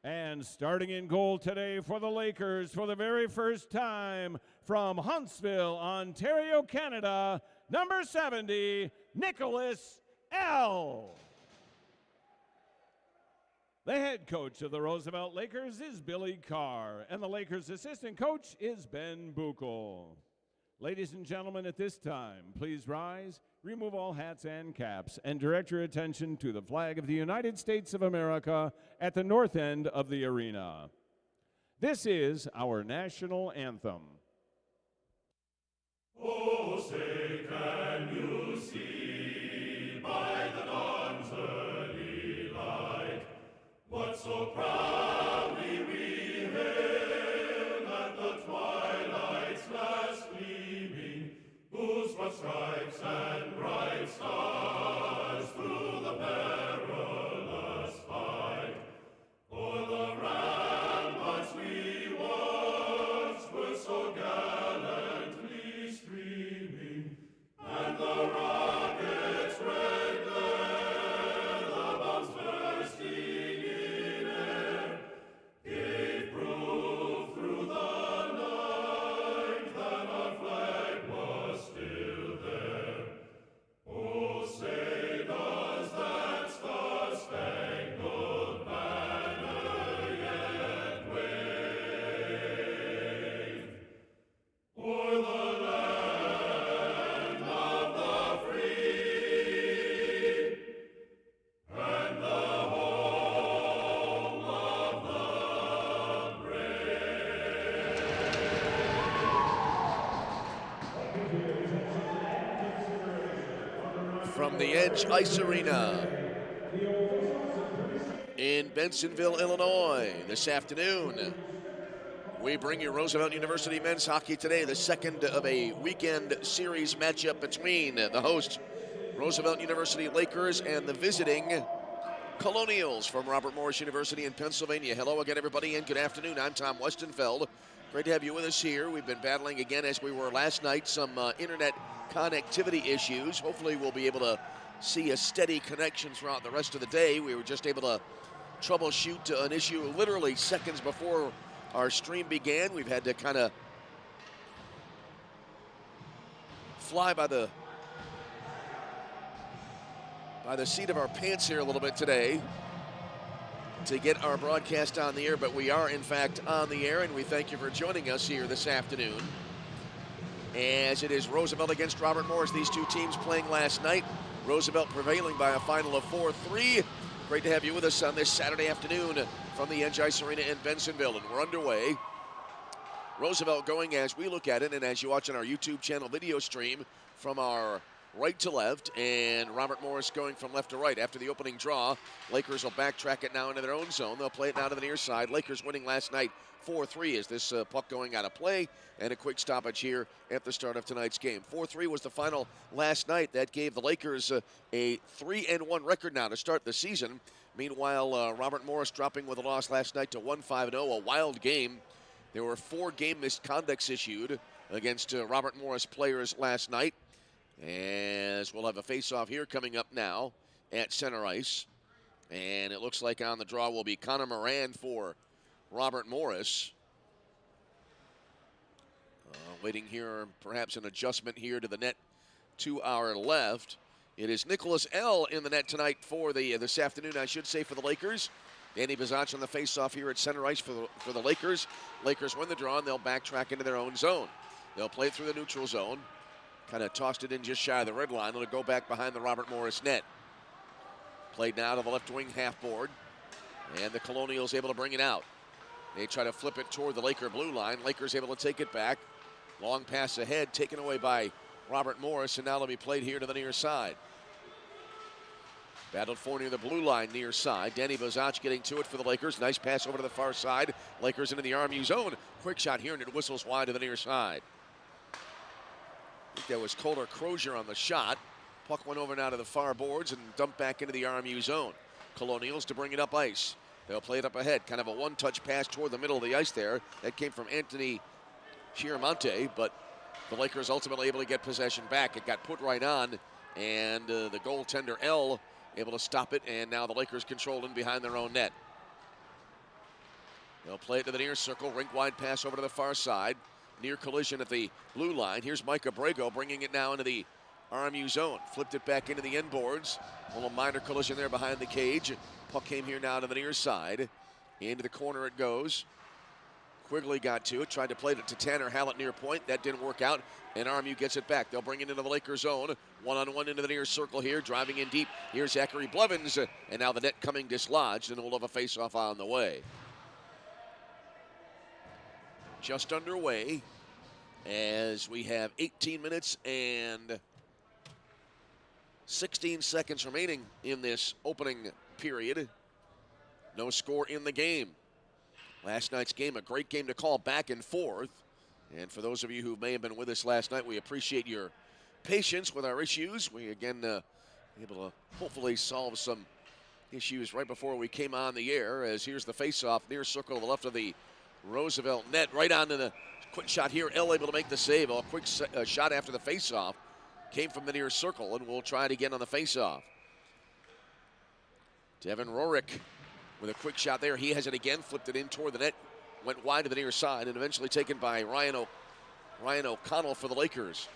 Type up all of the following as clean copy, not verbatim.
And starting in goal today for the Lakers for the very first time from Huntsville, Ontario, Canada, number 70, Nicholas L. The head coach of the Roosevelt Lakers is Billy Carr, and the Lakers assistant coach is Ben Buchel. Ladies and gentlemen, at this time, please rise, remove all hats and caps, and direct your attention to the flag of the United States of America at the north end of the arena. This is our national anthem. Oh, say can you see by the dawn's early light what so proudly we hailed at the twilight's last gleaming, whose broad stripes and bright stars through the perilous fight o'er the ramparts we watched were so gallantly streaming, and the rockets' red glare, the bombs bursting in air, gave proof through the night that our flag was still there. Oh, say does that star-spangled banner yet wave o'er the land of the free and the home of the From the Edge Ice Arena in Bensenville, Illinois, this afternoon, we bring you Roosevelt University men's hockey today, the second of a weekend series matchup between the host Roosevelt University Lakers and the visiting Colonials from Robert Morris University in Pennsylvania. Hello again, everybody, and good afternoon. I'm Tom Westenfeld. Great to have you with us here. We've been battling again, as we were last night, some internet connectivity issues. Hopefully we'll be able to see a steady connection throughout the rest of the day. We were just able to troubleshoot an issue literally seconds before our stream began. We've had to kind of fly by the seat of our pants here a little bit today to get our broadcast on the air, but we are in fact on the air, and we thank you for joining us here this afternoon as it is Roosevelt against Robert Morris. These two teams playing last night. Roosevelt prevailing by a final of 4-3. Great to have you with us on this Saturday afternoon from the Edge Ice Arena in Bensenville, and we're underway. Roosevelt going, as we look at it, and as you watch on our YouTube channel video stream, from our right to left, and Robert Morris going from left to right. After the opening draw, Lakers will backtrack it now into their own zone. They'll play it now to the near side. Lakers winning last night 4-3 as this puck going out of play, and a quick stoppage here at the start of tonight's game. 4-3 was the final last night. That gave the Lakers a 3-1 record now to start the season. Meanwhile, Robert Morris dropping with a loss last night to 1-5-0, a wild game. There were 4 game misconducts issued against Robert Morris players last night, as we'll have a face-off here coming up now at center ice. And it looks like on the draw will be Connor Moran for Robert Morris. Waiting here, perhaps an adjustment here to the net to our left. It is Nicholas L. in the net tonight for this afternoon, I should say, for the Lakers. Danny Bazach on the face-off here at center ice for the Lakers. Lakers win the draw, and they'll backtrack into their own zone. They'll play through the neutral zone. Kind of tossed it in just shy of the red line. It'll go back behind the Robert Morris net. Played now to the left wing half board. And the Colonials able to bring it out. They try to flip it toward the Laker blue line. Lakers able to take it back. Long pass ahead, taken away by Robert Morris, and now it'll be played here to the near side. Battled for near the blue line near side. Danny Bazach getting to it for the Lakers. Nice pass over to the far side. Lakers into the RMU zone. Quick shot here, and it whistles wide to the near side. I think that was Colter Crozier on the shot. Puck went over now to the far boards and dumped back into the RMU zone. Colonials to bring it up ice. They'll play it up ahead. Kind of a one-touch pass toward the middle of the ice there. That came from Anthony Chiaramonte, but the Lakers ultimately able to get possession back. It got put right on, and the goaltender L able to stop it, and now the Lakers control in behind their own net. They'll play it to the near circle. Rink wide pass over to the far side. Near collision at the blue line. Here's Mike Abrego bringing it now into the RMU zone. Flipped it back into the end boards. A little minor collision there behind the cage. Puck came here now to the near side. Into the corner it goes. Quigley got to it. Tried to play it to Tanner Hallett near point. That didn't work out. And RMU gets it back. They'll bring it into the Lakers zone. One-on-one into the near circle here. Driving in deep. Here's Zachary Blevins. And now the net coming dislodged. And we'll have a face-off on the way. Just underway as we have 18 minutes and 16 seconds remaining in this opening period. No score in the game. Last night's game, a great game to call, back and forth. And for those of you who may have been with us last night, we appreciate your patience with our issues. We, again, able to hopefully solve some issues right before we came on the air, as here's the face-off, near circle to the left of the Roosevelt net, right onto the quick shot here. L able to make the save. A quick shot after the face-off came from the near circle, and we'll try it again on the face-off. Devin Rorick with a quick shot there. He has it again, flipped it in toward the net, went wide to the near side, and eventually taken by Ryan O'Connell for the Lakers.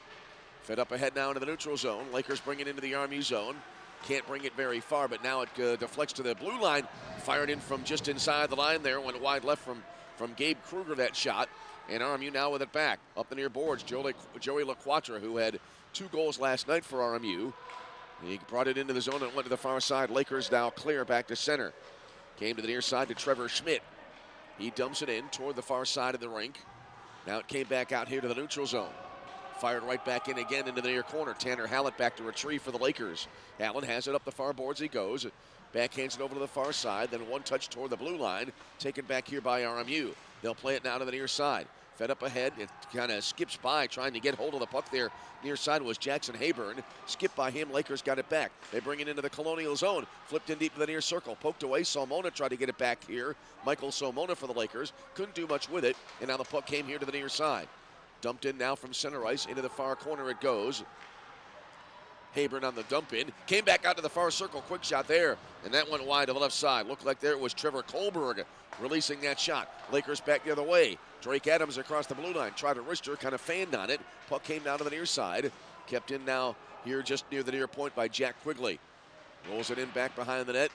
Fed up ahead now into the neutral zone. Lakers bring it into the RMU zone. Can't bring it very far, but now it deflects to the blue line. Fired in from just inside the line there. Went wide left from Gabe Kruger, that shot. And RMU now with it back. Up the near boards, Joey LaQuatra, who had 2 goals last night for RMU. He brought it into the zone and went to the far side. Lakers now clear back to center. Came to the near side to Trevor Schmidt. He dumps it in toward the far side of the rink. Now it came back out here to the neutral zone. Fired right back in again into the near corner. Tanner Hallett back to retrieve for the Lakers. Allen has it up the far boards. He goes. Backhands it over to the far side. Then one touch toward the blue line. Taken back here by RMU. They'll play it now to the near side. Fed up ahead. It kind of skips by trying to get hold of the puck there. Near side was Jackson Hayburn. Skipped by him. Lakers got it back. They bring it into the Colonial zone. Flipped in deep to the near circle. Poked away. Solmona tried to get it back here. Michael Solmona for the Lakers. Couldn't do much with it. And now the puck came here to the near side. Dumped in now from center ice. Into the far corner it goes. Hayburn on the dump in. Came back out to the far circle. Quick shot there. And that went wide to the left side. Looked like there it was Trevor Kohlberg releasing that shot. Lakers back the other way. Drake Adams across the blue line. Tried a wrister. Kind of fanned on it. Puck came down to the near side. Kept in now here just near the near point by Jack Quigley. Rolls it in back behind the net.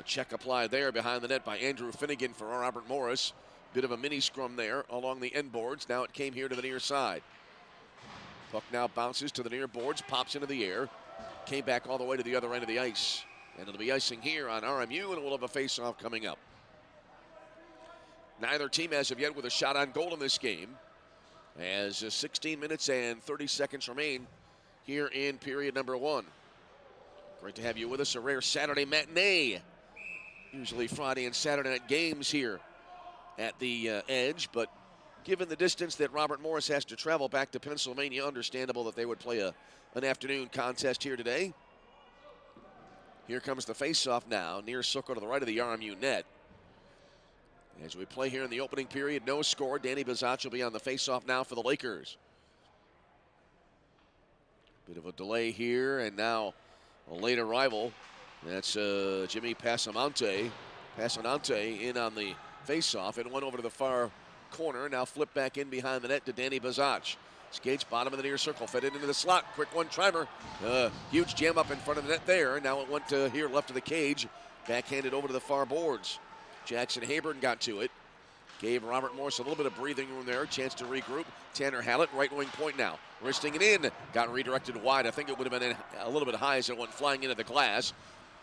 Check applied there behind the net by Andrew Finnegan for Robert Morris. Bit of a mini scrum there along the end boards. Now it came here to the near side. Puck now bounces to the near boards, pops into the air. Came back all the way to the other end of the ice. And it'll be icing here on RMU, and we'll have a face-off coming up. Neither team as of yet with a shot on goal in this game, as 16 minutes and 30 seconds remain here in period number 1. Great to have you with us. A rare Saturday matinee. Usually Friday and Saturday night games here at the Edge, but given the distance that Robert Morris has to travel back to Pennsylvania, understandable that they would play an afternoon contest here today. Here comes the face-off now, near circle to the right of the RMU net. As we play here in the opening period, no score. Danny Bazach will be on the face-off now for the Lakers. Bit of a delay here, and now a late arrival. That's Jimmy Passanante in on the face-off. It went over to the far corner, now flipped back in behind the net to Danny Bazach. Skates bottom of the near circle, fed it into the slot. Quick one, Trimer. Huge jam up in front of the net there. Now it went to here left of the cage. Backhanded over to the far boards. Jackson Hayburn got to it. Gave Robert Morris a little bit of breathing room there. Chance to regroup. Tanner Hallett, right wing point now. Wristing it in. Got redirected wide. I think it would have been a little bit high as it went flying into the glass.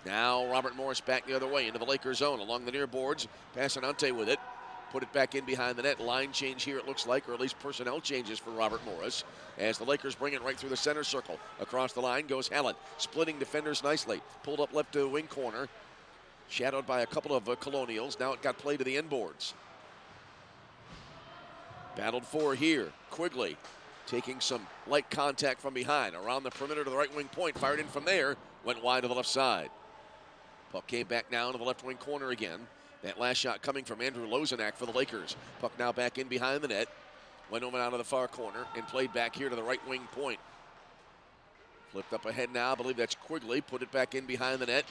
Now Robert Morris back the other way into the Lakers zone along the near boards. Passanante with it. Put it back in behind the net. Line change here, it looks like, or at least personnel changes for Robert Morris. As the Lakers bring it right through the center circle. Across the line goes Hallett, splitting defenders nicely. Pulled up left to the wing corner. Shadowed by a couple of Colonials. Now it got played to the end boards. Battled for here. Quigley taking some light contact from behind. Around the perimeter to the right wing point. Fired in from there. Went wide to the left side. Puck came back now to the left wing corner again. That last shot coming from Andrew Lozenak for the Lakers. Puck now back in behind the net. Went over out of the far corner and played back here to the right wing point. Flipped up ahead now. I believe that's Quigley. Put it back in behind the net.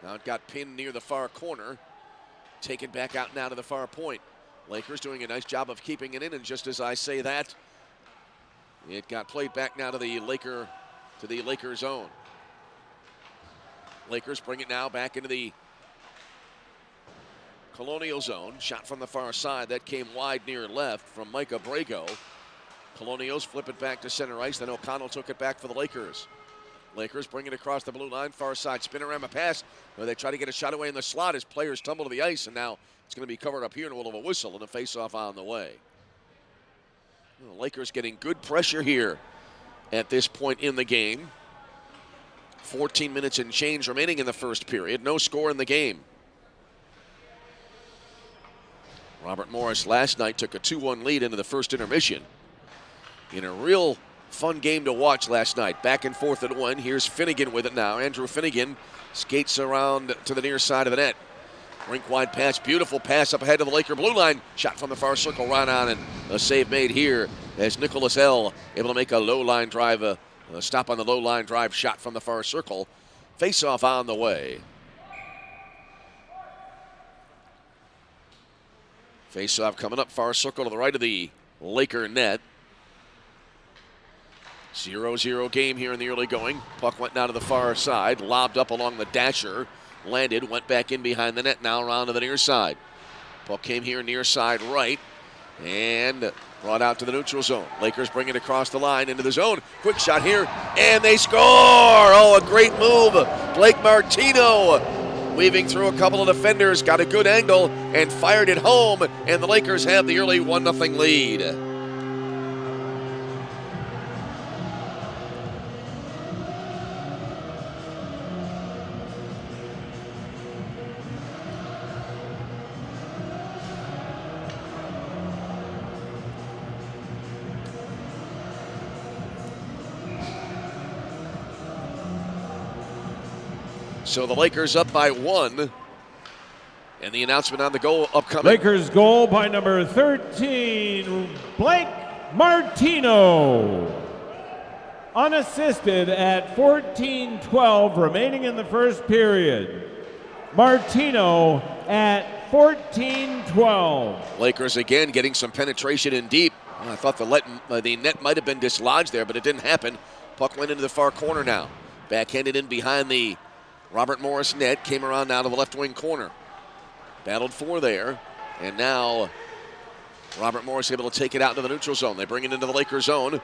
Now it got pinned near the far corner. Take it back out now to the far point. Lakers doing a nice job of keeping it in, and just as I say that, it got played back now to the Laker zone. Lakers bring it now back into the Colonial zone. Shot from the far side. That came wide near left from Mike Abrego. Colonials flip it back to center ice. Then O'Connell took it back for the Lakers. Lakers bring it across the blue line. Far side spinorama pass. Where they try to get a shot away in the slot as players tumble to the ice. And now it's going to be covered up here and a little of a whistle and a face-off on the way. The Lakers getting good pressure here at this point in the game. 14 minutes and change remaining in the first period. No score in the game. Robert Morris last night took a 2-1 lead into the first intermission. In a real fun game to watch last night. Back and forth at one. Here's Finnegan with it now. Andrew Finnegan skates around to the near side of the net. Rink-wide pass, beautiful pass up ahead of the Laker blue line. Shot from the far circle, run on, and a save made here as Nicholas L. able to make a low-line drive, a stop on the low-line drive shot from the far circle. Face-off on the way. Face-off coming up, far circle to the right of the Laker net. 0-0 game here in the early going. Puck went down to the far side, lobbed up along the dasher. Landed, went back in behind the net, now around to the near side. Puck came here near side right and brought out to the neutral zone. Lakers bring it across the line into the zone. Quick shot here, and they score! Oh, a great move. Blake Martino weaving through a couple of defenders, got a good angle, and fired it home, and the Lakers have the early 1-0 lead. So the Lakers up by 1. And the announcement on the goal upcoming. Lakers goal by number 13, Blake Martino. Unassisted at 14:12 remaining in the first period. Martino at 14:12. Lakers again getting some penetration in deep. I thought the net might have been dislodged there, but it didn't happen. Puck went into the far corner now. Backhanded in behind the Robert Morris net, came around now to the left wing corner. Battled for there, and now Robert Morris able to take it out into the neutral zone. They bring it into the Lakers zone.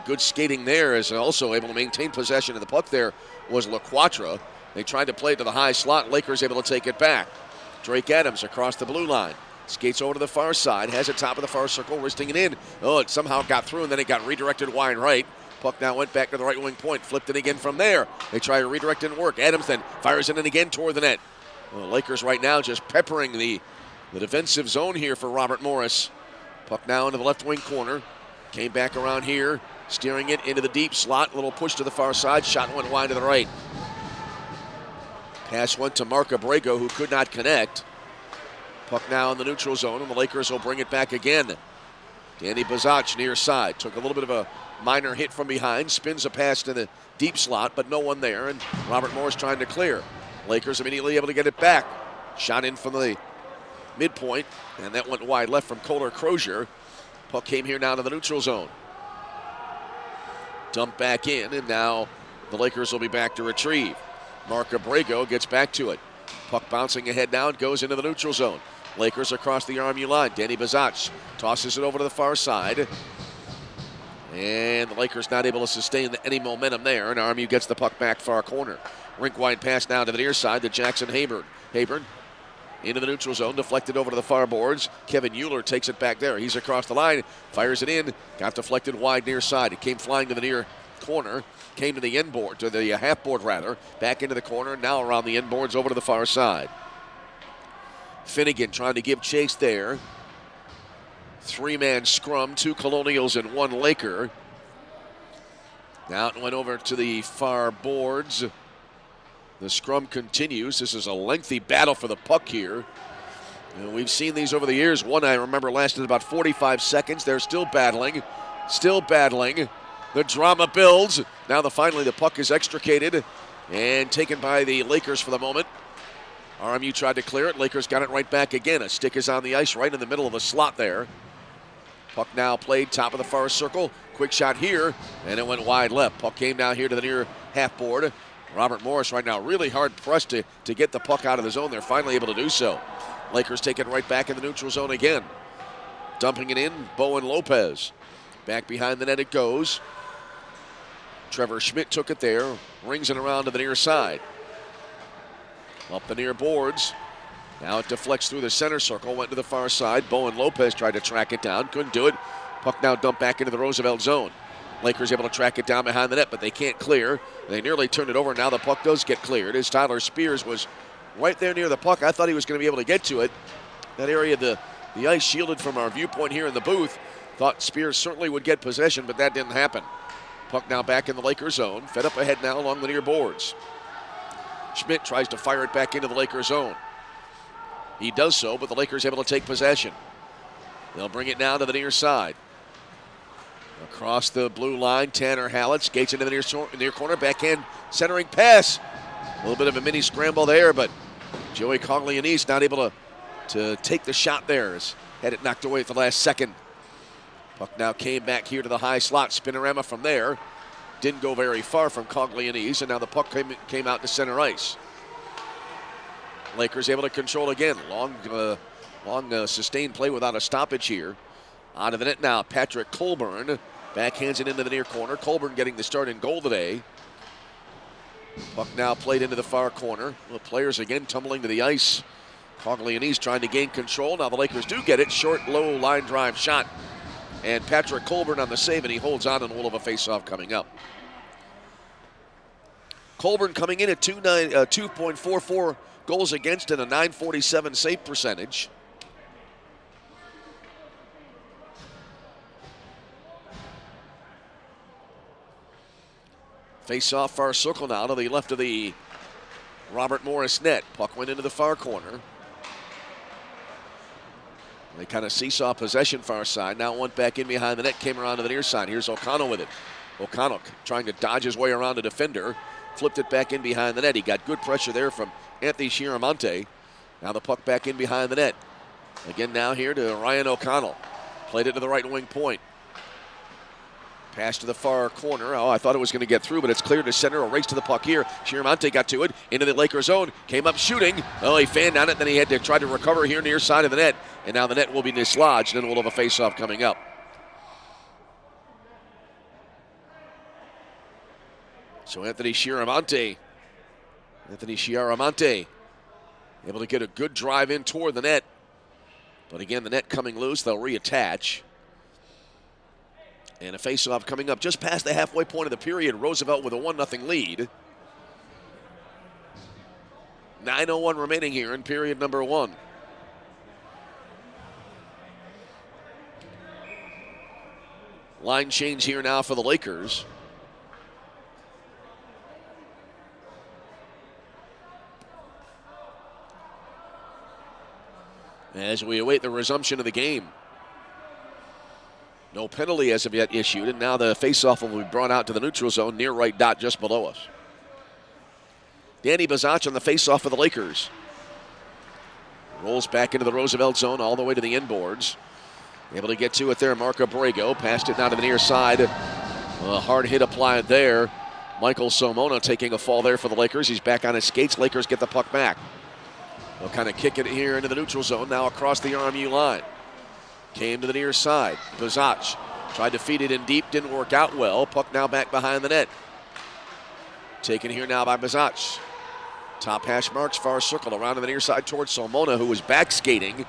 Good skating there, is also able to maintain possession of the puck there was LaQuatra. They tried to play it to the high slot. Lakers able to take it back. Drake Adams across the blue line. Skates over to the far side, has it top of the far circle, wristing it in. Oh, it somehow got through, and then it got redirected wide right. Puck now went back to the right wing point, flipped it again from there. They try to redirect and work. Adams then fires it in again toward the net. Well, the Lakers right now just peppering the defensive zone here for Robert Morris. Puck now into the left wing corner. Came back around here, steering it into the deep slot. A little push to the far side. Shot went wide to the right. Pass went to Mark Abrego, who could not connect. Puck now in the neutral zone, and the Lakers will bring it back again. Danny Bazach near side. Took a little bit of a minor hit from behind. Spins a pass to the deep slot, but no one there, and Robert Morris trying to clear. Lakers immediately able to get it back. Shot in from the midpoint, and that went wide left from Kohler Crozier. Puck came here now to the neutral zone. Dumped back in, and now the Lakers will be back to retrieve. Mark Abrego gets back to it. Puck bouncing ahead now, goes into the neutral zone. Lakers across the RMU line. Danny Bazach tosses it over to the far side. And the Lakers not able to sustain any momentum there, and RMU gets the puck back far corner. Rink-wide pass now to the near side to Jackson Hayburn. Hayburn into the neutral zone, deflected over to the far boards. Kevin Euler takes it back there. He's across the line, fires it in, got deflected wide near side. It came flying to the near corner, came to the end board, to the half board rather, back into the corner, now around the end boards over to the far side. Finnegan trying to give chase there. Three-man scrum, 2 Colonials and 1 Laker. Now it went over to the far boards. The scrum continues. This is a lengthy battle for the puck here. We've seen these over the years. One I remember lasted about 45 seconds. They're still battling. Still battling. The drama builds. Now finally the puck is extricated and taken by the Lakers for the moment. RMU tried to clear it. Lakers got it right back again. A stick is on the ice right in the middle of the slot there. Puck now played top of the far circle. Quick shot here, and it went wide left. Puck came down here to the near half board. Robert Morris right now really hard pressed to get the puck out of the zone. They're finally able to do so. Lakers take it right back in the neutral zone again. Dumping it in, Bowen Lopez. Back behind the net it goes. Trevor Schmidt took it there, rings it around to the near side. Up the near boards. Now it deflects through the center circle, went to the far side. Bowen Lopez tried to track it down, couldn't do it. Puck now dumped back into the Roosevelt zone. Lakers able to track it down behind the net, but they can't clear. They nearly turned it over. Now the puck does get cleared as Tyler Spears was right there near the puck. I thought he was going to be able to get to it. That area, the ice shielded from our viewpoint here in the booth. Thought Spears certainly would get possession, but that didn't happen. Puck now back in the Lakers zone. Fed up ahead now along the near boards. Schmidt tries to fire it back into the Lakers zone. He does so, but the Lakers able to take possession. They'll bring it now to the near side. Across the blue line, Tanner Hallett skates into the near corner. Backhand centering pass. A little bit of a mini scramble there, but Joey Coglianese not able to take the shot there. Had it knocked away at the last second. Puck now came back here to the high slot. Spinorama from there. Didn't go very far from Coglianese, and now the puck came out to center ice. Lakers able to control again. Long sustained play without a stoppage here. Out of the net now, Patrick Colburn. Backhands it into the near corner. Colburn getting the start in goal today. Puck now played into the far corner. The players again tumbling to the ice. Coglianese trying to gain control. Now the Lakers do get it. Short, low line drive shot. And Patrick Colburn on the save, and he holds on, and we'll have a face-off coming up. Colburn coming in at 2.44 goals against and a .947 save percentage. Face-off far circle now to the left of the Robert Morris net. Puck went into the far corner. They kind of seesaw possession far side. Now went back in behind the net, came around to the near side. Here's O'Connell with it. O'Connell trying to dodge his way around a defender. Flipped it back in behind the net. He got good pressure there from Anthony Chiaramonte. Now the puck back in behind the net. Again now here to Ryan O'Connell. Played it to the right wing point. Pass to the far corner. Oh, I thought it was going to get through, but it's cleared to center. A race to the puck here. Chiaramonte got to it. Into the Lakers zone. Came up shooting. Oh, he fanned on it. Then he had to try to recover here near side of the net. And now the net will be dislodged. And we'll have a face-off coming up. So Anthony Chiaramonte able to get a good drive in toward the net. But again, the net coming loose. They'll reattach. And a face-off coming up just past the halfway point of the period. Roosevelt with a 1-0 lead. 9:01 remaining here in period number 1. Line change here now for the Lakers. As we await the resumption of the game. No penalty as of yet issued, and now the faceoff will be brought out to the neutral zone near right dot just below us. Danny Bazach on the faceoff for the Lakers. Rolls back into the Roosevelt zone all the way to the inboards. Able to get to it there, Marco Borrego. Passed it down to the near side. A hard hit applied there. Michael Somona taking a fall there for the Lakers. He's back on his skates. Lakers get the puck back. They'll kind of kick it here into the neutral zone, now across the RMU line. Came to the near side. Bazach tried to feed it in deep, didn't work out well. Puck now back behind the net. Taken here now by Bazach. Top hash marks, far circle around to the near side towards Somona, who was back skating.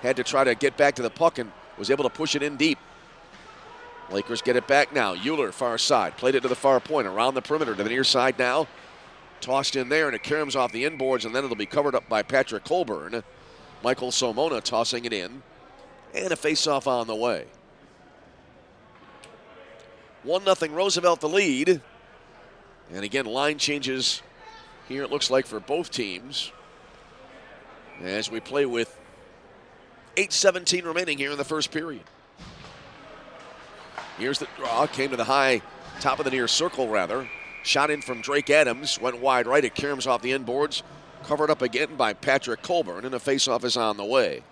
Had to try to get back to the puck and was able to push it in deep. Lakers get it back now. Euler, far side. Played it to the far point, around the perimeter to the near side now. Tossed in there, and it caroms off the inboards, and then it'll be covered up by Patrick Colburn. Michael Somona tossing it in. And a face-off on the way. 1-0 Roosevelt the lead. And again, line changes here it looks like for both teams. As we play with 8:17 remaining here in the first period. Here's the draw, came to the high, top of the near circle rather. Shot in from Drake Adams, went wide right, it caroms off the inboards. Covered up again by Patrick Colburn, and a faceoff is on the way.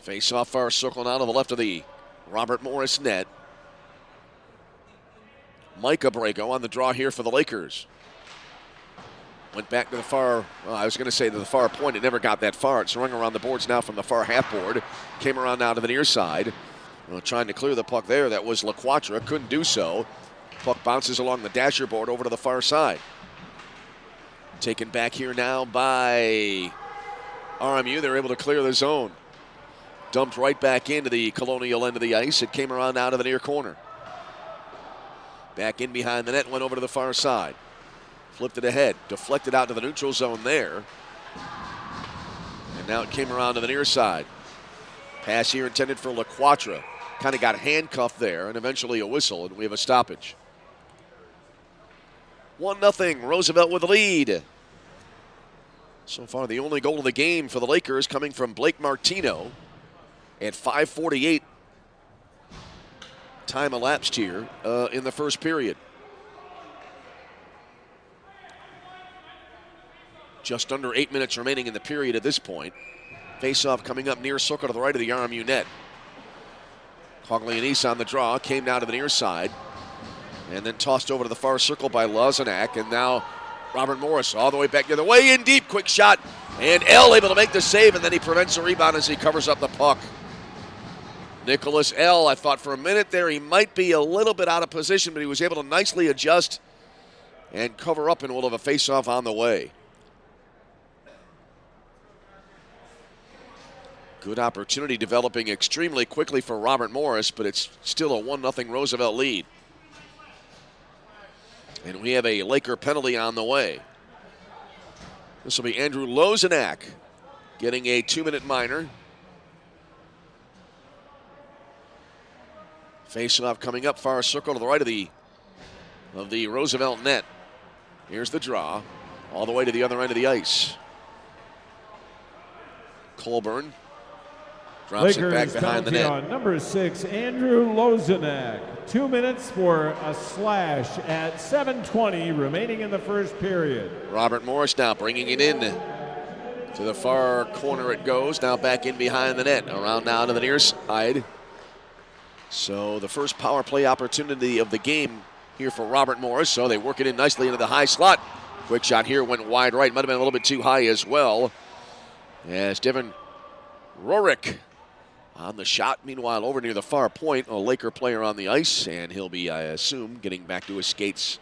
Faceoff far circle now to the left of the Robert Morris net. Mike Abrego on the draw here for the Lakers. Went back to the far, I was going to say to the far point. It never got that far. It's running around the boards now from the far half board. Came around now to the near side. Trying to clear the puck there. That was LaQuatra. Couldn't do so. Puck bounces along the dasher board over to the far side. Taken back here now by RMU. They're able to clear the zone. Dumped right back into the Colonial end of the ice. It came around now to the near corner. Back in behind the net, went over to the far side. Flipped it ahead, deflected out to the neutral zone there. And now it came around to the near side. Pass here intended for LaQuatra. Kind of got handcuffed there, and eventually a whistle, and we have a stoppage. 1-0, Roosevelt with the lead. So far, the only goal of the game for the Lakers coming from Blake Martino at 5:48. Time elapsed here in the first period. Just under 8 minutes remaining in the period at this point. Face-off coming up near circle to the right of the RMU net. Coglianese on the draw, came down to the near side, and then tossed over to the far circle by Lozanak, and now Robert Morris all the way back the other way, in deep, quick shot, and L able to make the save, and then he prevents a rebound as he covers up the puck. Nicholas L, I thought for a minute there he might be a little bit out of position, but he was able to nicely adjust and cover up, and we'll have a face-off on the way. Good opportunity developing extremely quickly for Robert Morris, but it's still a 1-0 Roosevelt lead. And we have a Laker penalty on the way. This will be Andrew Lozanak getting a 2-minute minor. Face-off coming up far circle to the right of the Roosevelt net. Here's the draw, all the way to the other end of the ice. Colburn drops it back behind the net. On number 6, Andrew Lozanak. 2 minutes for a slash at 7:20 remaining in the first period. Robert Morris now bringing it in to the far corner it goes. Now back in behind the net. Around now to the near side. So the first power play opportunity of the game here for Robert Morris. So they work it in nicely into the high slot. Quick shot here went wide right. Might have been a little bit too high as well. As Devin Rorick on the shot. Meanwhile, over near the far point, a Laker player on the ice, and he'll be, I assume, getting back to his skates,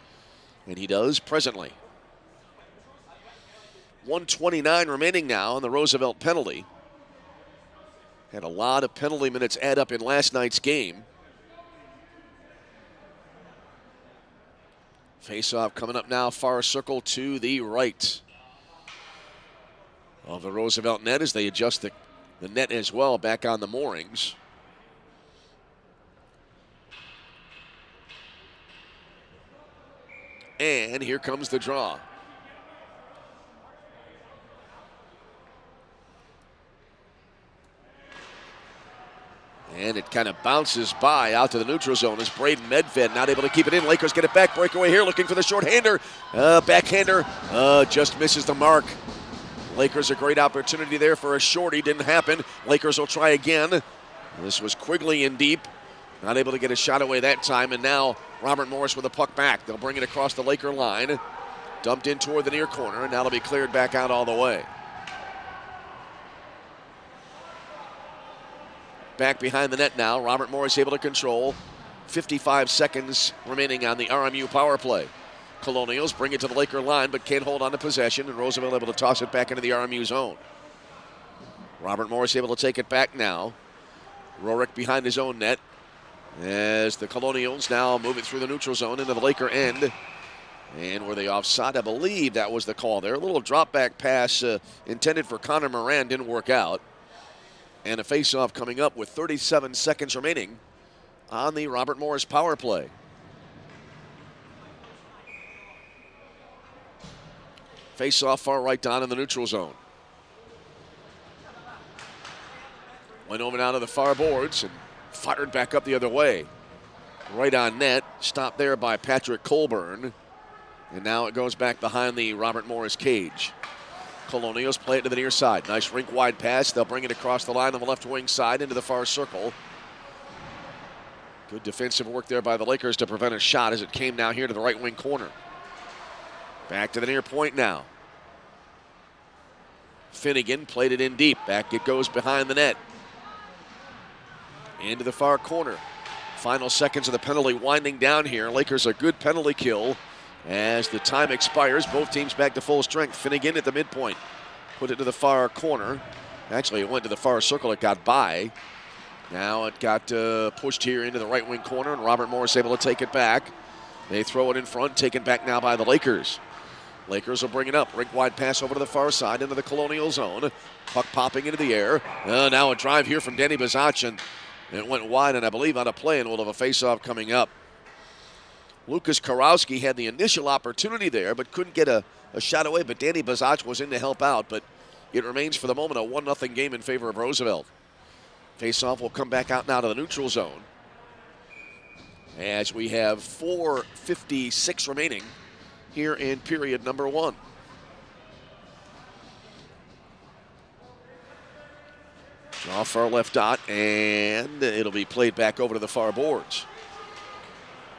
and he does presently. 1:29 remaining now on the Roosevelt penalty. Had a lot of penalty minutes add up in last night's game. Face-off coming up now, far circle to the right of the Roosevelt net as they adjust the net as well back on the moorings. And here comes the draw. And it kind of bounces by out to the neutral zone as Braden Medved not able to keep it in. Lakers get it back, breakaway here, looking for the shorthander. Backhander just misses the mark. Lakers a great opportunity there for a shorty. Didn't happen. Lakers will try again. This was Quigley in deep. Not able to get a shot away that time. And now Robert Morris with the puck back. They'll bring it across the Laker line. Dumped in toward the near corner. And now it'll be cleared back out all the way. Back behind the net now. Robert Morris able to control. 55 seconds remaining on the RMU power play. Colonials bring it to the Laker line, but can't hold on to possession, and Roosevelt able to toss it back into the RMU zone. Robert Morris able to take it back now. Rorick behind his own net as the Colonials now move it through the neutral zone into the Laker end. And were they offside? I believe that was the call there. A little drop back pass intended for Connor Moran didn't work out. And a face-off coming up with 37 seconds remaining on the Robert Morris power play. Face-off far right down in the neutral zone. Went over now to the far boards and fired back up the other way. Right on net. Stopped there by Patrick Colburn. And now it goes back behind the Robert Morris cage. Colonials play it to the near side. Nice rink-wide pass. They'll bring it across the line on the left wing side into the far circle. Good defensive work there by the Lakers to prevent a shot as it came now here to the right wing corner. Back to the near point now. Finnegan played it in deep. Back it goes behind the net. Into the far corner. Final seconds of the penalty winding down here. Lakers a good penalty kill as the time expires. Both teams back to full strength. Finnegan at the midpoint. Put it to the far corner. Actually, it went to the far circle. It got by. Now it got pushed here into the right wing corner, and Robert Morris able to take it back. They throw it in front, taken back now by the Lakers. Lakers will bring it up. Rink-wide pass over to the far side into the Colonial zone. Puck popping into the air. Now a drive here from Danny Bazach, and it went wide, and I believe out of play, and we'll have a face-off coming up. Lucas Karowski had the initial opportunity there, but couldn't get a shot away, but Danny Bazach was in to help out, but it remains for the moment a 1-0 game in favor of Roosevelt. Face-off will come back out now to the neutral zone as we have 4:56 remaining here in period number 1. Draw far left dot, and it'll be played back over to the far boards.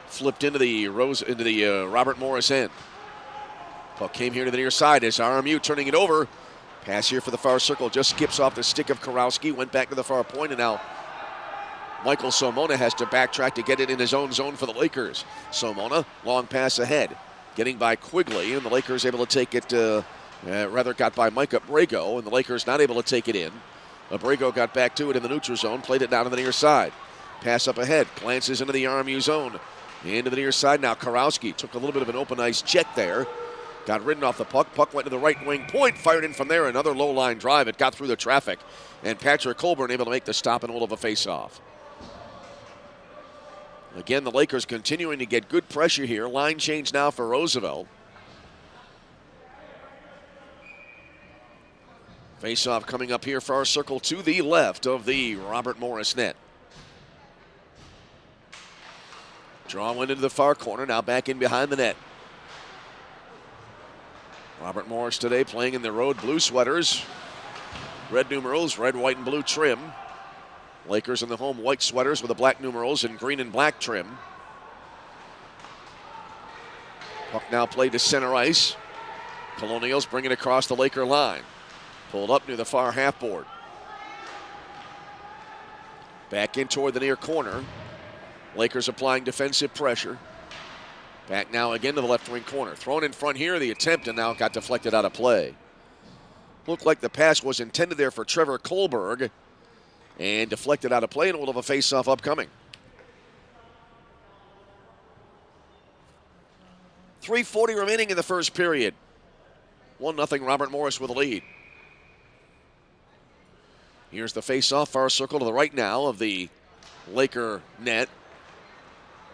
Flipped into the Robert Morris end. Puck came here to the near side as RMU turning it over. Pass here for the far circle, just skips off the stick of Karowski, went back to the far point, and now Michael Somona has to backtrack to get it in his own zone for the Lakers. Somona, long pass ahead, getting by Quigley, and the Lakers able to take it, got by Mike Abrego, and the Lakers not able to take it in. Abrego got back to it in the neutral zone, played it down to the near side. Pass up ahead, glances into the RMU zone. Into the near side now, Karowski took a little bit of an open ice check there. Got ridden off the puck. Puck went to the right wing point, fired in from there. Another low line drive. It got through the traffic. And Patrick Colburn able to make the stop and will have a face-off. Again, the Lakers continuing to get good pressure here. Line change now for Roosevelt. Face-off coming up here, far circle to the left of the Robert Morris net. Draw went into the far corner, now back in behind the net. Robert Morris today playing in the road blue sweaters. Red numerals, red, white, and blue trim. Lakers in the home white sweaters with the black numerals and green and black trim. Puck now played to center ice. Colonials bring it across the Laker line. Pulled up near the far half board. Back in toward the near corner. Lakers applying defensive pressure. Back now again to the left wing corner. Thrown in front here, the attempt, and now got deflected out of play. Looked like the pass was intended there for Trevor Kohlberg and deflected out of play, and we'll have a face-off upcoming. 3:40 remaining in the first period. 1-0 Robert Morris with a lead. Here's the face-off, far circle to the right now of the Laker net.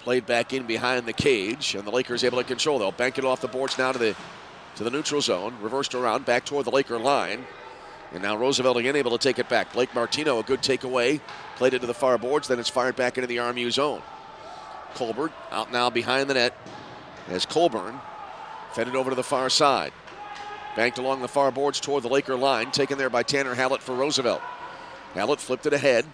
Played back in behind the cage, and the Lakers able to control. They'll bank it off the boards now to the neutral zone. Reversed around, back toward the Laker line. And now Roosevelt again able to take it back. Blake Martino, a good takeaway. Played it to the far boards, then it's fired back into the RMU zone. Colbert out now behind the net as Colburn fed it over to the far side. Banked along the far boards toward the Laker line, taken there by Tanner Hallett for Roosevelt. Hallett flipped it ahead.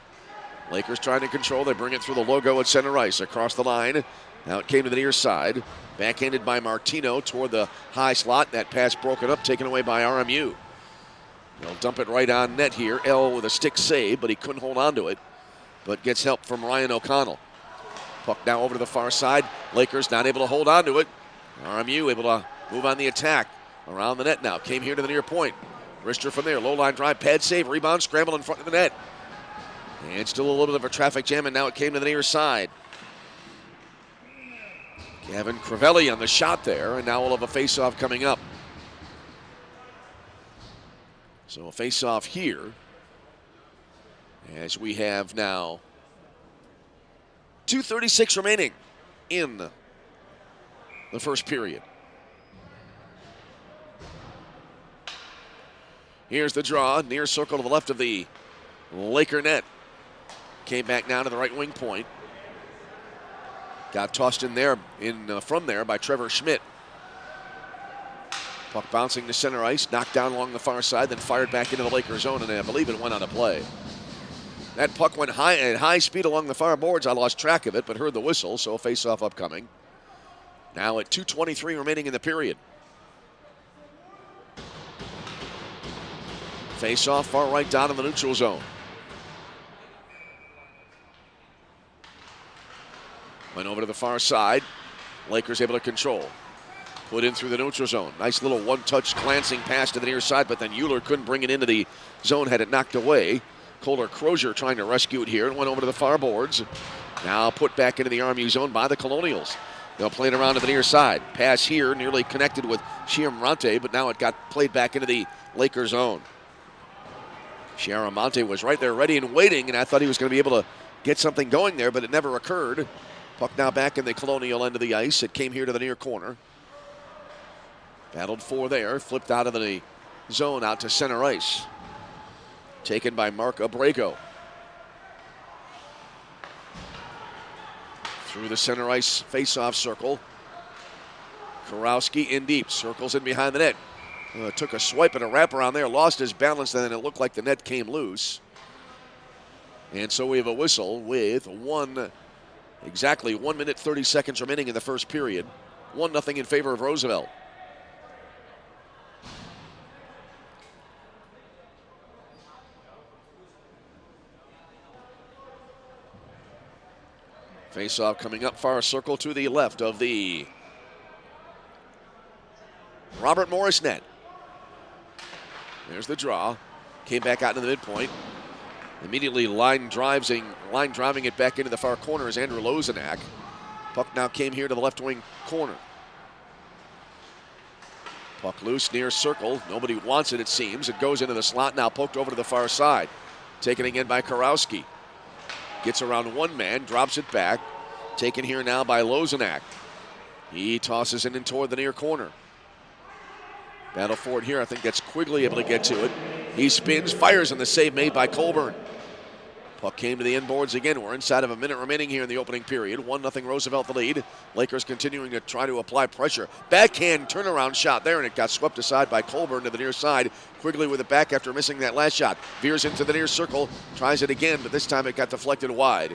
Lakers trying to control. They bring it through the logo at center ice. Across the line. Now it came to the near side. Backhanded by Martino toward the high slot. That pass broken up, taken away by RMU. They'll dump it right on net here. L with a stick save, but he couldn't hold on to it. But gets help from Ryan O'Connell. Puck now over to the far side. Lakers not able to hold on to it. RMU able to move on the attack. Around the net now. Came here to the near point. Richter from there. Low line drive. Pad save. Rebound. Scramble in front of the net. And still a little bit of a traffic jam, and now it came to the near side. Gavin Crivelli on the shot there, and now we'll have a face-off coming up. So a face-off here as we have now 2:36 remaining in the first period. Here's the draw, near circle to the left of the Laker net. Came back down to the right wing point. Got tossed in there from there by Trevor Schmidt. Puck bouncing to center ice, knocked down along the far side, then fired back into the Lakers zone, and I believe it went on a play. That puck went at high speed along the far boards. I lost track of it, but heard the whistle, so face-off upcoming. Now at 2:23 remaining in the period. Face-off far right down in the neutral zone. Went over to the far side. Lakers able to control. Put in through the neutral zone. Nice little one-touch glancing pass to the near side, but then Euler couldn't bring it into the zone, had it knocked away. Kohler Crozier trying to rescue it here and went over to the far boards. Now put back into the RMU zone by the Colonials. They'll play it around to the near side. Pass here, nearly connected with Chiaramante, but now it got played back into the Lakers zone. Chiaramante was right there ready and waiting, and I thought he was going to be able to get something going there, but it never occurred. Puck now back in the Colonial end of the ice. It came here to the near corner. Battled for there, flipped out of the zone out to center ice. Taken by Mark Abrego. Through the center ice face-off circle. Kurowski in deep, circles in behind the net. Took a swipe and a wraparound there, lost his balance, and then it looked like the net came loose. And so we have a whistle with exactly 1 minute 30 seconds remaining in the first period. 1-0 in favor of Roosevelt. Face-off coming up far circle to the left of the Robert Morris net. There's the draw. Came back out into the midpoint. Immediately line driving it back into the far corner is Andrew Lozenak. Puck now came here to the left wing corner. Puck loose near circle. Nobody wants it, it seems. It goes into the slot, now poked over to the far side. Taken again by Kurowski. Gets around one man, drops it back. Taken here now by Lozenak. He tosses it in toward the near corner. Battle for it here. I think that's Quigley able to get to it. He spins, fires, and the save made by Colburn. Puck came to the inboards again. We're inside of a minute remaining here in the opening period. 1-0 Roosevelt the lead. Lakers continuing to try to apply pressure. Backhand turnaround shot there, and it got swept aside by Colburn to the near side. Quigley with it back after missing that last shot. Veers into the near circle, tries it again, but this time it got deflected wide.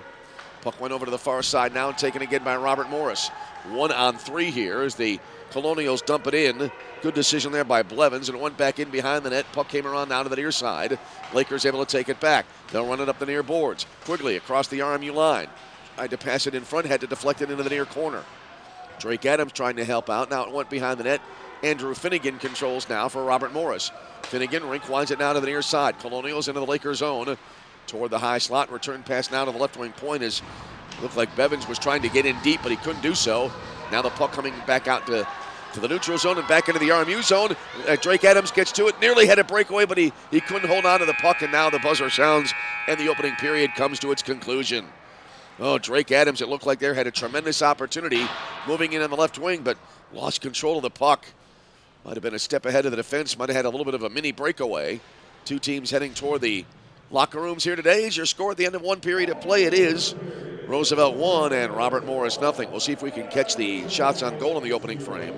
Puck went over to the far side now, taken again by Robert Morris. 1-on-3 here as the Colonials dump it in. Good decision there by Blevins, and it went back in behind the net. Puck came around now to the near side. Lakers able to take it back. They'll run it up the near boards. Quigley across the RMU line. Tried to pass it in front, had to deflect it into the near corner. Drake Adams trying to help out. Now it went behind the net. Andrew Finnegan controls now for Robert Morris. Finnegan rink winds it now to the near side. Colonials into the Lakers zone. Toward the high slot. Return pass now to the left wing point as looked like Bevins was trying to get in deep, but he couldn't do so. Now the puck coming back out to the neutral zone and back into the RMU zone. Drake Adams gets to it, nearly had a breakaway, but he couldn't hold on to the puck, and now the buzzer sounds, and the opening period comes to its conclusion. Oh, Drake Adams, it looked like there had a tremendous opportunity moving in on the left wing, but lost control of the puck. Might have been a step ahead of the defense, might have had a little bit of a mini breakaway. Two teams heading toward the locker rooms here today. Is your score at the end of one period of play? It is Roosevelt 1 and Robert Morris 0. We'll see if we can catch the shots on goal in the opening frame.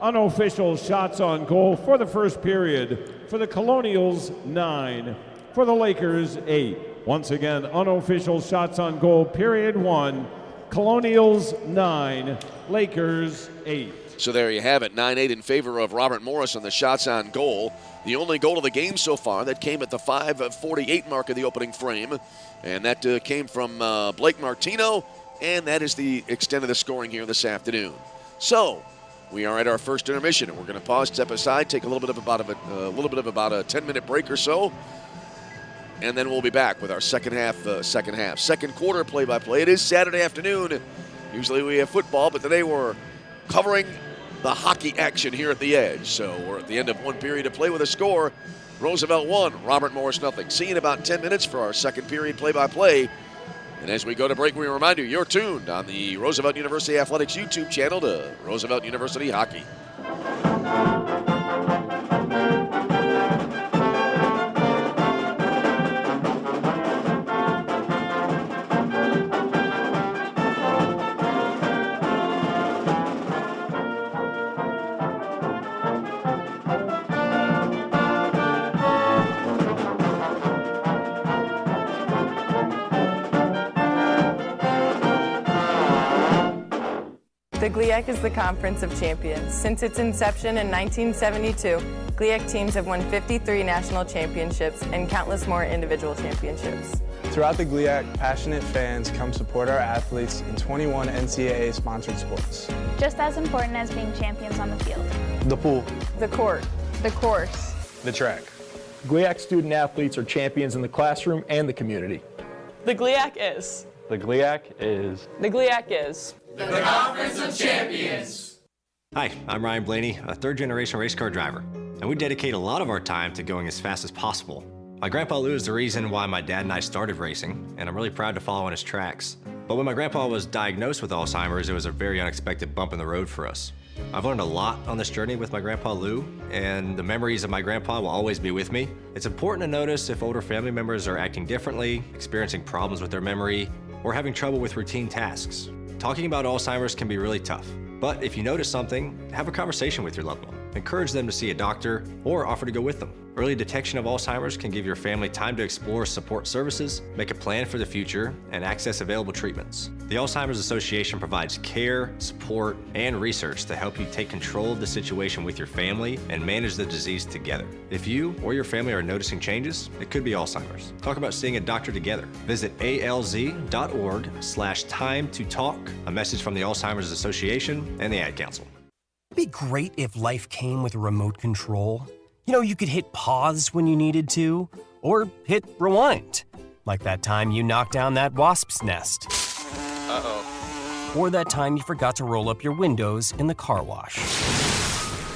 Unofficial shots on goal for the first period. For the Colonials, 9. For the Lakers, 8. Once again, unofficial shots on goal, period 1. Colonials, 9. Lakers, 8. So there you have it, 9-8 in favor of Robert Morris on the shots on goal. The only goal of the game so far that came at the 5:48 mark of the opening frame. And that came from Blake Martino, and that is the extent of the scoring here this afternoon. So we are at our first intermission, and we're going to pause, step aside, take a little bit of about a 10-minute break or so, and then we'll be back with our second quarter play-by-play. It is Saturday afternoon. Usually we have football, but today we're covering the hockey action here at the Edge. So we're at the end of one period of play with a score. Roosevelt 1, Robert Morris 0. See you in about 10 minutes for our second period play-by-play. And as we go to break, we remind you, you're tuned on the Roosevelt University Athletics YouTube channel to Roosevelt University Hockey. The GLIAC is the Conference of Champions. Since its inception in 1972, GLIAC teams have won 53 national championships and countless more individual championships. Throughout the GLIAC, passionate fans come support our athletes in 21 NCAA-sponsored sports. Just as important as being champions on the field. The pool. The court. The course. The track. GLIAC student athletes are champions in the classroom and the community. The GLIAC is. The GLIAC is. The GLIAC is. The Conference of Champions. Hi, I'm Ryan Blaney, a third-generation race car driver, and we dedicate a lot of our time to going as fast as possible. My grandpa Lou is the reason why my dad and I started racing, and I'm really proud to follow in his tracks. But when my grandpa was diagnosed with Alzheimer's, it was a very unexpected bump in the road for us. I've learned a lot on this journey with my grandpa Lou, and the memories of my grandpa will always be with me. It's important to notice if older family members are acting differently, experiencing problems with their memory, or having trouble with routine tasks. Talking about Alzheimer's can be really tough, but if you notice something, have a conversation with your loved one. Encourage them to see a doctor or offer to go with them. Early detection of Alzheimer's can give your family time to explore support services, make a plan for the future, and access available treatments. The Alzheimer's Association provides care, support, and research to help you take control of the situation with your family and manage the disease together. If you or your family are noticing changes, it could be Alzheimer's. Talk about seeing a doctor together. Visit alz.org/time to talk. A message from the Alzheimer's Association and the Ad Council. It'd be great if life came with a remote control. You know, you could hit pause when you needed to, or hit rewind, like that time you knocked down that wasp's nest. Uh-oh. Or that time you forgot to roll up your windows in the car wash.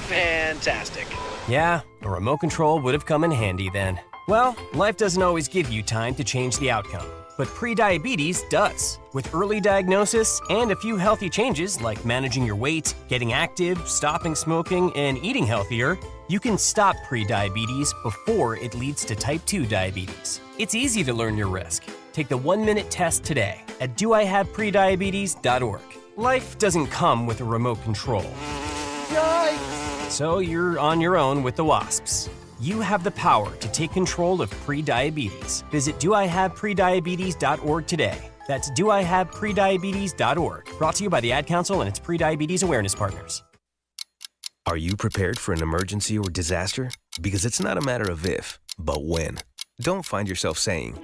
Fantastic. Yeah, a remote control would have come in handy then. Well, life doesn't always give you time to change the outcome, but prediabetes does. With early diagnosis and a few healthy changes like managing your weight, getting active, stopping smoking, and eating healthier, you can stop prediabetes before it leads to type 2 diabetes. It's easy to learn your risk. Take the 1-minute test today at doihaveprediabetes.org. Life doesn't come with a remote control. Yikes! So you're on your own with the wasps. You have the power to take control of prediabetes. Visit doihaveprediabetes.org today. That's doihaveprediabetes.org. Brought to you by the Ad Council and its prediabetes awareness partners. Are you prepared for an emergency or disaster? Because it's not a matter of if, but when. Don't find yourself saying,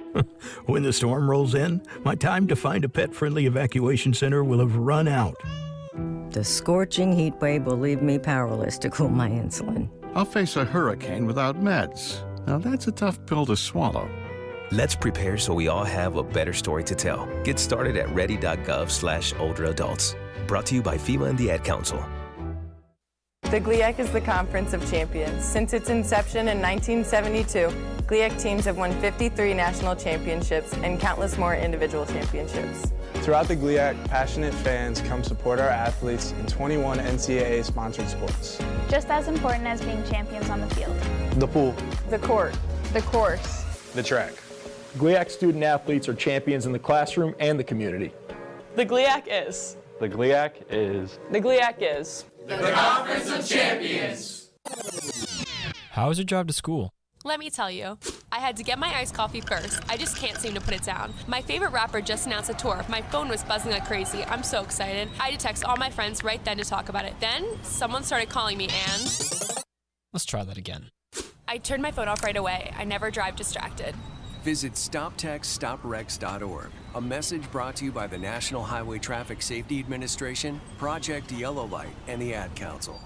when the storm rolls in, my time to find a pet-friendly evacuation center will have run out. The scorching heat wave will leave me powerless to cool my insulin. I'll face a hurricane without meds. Now that's a tough pill to swallow. Let's prepare so we all have a better story to tell. Get started at ready.gov/older adults. Brought to you by FEMA and the Ad Council. The GLIAC is the Conference of Champions. Since its inception in 1972, GLIAC teams have won 53 national championships and countless more individual championships. Throughout the GLIAC, passionate fans come support our athletes in 21 NCAA-sponsored sports. Just as important as being champions on the field. The pool. The court. The course. The track. GLIAC student athletes are champions in the classroom and the community. The GLIAC is. The GLIAC is. The GLIAC is. The Conference of Champions. How was your drive to school? Let me tell you, I had to get my iced coffee first. I just can't seem to put it down. My favorite rapper just announced a tour. My phone was buzzing like crazy. I'm so excited. I had to text all my friends right then to talk about it. Then, someone started calling me and... Let's try that again. I turned my phone off right away. I never drive distracted. Visit StopTextStopWrecks.org. A message brought to you by the National Highway Traffic Safety Administration, Project Yellow Light, and the Ad Council.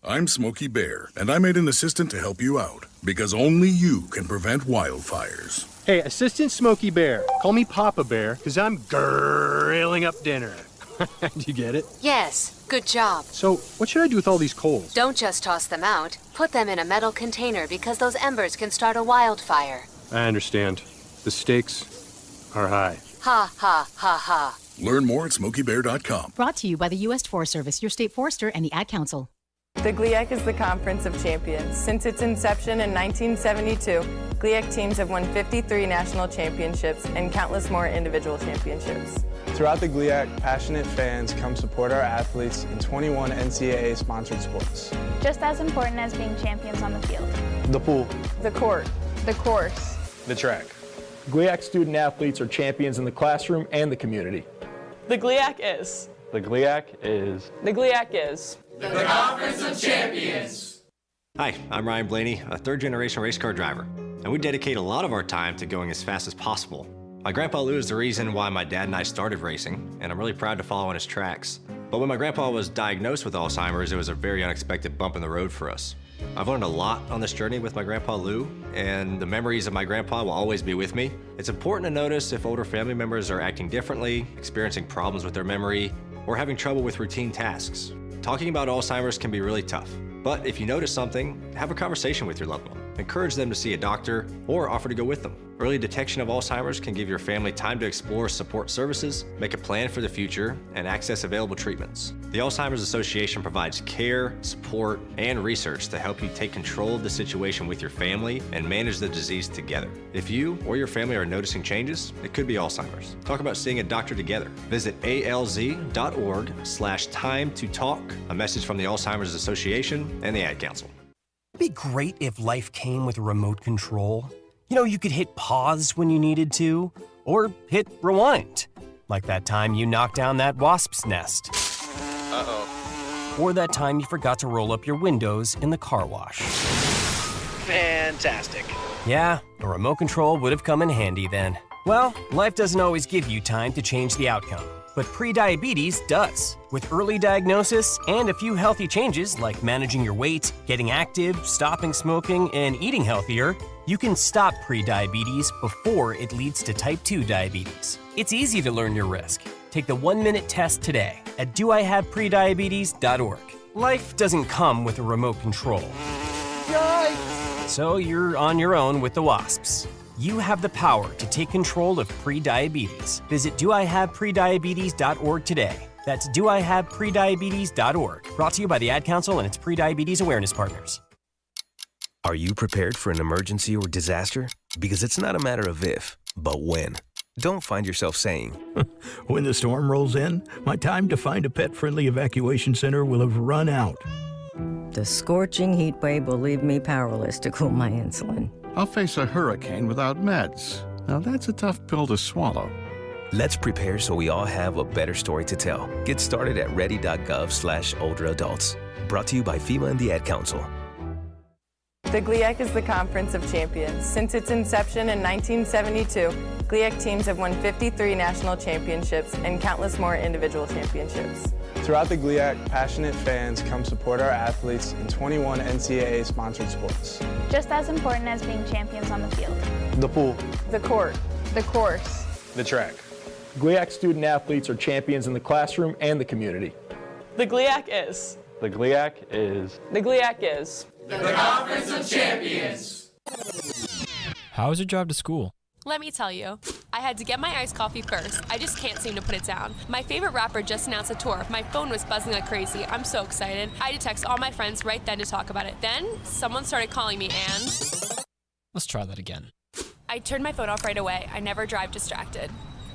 I'm Smokey Bear, and I made an assistant to help you out, because only you can prevent wildfires. Hey, Assistant Smokey Bear. Call me Papa Bear, because I'm grilling up dinner. Do you get it? Yes, good job. So, what should I do with all these coals? Don't just toss them out. Put them in a metal container because those embers can start a wildfire. I understand. The stakes are high. Ha, ha, ha, ha. Learn more at SmokeyBear.com. Brought to you by the U.S. Forest Service, your state forester, and the Ad Council. The GLIAC is the Conference of Champions. Since its inception in 1972, GLIAC teams have won 53 national championships and countless more individual championships. Throughout the GLIAC, passionate fans come support our athletes in 21 NCAA-sponsored sports. Just as important as being champions on the field. The pool. The court. The course. The track. GLIAC student athletes are champions in the classroom and the community. The GLIAC is. The GLIAC is. The GLIAC is. The Conference of Champions. Hi, I'm Ryan Blaney, a third-generation race car driver, and we dedicate a lot of our time to going as fast as possible. My grandpa Lou is the reason why my dad and I started racing, and I'm really proud to follow in his tracks. But when my grandpa was diagnosed with Alzheimer's, it was a very unexpected bump in the road for us. I've learned a lot on this journey with my grandpa Lou, and the memories of my grandpa will always be with me. It's important to notice if older family members are acting differently, experiencing problems with their memory, or having trouble with routine tasks. Talking about Alzheimer's can be really tough, but if you notice something, have a conversation with your loved one. Encourage them to see a doctor or offer to go with them. Early detection of Alzheimer's can give your family time to explore support services, make a plan for the future, and access available treatments. The Alzheimer's Association provides care, support, and research to help you take control of the situation with your family and manage the disease together. If you or your family are noticing changes, it could be Alzheimer's. Talk about seeing a doctor together. Visit alz.org/time to talk. A message from the Alzheimer's Association and the Ad Council. It'd be great if life came with a remote control. You know, you could hit pause when you needed to, or hit rewind. Like that time you knocked down that wasp's nest. Uh-oh. Or that time you forgot to roll up your windows in the car wash. Fantastic. Yeah, a remote control would have come in handy then. Well, life doesn't always give you time to change the outcome, but prediabetes does. With early diagnosis and a few healthy changes like managing your weight, getting active, stopping smoking, and eating healthier, you can stop prediabetes before it leads to type 2 diabetes. It's easy to learn your risk. Take the 1-minute test today at doihaveprediabetes.org. Life doesn't come with a remote control. Yikes! So you're on your own with the wasps. You have the power to take control of prediabetes. Visit doihaveprediabetes.org today. That's doihaveprediabetes.org. Brought to you by the Ad Council and its prediabetes awareness partners. Are you prepared for an emergency or disaster? Because it's not a matter of if, but when. Don't find yourself saying, When the storm rolls in, my time to find a pet-friendly evacuation center will have run out. The scorching heat wave will leave me powerless to cool my insulin. I'll face a hurricane without meds. Now that's a tough pill to swallow. let's prepare so we all have a better story to tell. Get started at ready.gov/older adults. Brought to you by FEMA and the Ad Council. The GLIAC is the Conference of Champions. Since its inception in 1972, GLIAC teams have won 53 national championships and countless more individual championships. Throughout the GLIAC, passionate fans come support our athletes in 21 NCAA-sponsored sports. Just as important as being champions on the field. The pool. The court. The course. The track. GLIAC student athletes are champions in the classroom and the community. The GLIAC is. The GLIAC is. The GLIAC is. The Conference of Champions. How was your drive to school? Let me tell you, I had to get my iced coffee first. I just can't seem to put it down. My favorite rapper just announced a tour. My phone was buzzing like crazy. I'm so excited. I had to text all my friends right then to talk about it. Then, someone started calling me and... Let's try that again. I turned my phone off right away. I never drive distracted.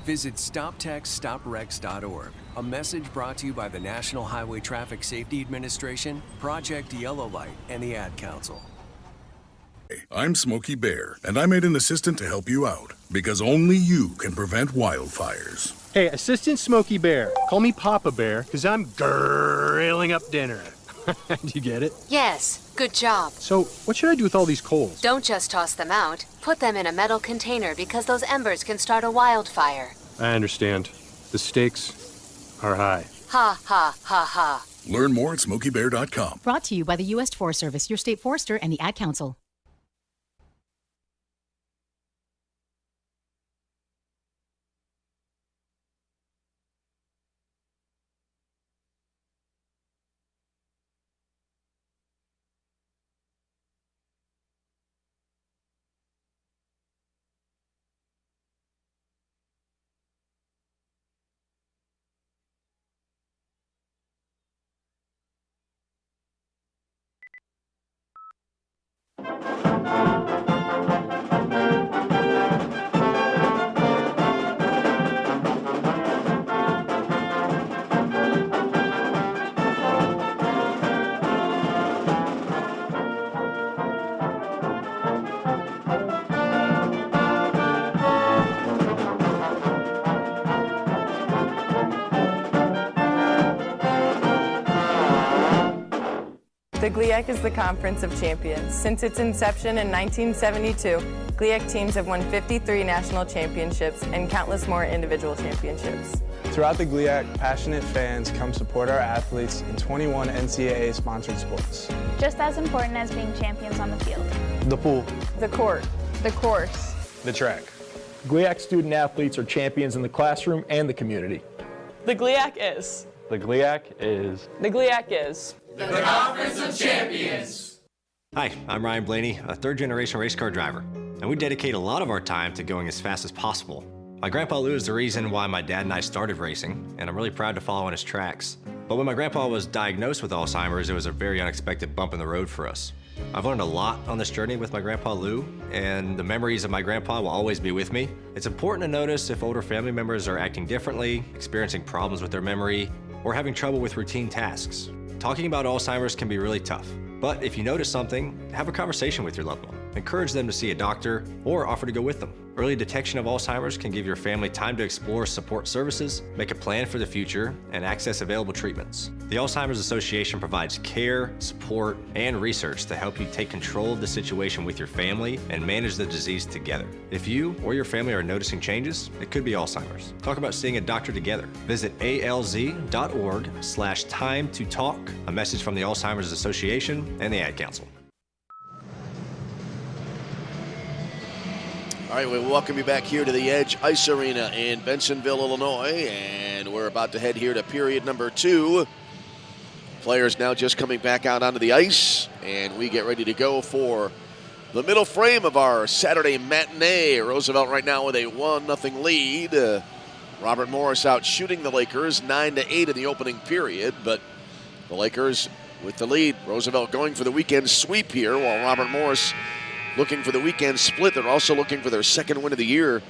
Visit StopTextStopWrecks.org. A message brought to you by the National Highway Traffic Safety Administration, Project Yellow Light, and the Ad Council. I'm Smokey Bear, and I made an assistant to help you out, because only you can prevent wildfires. Hey, Assistant Smokey Bear. Call me Papa Bear, because I'm grilling up dinner. Do you get it? Yes, good job. So, what should I do with all these coals? Don't just toss them out. Put them in a metal container because those embers can start a wildfire. I understand. The stakes are high. Ha, ha, ha, ha. Learn more at SmokeyBear.com. Brought to you by the U.S. Forest Service, your state forester, and the Ad Council. The GLIAC is the Conference of Champions. Since its inception in 1972, GLIAC teams have won 53 national championships and countless more individual championships. Throughout the GLIAC, passionate fans come support our athletes in 21 NCAA-sponsored sports. Just as important as being champions on the field. The pool. The court. The course. The track. GLIAC student athletes are champions in the classroom and the community. The GLIAC is. The GLIAC is. The GLIAC is. The Conference of Champions. Hi, I'm Ryan Blaney, a third-generation race car driver, and we dedicate a lot of our time to going as fast as possible. My grandpa Lou is the reason why my dad and I started racing, and I'm really proud to follow in his tracks. But when my grandpa was diagnosed with Alzheimer's, it was a very unexpected bump in the road for us. I've learned a lot on this journey with my grandpa Lou, and the memories of my grandpa will always be with me. It's important to notice if older family members are acting differently, experiencing problems with their memory, or having trouble with routine tasks. Talking about Alzheimer's can be really tough, but if you notice something, have a conversation with your loved one. Encourage them to see a doctor or offer to go with them. Early detection of Alzheimer's can give your family time to explore support services, make a plan for the future, and access available treatments. The Alzheimer's Association provides care, support, and research to help you take control of the situation with your family and manage the disease together. If you or your family are noticing changes, it could be Alzheimer's. Talk about seeing a doctor together. Visit alz.org/time to talk. A message from the Alzheimer's Association and the Ad Council. All right, we welcome you back here to the Edge Ice Arena in Bensonville, Illinois, and we're about to head here to period number 2. Players now just coming back out onto the ice, and we get ready to go for the middle frame of our Saturday matinee. Roosevelt right now with a 1-0 lead. Robert Morris out shooting the Lakers 9-8 in the opening period, but the Lakers with the lead. Roosevelt going for the weekend sweep here, while Robert Morris looking for the weekend split. They're also looking for their second win of the year.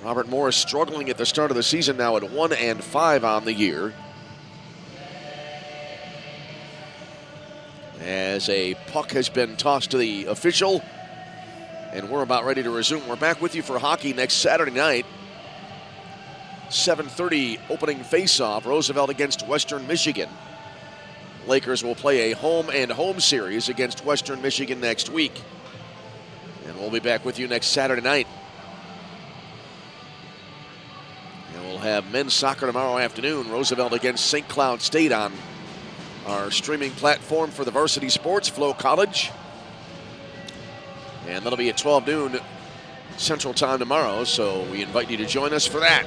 Robert Morris struggling at the start of the season, now at 1-5 on the year. As a puck has been tossed to the official, and we're about ready to resume. We're back with you for hockey next Saturday night. 7:30 opening face-off, Roosevelt against Western Michigan. Lakers will play a home series against Western Michigan next week. And we'll be back with you next Saturday night. And we'll have men's soccer tomorrow afternoon. Roosevelt against St. Cloud State on our streaming platform for the varsity sports, Flow College. And that'll be at 12 noon Central Time tomorrow, so we invite you to join us for that.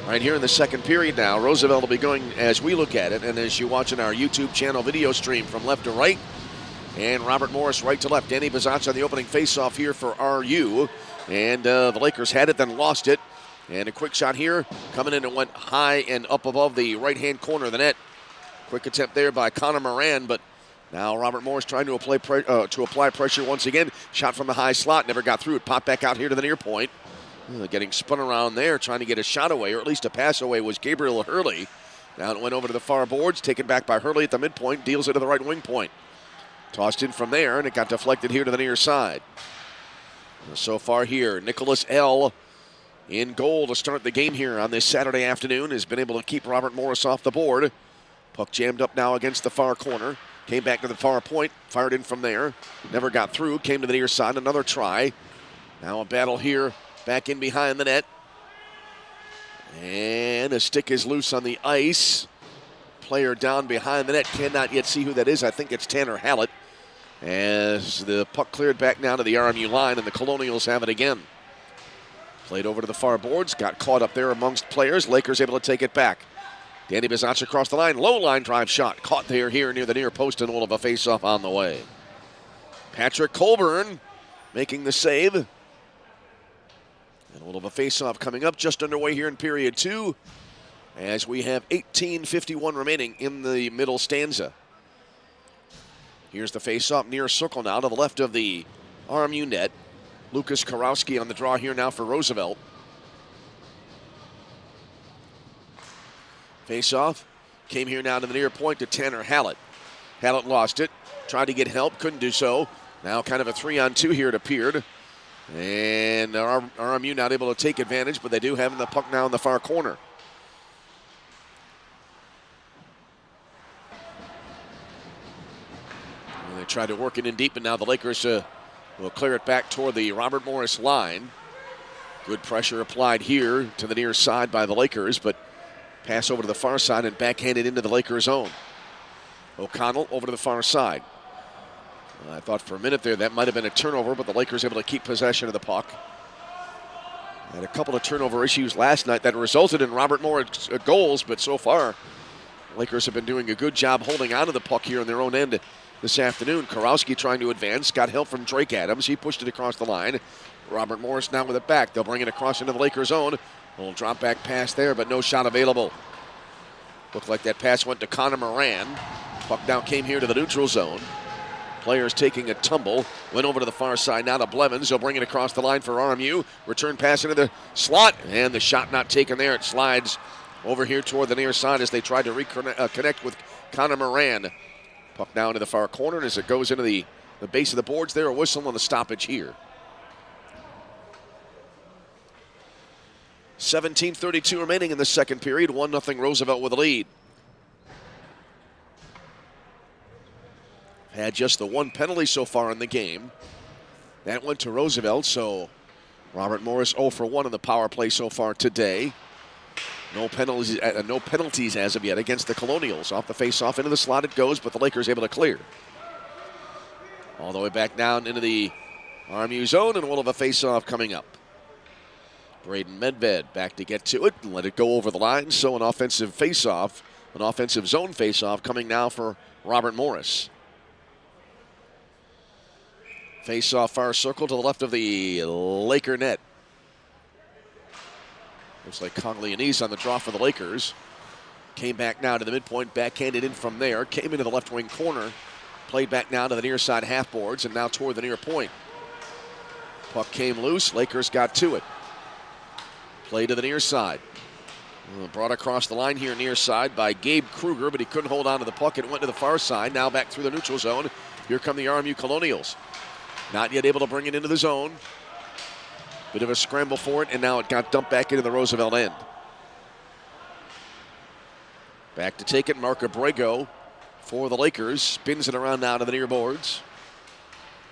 Right here in the second period now, Roosevelt will be going as we look at it, and as you watch in our YouTube channel video stream from left to right. And Robert Morris right to left. Danny Bazach on the opening faceoff here for RU. And the Lakers had it, then lost it. And a quick shot here. Coming in, it went high and up above the right-hand corner of the net. Quick attempt there by Connor Moran, but now Robert Morris trying to apply pressure once again. Shot from the high slot, never got through it. Popped back out here to the near point. Getting spun around there, trying to get a shot away, or at least a pass away, was Gabriel Hurley. Now it went over to the far boards, taken back by Hurley at the midpoint, deals it to the right wing point. Tossed in from there, and it got deflected here to the near side. So far here, Nicholas L. in goal to start the game here on this Saturday afternoon. Has been able to keep Robert Morris off the board. Puck jammed up now against the far corner. Came back to the far point, fired in from there. Never got through, came to the near side, another try. Now a battle here, back in behind the net. And a stick is loose on the ice. Player down behind the net, cannot yet see who that is. I think it's Tanner Hallett. As the puck cleared back now to the RMU line, and the Colonials have it again. Played over to the far boards, got caught up there amongst players. Lakers able to take it back. Danny Bazach across the line, low line drive shot. Caught there here near the near post, and we'll have a face-off on the way. Patrick Colburn making the save. And we'll have a face-off coming up just underway here in period 2. As we have 18:51 remaining in the middle stanza. Here's the face-off near circle now to the left of the RMU net. Lucas Karowski on the draw here now for Roosevelt. Face-off came here now to the near point to Tanner Hallett. Hallett lost it, tried to get help, couldn't do so. Now kind of a 3-on-2 here it appeared. And RMU not able to take advantage, but they do have the puck now in the far corner. tried to work it in deep, and now the Lakers will clear it back toward the Robert Morris line. Good pressure applied here to the near side by the Lakers, but pass over to the far side and backhanded into the Lakers' zone. O'Connell over to the far side. I thought for a minute there that might have been a turnover, but the Lakers able to keep possession of the puck. Had a couple of turnover issues last night that resulted in Robert Morris goals, but so far, the Lakers have been doing a good job holding on to the puck here on their own end this afternoon. Karowski trying to advance, got help from Drake Adams. He pushed it across the line. Robert Morris now with it back. They'll bring it across into the Lakers' zone. A little drop back pass there, but no shot available. Looked like that pass went to Connor Moran. Puck now came here to the neutral zone. Players taking a tumble. Went over to the far side now to Blevins. He'll bring it across the line for RMU. Return pass into the slot. And the shot not taken there. It slides over here toward the near side as they tried to reconnect with Connor Moran. Puck now into the far corner. And as it goes into the base of the boards there, a whistle on the stoppage here. 17:32 remaining in the second period. 1-0 Roosevelt with a lead. Had just the one penalty so far in the game. That went to Roosevelt, so Robert Morris 0 for 1 in the power play so far today. No penalties as of yet against the Colonials. Off the face-off into the slot it goes, but the Lakers able to clear. All the way back down into the RMU zone, and we'll have a face-off coming up. Braden Medved back to get to it and let it go over the line. So an offensive face-off, an offensive zone face-off coming now for Robert Morris. Face-off far circle to the left of the Laker net. Looks like Coglianese on the draw for the Lakers. Came back now to the midpoint, backhanded in from there. Came into the left wing corner. Played back now to the near side half boards and now toward the near point. Puck came loose. Lakers got to it. Play to the near side. Brought across the line here near side by Gabe Kruger, but he couldn't hold on to the puck. It went to the far side. Now back through the neutral zone. Here come the RMU Colonials. Not yet able to bring it into the zone. Bit of a scramble for it, and now it got dumped back into the Roosevelt end. Back to take it, Mark Abrego for the Lakers. Spins it around now to the near boards.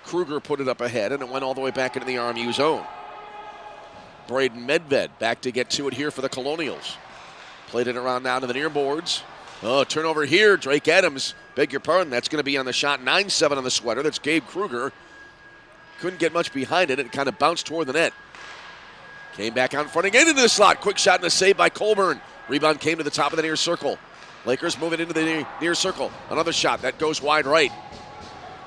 Kruger put it up ahead, and it went all the way back into the RMU zone. Braden Medved back to get to it here for the Colonials. Played it around now to the near boards. Oh, turnover here. Drake Adams, beg your pardon, that's going to be on the shot. 9-7 on the sweater. That's Gabe Kruger. Couldn't get much behind it. It kind of bounced toward the net. Came back out in front again into the slot. Quick shot and a save by Colburn. Rebound came to the top of the near circle. Lakers move it into the near circle. Another shot. That goes wide right.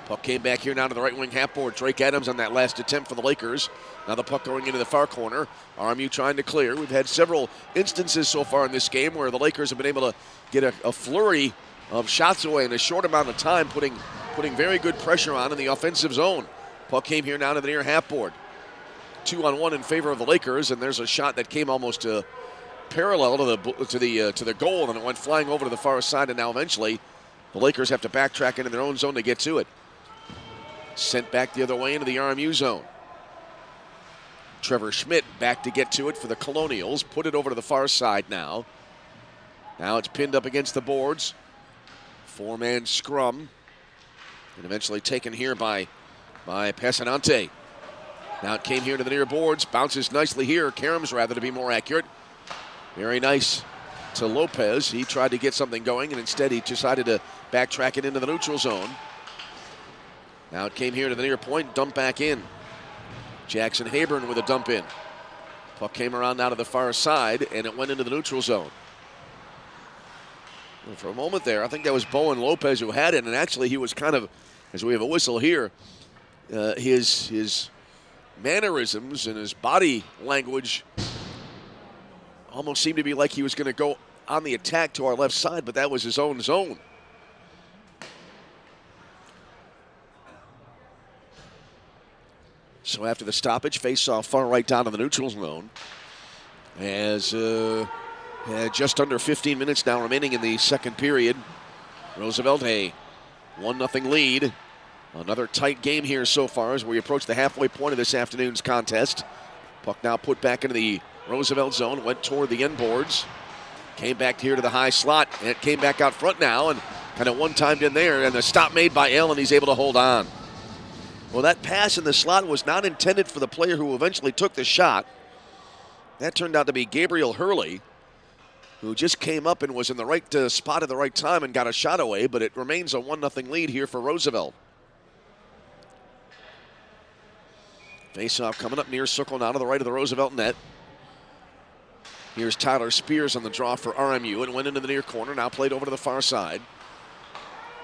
Puck came back here now to the right wing half board. Drake Adams on that last attempt for the Lakers. Now the puck going into the far corner. RMU trying to clear. We've had several instances so far in this game where the Lakers have been able to get a flurry of shots away in a short amount of time, putting very good pressure on in the offensive zone. Puck came here now to the near half board. 2-on-1 in favor of the Lakers, and there's a shot that came almost parallel to the goal, and it went flying over to the far side, and now eventually the Lakers have to backtrack into their own zone to get to it. Sent back the other way into the RMU zone. Trevor Schmidt back to get to it for the Colonials. Put it over to the far side now. Now it's pinned up against the boards. Four-man scrum. And eventually taken here by Pessinante. Now it came here to the near boards. Bounces nicely here. Karams, rather, to be more accurate. Very nice to Lopez. He tried to get something going, and instead he decided to backtrack it into the neutral zone. Now it came here to the near point, dump back in. Jackson Hayburn with a dump in. Puck came around now to the far side, and it went into the neutral zone. And for a moment there, I think that was Bowen Lopez who had it, and actually he was kind of, as we have a whistle here, his mannerisms and his body language almost seemed to be like he was going to go on the attack to our left side, but that was his own zone. So after the stoppage, face-off far right down to the neutral zone. As just under 15 minutes now remaining in the second period. Roosevelt, a 1-0 lead. Another tight game here so far as we approach the halfway point of this afternoon's contest. Puck now put back into the Roosevelt zone, went toward the end boards. Came back here to the high slot, and it came back out front now, and Kind of one-timed in there, and the stop made by Allen. He's able to hold on. Well, that pass in the slot was not intended for the player who eventually took the shot. That turned out to be Gabriel Hurley, who just came up and was in the right spot at the right time and got a shot away, but it remains a 1-0 lead here for Roosevelt. Face-off coming up near circle now to the right of the Roosevelt net. Here's Tyler Spears on the draw for RMU. It went into the near corner, now played over to the far side.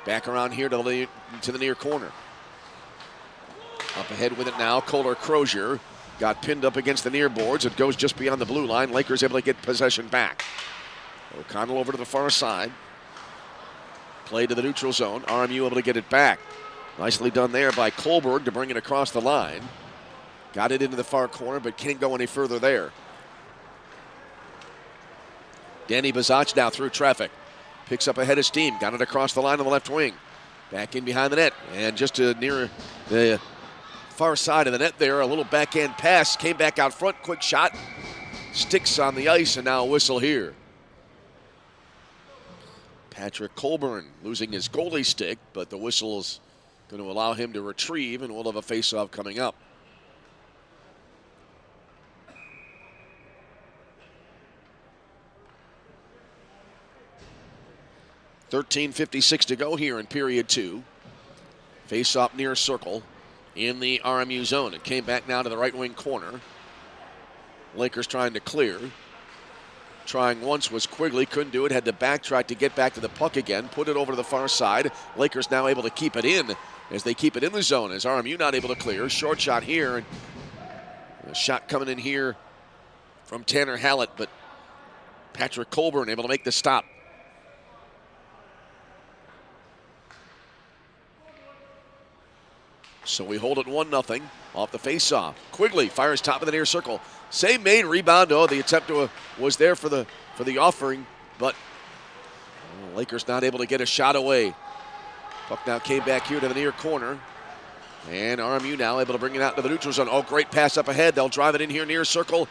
Back around here to the near corner. Up ahead with it now, Kohler Crozier. Got pinned up against the near boards. It goes just beyond the blue line. Lakers able to get possession back. O'Connell over to the far side. Play to the neutral zone. RMU able to get it back. Nicely done there by Kohlberg to bring it across the line. Got it into the far corner, but can't go any further there. Danny Bazach now through traffic. Picks up ahead of steam. Got it across the line on the left wing. Back in behind the net. And just near the far side of the net there, a little backhand pass. Came back out front. Quick shot. Sticks on the ice, and now a whistle here. Patrick Colburn losing his goalie stick, but the whistle is going to allow him to retrieve, and we'll have a face-off coming up. .56 to go here in period 2. Face-off near circle in the RMU zone. It came back now to the right wing corner. Lakers trying to clear. Trying once was Quigley, couldn't do it, had to backtrack to get back to the puck again, put it over to the far side. Lakers now able to keep it in as they keep it in the zone, as RMU not able to clear. Short shot here, and a shot coming in here from Tanner Hallett, but Patrick Colburn able to make the stop. So we hold it 1-0 off the face-off. Quigley fires top of the near circle. Save made, rebound. Oh, the attempt was there for the offering, but Lakers not able to get a shot away. Puck now came back here to the near corner. And RMU now able to bring it out to the neutral zone. Oh, great pass up ahead. They'll drive it in here near circle.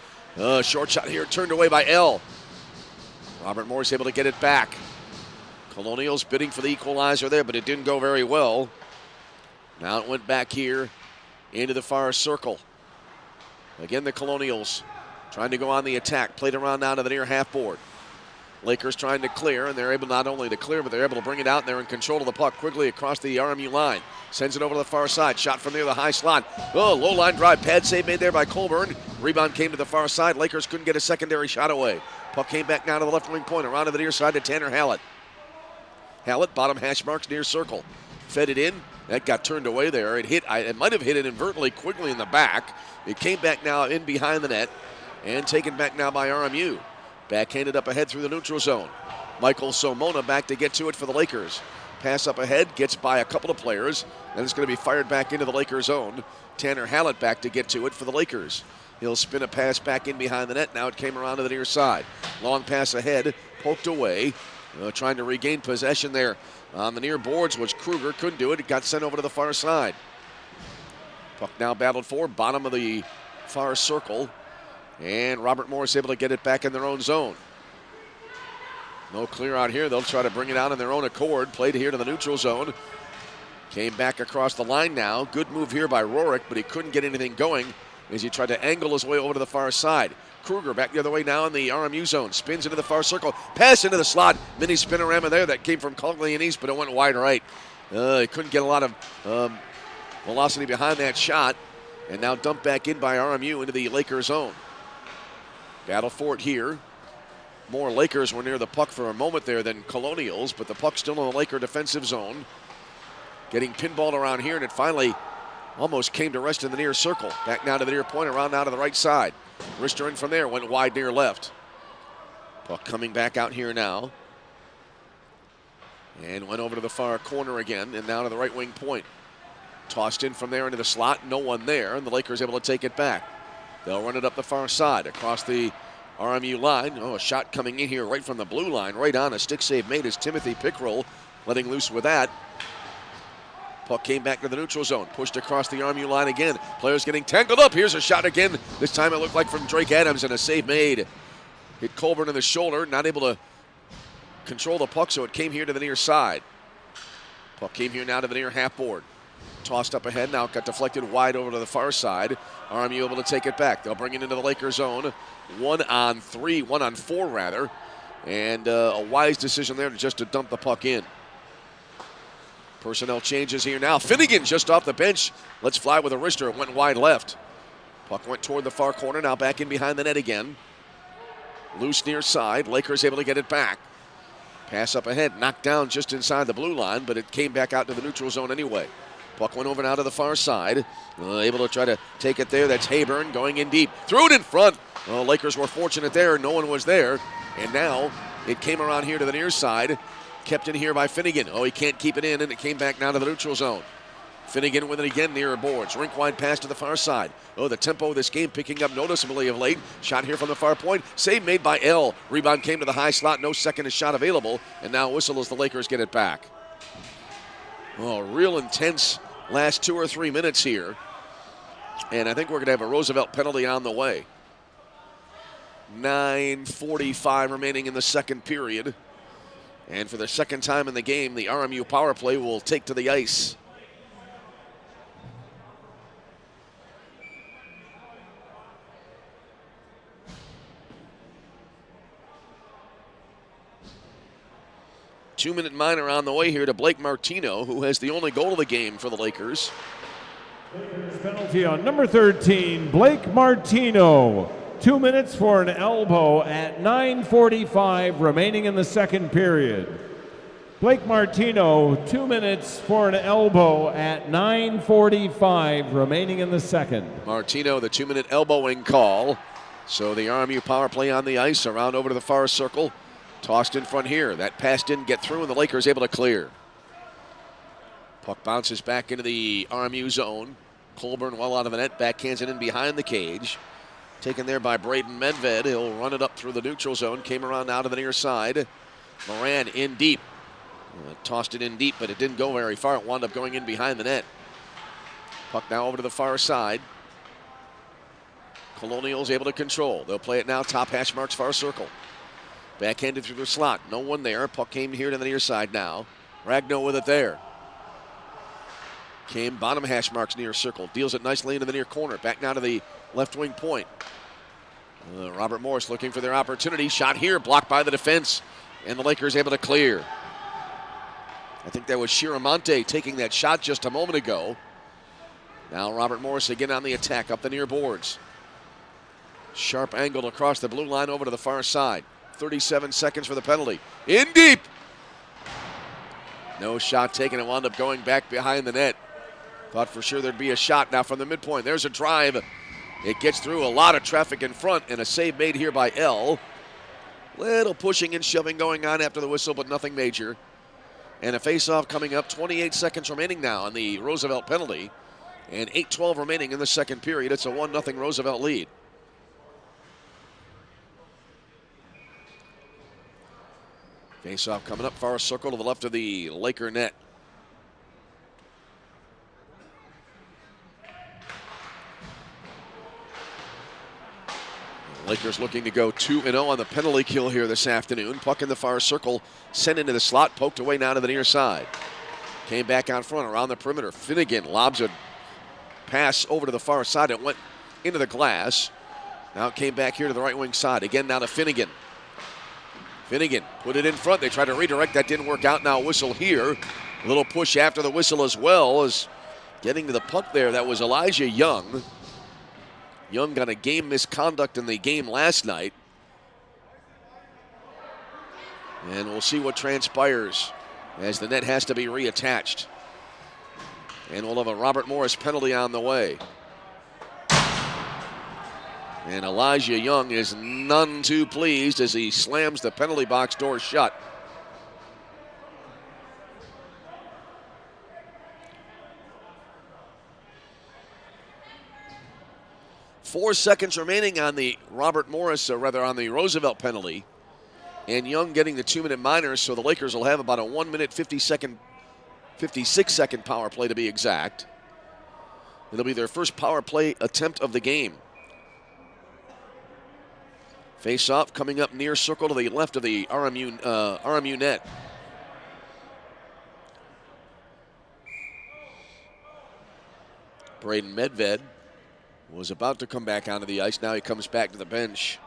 Short shot here turned away by L. Robert Morris able to get it back. Colonials bidding for the equalizer there, but it didn't go very well. Now it went back here into the far circle. Again, the Colonials trying to go on the attack. Played around now to the near half board. Lakers trying to clear, and they're able not only to clear, but they're able to bring it out, and they're in control of the puck quickly across the RMU line. Sends it over to the far side. Shot from near the high slot. Oh, low line drive. Pad save made there by Colburn. Rebound came to the far side. Lakers couldn't get a secondary shot away. Puck came back now to the left wing point. Around to the near side to Tanner Hallett. Hallett, bottom hash marks near circle. Fed it in. That got turned away there. It might have hit it inadvertently quickly in the back. It came back now in behind the net and taken back now by RMU. Backhanded up ahead through the neutral zone. Michael Somona back to get to it for the Lakers. Pass up ahead, gets by a couple of players, and it's going to be fired back into the Lakers zone. Tanner Hallett back to get to it for the Lakers. He'll spin a pass back in behind the net. Now it came around to the near side. Long pass ahead, poked away. Trying to regain possession there on the near boards was Kruger. Couldn't do it. It got sent over to the far side. Puck now battled for, bottom of the far circle. And Robert Morris able to get it back in their own zone. No clear out here. They'll try to bring it out in their own accord. Played here to the neutral zone. Came back across the line now. Good move here by Rorick, but he couldn't get anything going as he tried to angle his way over to the far side. Kruger back the other way now in the RMU zone. Spins into the far circle. Pass into the slot. Mini spinorama there. That came from Coglianese, but it went wide right. He couldn't get a lot of velocity behind that shot. And now dumped back in by RMU into the Lakers zone. Battle for it here. More Lakers were near the puck for a moment there than Colonials, but the puck still in the Laker defensive zone. Getting pinballed around here, and it finally almost came to rest in the near circle. Back now to the near point, around now to the right side. Rister in from there, went wide near left. Puck coming back out here now. And went over to the far corner again, and now to the right wing point. Tossed in from there into the slot, no one there, and the Lakers able to take it back. They'll run it up the far side, across the RMU line. Oh, a shot coming in here right from the blue line, right on. A stick save made as Timothy Pickrell letting loose with that. Puck came back to the neutral zone, pushed across the RMU line again. Players getting tangled up. Here's a shot again. This time it looked like from Drake Adams, and a save made. Hit Colburn in the shoulder, not able to control the puck, so it came here to the near side. Puck came here now to the near half board. Tossed up ahead, now got deflected wide over to the far side. RMU able to take it back. They'll bring it into the Lakers zone. 1-on-4 rather. And a wise decision there just to dump the puck in. Personnel changes here now. Finnegan just off the bench. Let's fly with a wrister. It went wide left. Puck went toward the far corner, now back in behind the net again. Loose near side. Lakers able to get it back. Pass up ahead, knocked down just inside the blue line, but it came back out to the neutral zone anyway. Puck went over now to the far side. Able to try to take it there. That's Hayburn going in deep. Threw it in front. Lakers were fortunate there. No one was there. And now it came around here to the near side. Kept in here by Finnegan. He can't keep it in, and it came back now to the neutral zone. Finnegan with it again near boards. Rink wide pass to the far side. The tempo of this game picking up noticeably of late. Shot here from the far point. Save made by L. Rebound came to the high slot. No second shot available. And now whistle as the Lakers get it back. Real intense last 2 or 3 minutes here. And I think we're going to have a Roosevelt penalty on the way. 9:45 remaining in the second period. And for the second time in the game, the RMU power play will take to the ice. Two-minute minor on the way here to Blake Martino, who has the only goal of the game for the Lakers. Lakers penalty on number 13, Blake Martino. 2 minutes for an elbow at 9:45 remaining in the second period. Blake Martino, 2 minutes for an elbow at 9:45 remaining in the second. Martino, the 2-minute elbowing call. So the RMU power play on the ice, around over to the far circle. Tossed in front here. That pass didn't get through, and the Lakers able to clear. Puck bounces back into the RMU zone. Colburn well out of the net, backhands it in behind the cage. Taken there by Braden Medved. He'll run it up through the neutral zone. Came around out to the near side. Moran in deep. Tossed it in deep, but it didn't go very far. It wound up going in behind the net. Puck now over to the far side. Colonial's able to control. They'll play it now, top hash marks, far circle. Backhanded through the slot. No one there. Puck came here to the near side now. Ragnow with it there. Came bottom hash marks near circle. Deals it nicely into the near corner. Back now to the left wing point. Robert Morris looking for their opportunity. Shot here. Blocked by the defense. And the Lakers able to clear. I think that was Shiramonte taking that shot just a moment ago. Now Robert Morris again on the attack up the near boards. Sharp angle across the blue line over to the far side. 37 seconds for the penalty. In deep. No shot taken. It wound up going back behind the net. Thought for sure there'd be a shot now from the midpoint. There's a drive. It gets through a lot of traffic in front, and a save made here by L. Little pushing and shoving going on after the whistle, but nothing major. And a face-off coming up. 28 seconds remaining now on the Roosevelt penalty. And 8:12 remaining in the second period. It's a 1-0 Roosevelt lead. Face-off coming up, far circle to the left of the Laker net. Lakers looking to go 2-0 on the penalty kill here this afternoon. Puck in the far circle, sent into the slot, poked away now to the near side. Came back out front around the perimeter. Finnegan lobs a pass over to the far side. It went into the glass. Now it came back here to the right wing side. Again now to Finnegan. Finnegan put it in front. They tried to redirect. That didn't work out. Now whistle here. A little push after the whistle as well as getting to the puck there. That was Elijah Young. Young got a game misconduct in the game last night. And we'll see what transpires as the net has to be reattached. And we'll have a Robert Morris penalty on the way. And Elijah Young is none too pleased as he slams the penalty box door shut. Four seconds remaining on the on the Roosevelt penalty. And Young getting the 2-minute minors, so the Lakers will have about a 1 minute 56 second power play to be exact. It'll be their first power play attempt of the game. Face-off coming up near circle to the left of the RMU net. Braden Medved was about to come back onto the ice. Now he comes back to the bench.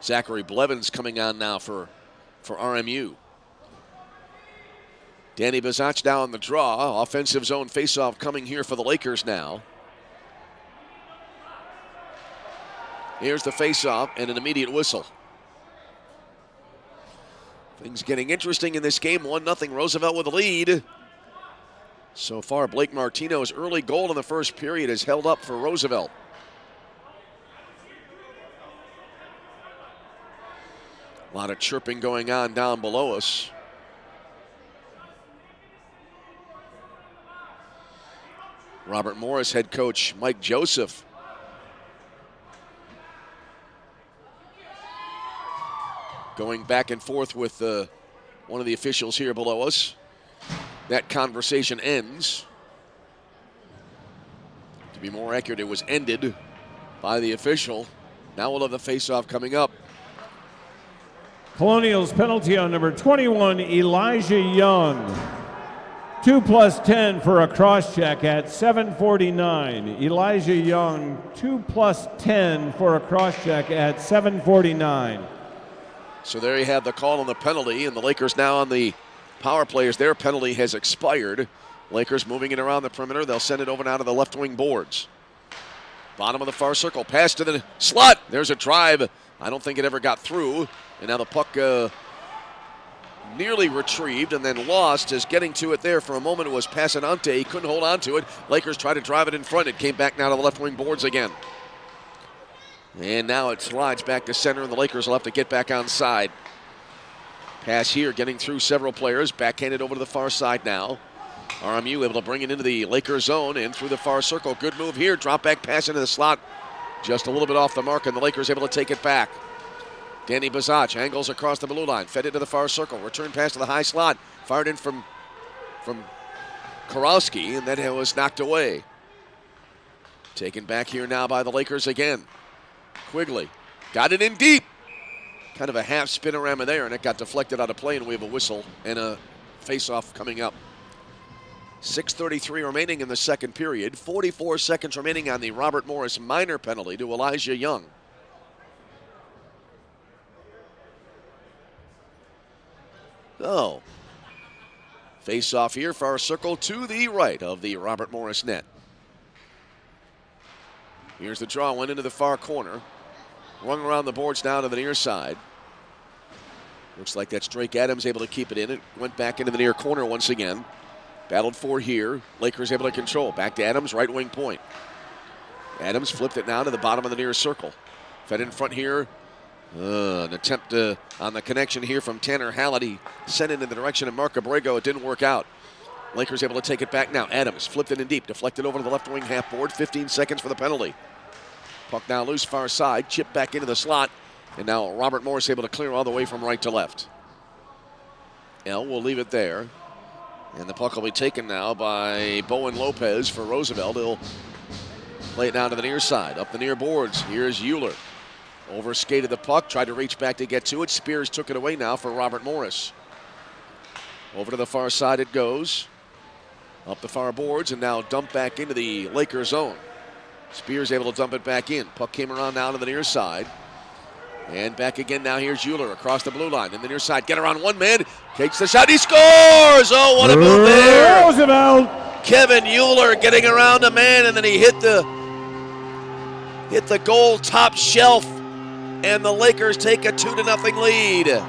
Zachary Blevins coming on now for RMU. Danny Bazach now on the draw. Offensive zone faceoff coming here for the Lakers now. Here's the faceoff and an immediate whistle. Things getting interesting in this game. 1-0 Roosevelt with a lead. So far, Blake Martino's early goal in the first period has held up for Roosevelt. A lot of chirping going on down below us. Robert Morris head coach Mike Joseph going back and forth with one of the officials here below us. That conversation ends. To be more accurate, it was ended by the official. Now we'll have the face-off coming up. Colonials penalty on number 21, Elijah Young. 2+10 for a cross-check at 7:49. Elijah Young, 2+10 for a cross-check at 7:49. So there you have the call on the penalty, and the Lakers now on the power players. Their penalty has expired. Lakers moving it around the perimeter. They'll send it over now to the left wing boards. Bottom of the far circle, pass to the slot. There's a drive. I don't think it ever got through. And now the puck nearly retrieved and then lost. As getting to it there for a moment, it was Passanante. He couldn't hold on to it. Lakers tried to drive it in front. It came back now to the left wing boards again. And now it slides back to center, and the Lakers will have to get back on side. Pass here, getting through several players. Backhanded over to the far side now. RMU able to bring it into the Lakers zone and through the far circle. Good move here. Drop back pass into the slot. Just a little bit off the mark, and the Lakers able to take it back. Danny Bazach angles across the blue line. Fed into the far circle. Return pass to the high slot. Fired in from Karowski, and then it was knocked away. Taken back here now by the Lakers again. Quigley got it in deep. Kind of a half spinorama there, and it got deflected out of play, and we have a whistle and a face-off coming up. 6:33 remaining in the second period. 44 seconds remaining on the Robert Morris minor penalty to Elijah Young. Oh. Face-off here, far circle to the right of the Robert Morris net. Here's the draw, went into the far corner. Rung around the boards now to the near side. Looks like that's Drake Adams able to keep it in. It went back into the near corner once again. Battled for here. Lakers able to control. Back to Adams, right wing point. Adams flipped it now to the bottom of the near circle. Fed in front here. An attempt on the connection here from Tanner Hallett. He sent it in the direction of Mark Abrego. It didn't work out. Lakers able to take it back now. Adams flipped it in deep. Deflected over to the left wing half board. 15 seconds for the penalty. Puck now loose far side. Chip back into the slot. And now Robert Morris able to clear all the way from right to left. L will leave it there. And the puck will be taken now by Bowen Lopez for Roosevelt. He'll play it down to the near side. Up the near boards. Here's Euler. Overskated the puck. Tried to reach back to get to it. Spears took it away now for Robert Morris. Over to the far side it goes. Up the far boards and now dumped back into the Lakers zone. Spears able to dump it back in. Puck came around now to the near side. And back again now. Here's Euler across the blue line. In the near side. Get around one man. Takes the shot. He scores! Oh, what a move there. Roosevelt. Kevin Euler getting around a man, and then he hit the goal top shelf. And the Lakers take a 2-0 lead.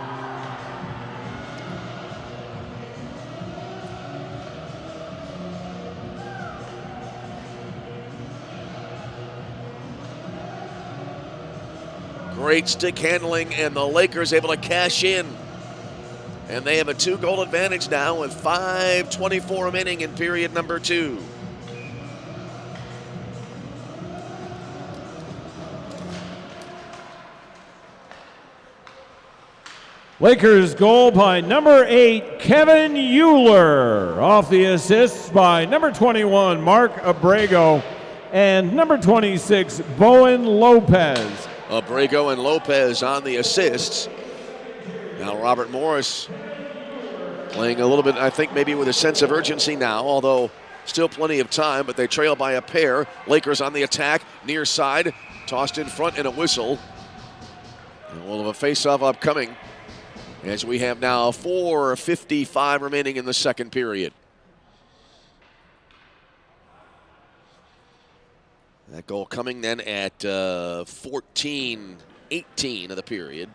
Great stick handling, and the Lakers able to cash in. And they have a 2-goal advantage now with 5:24 remaining in period number 2. Lakers goal by number 8, Kevin Euler. Off the assists by number 21, Mark Abrego, and number 26, Bowen Lopez. Abrego and Lopez on the assists. Now Robert Morris playing a little bit, I think maybe with a sense of urgency now, although Still plenty of time, but they trail by a pair. Lakers on the attack, near side, tossed in front and a whistle. And we'll have a face-off upcoming as we have now 4:55 remaining in the second period. That goal coming then at 14:18 of the period.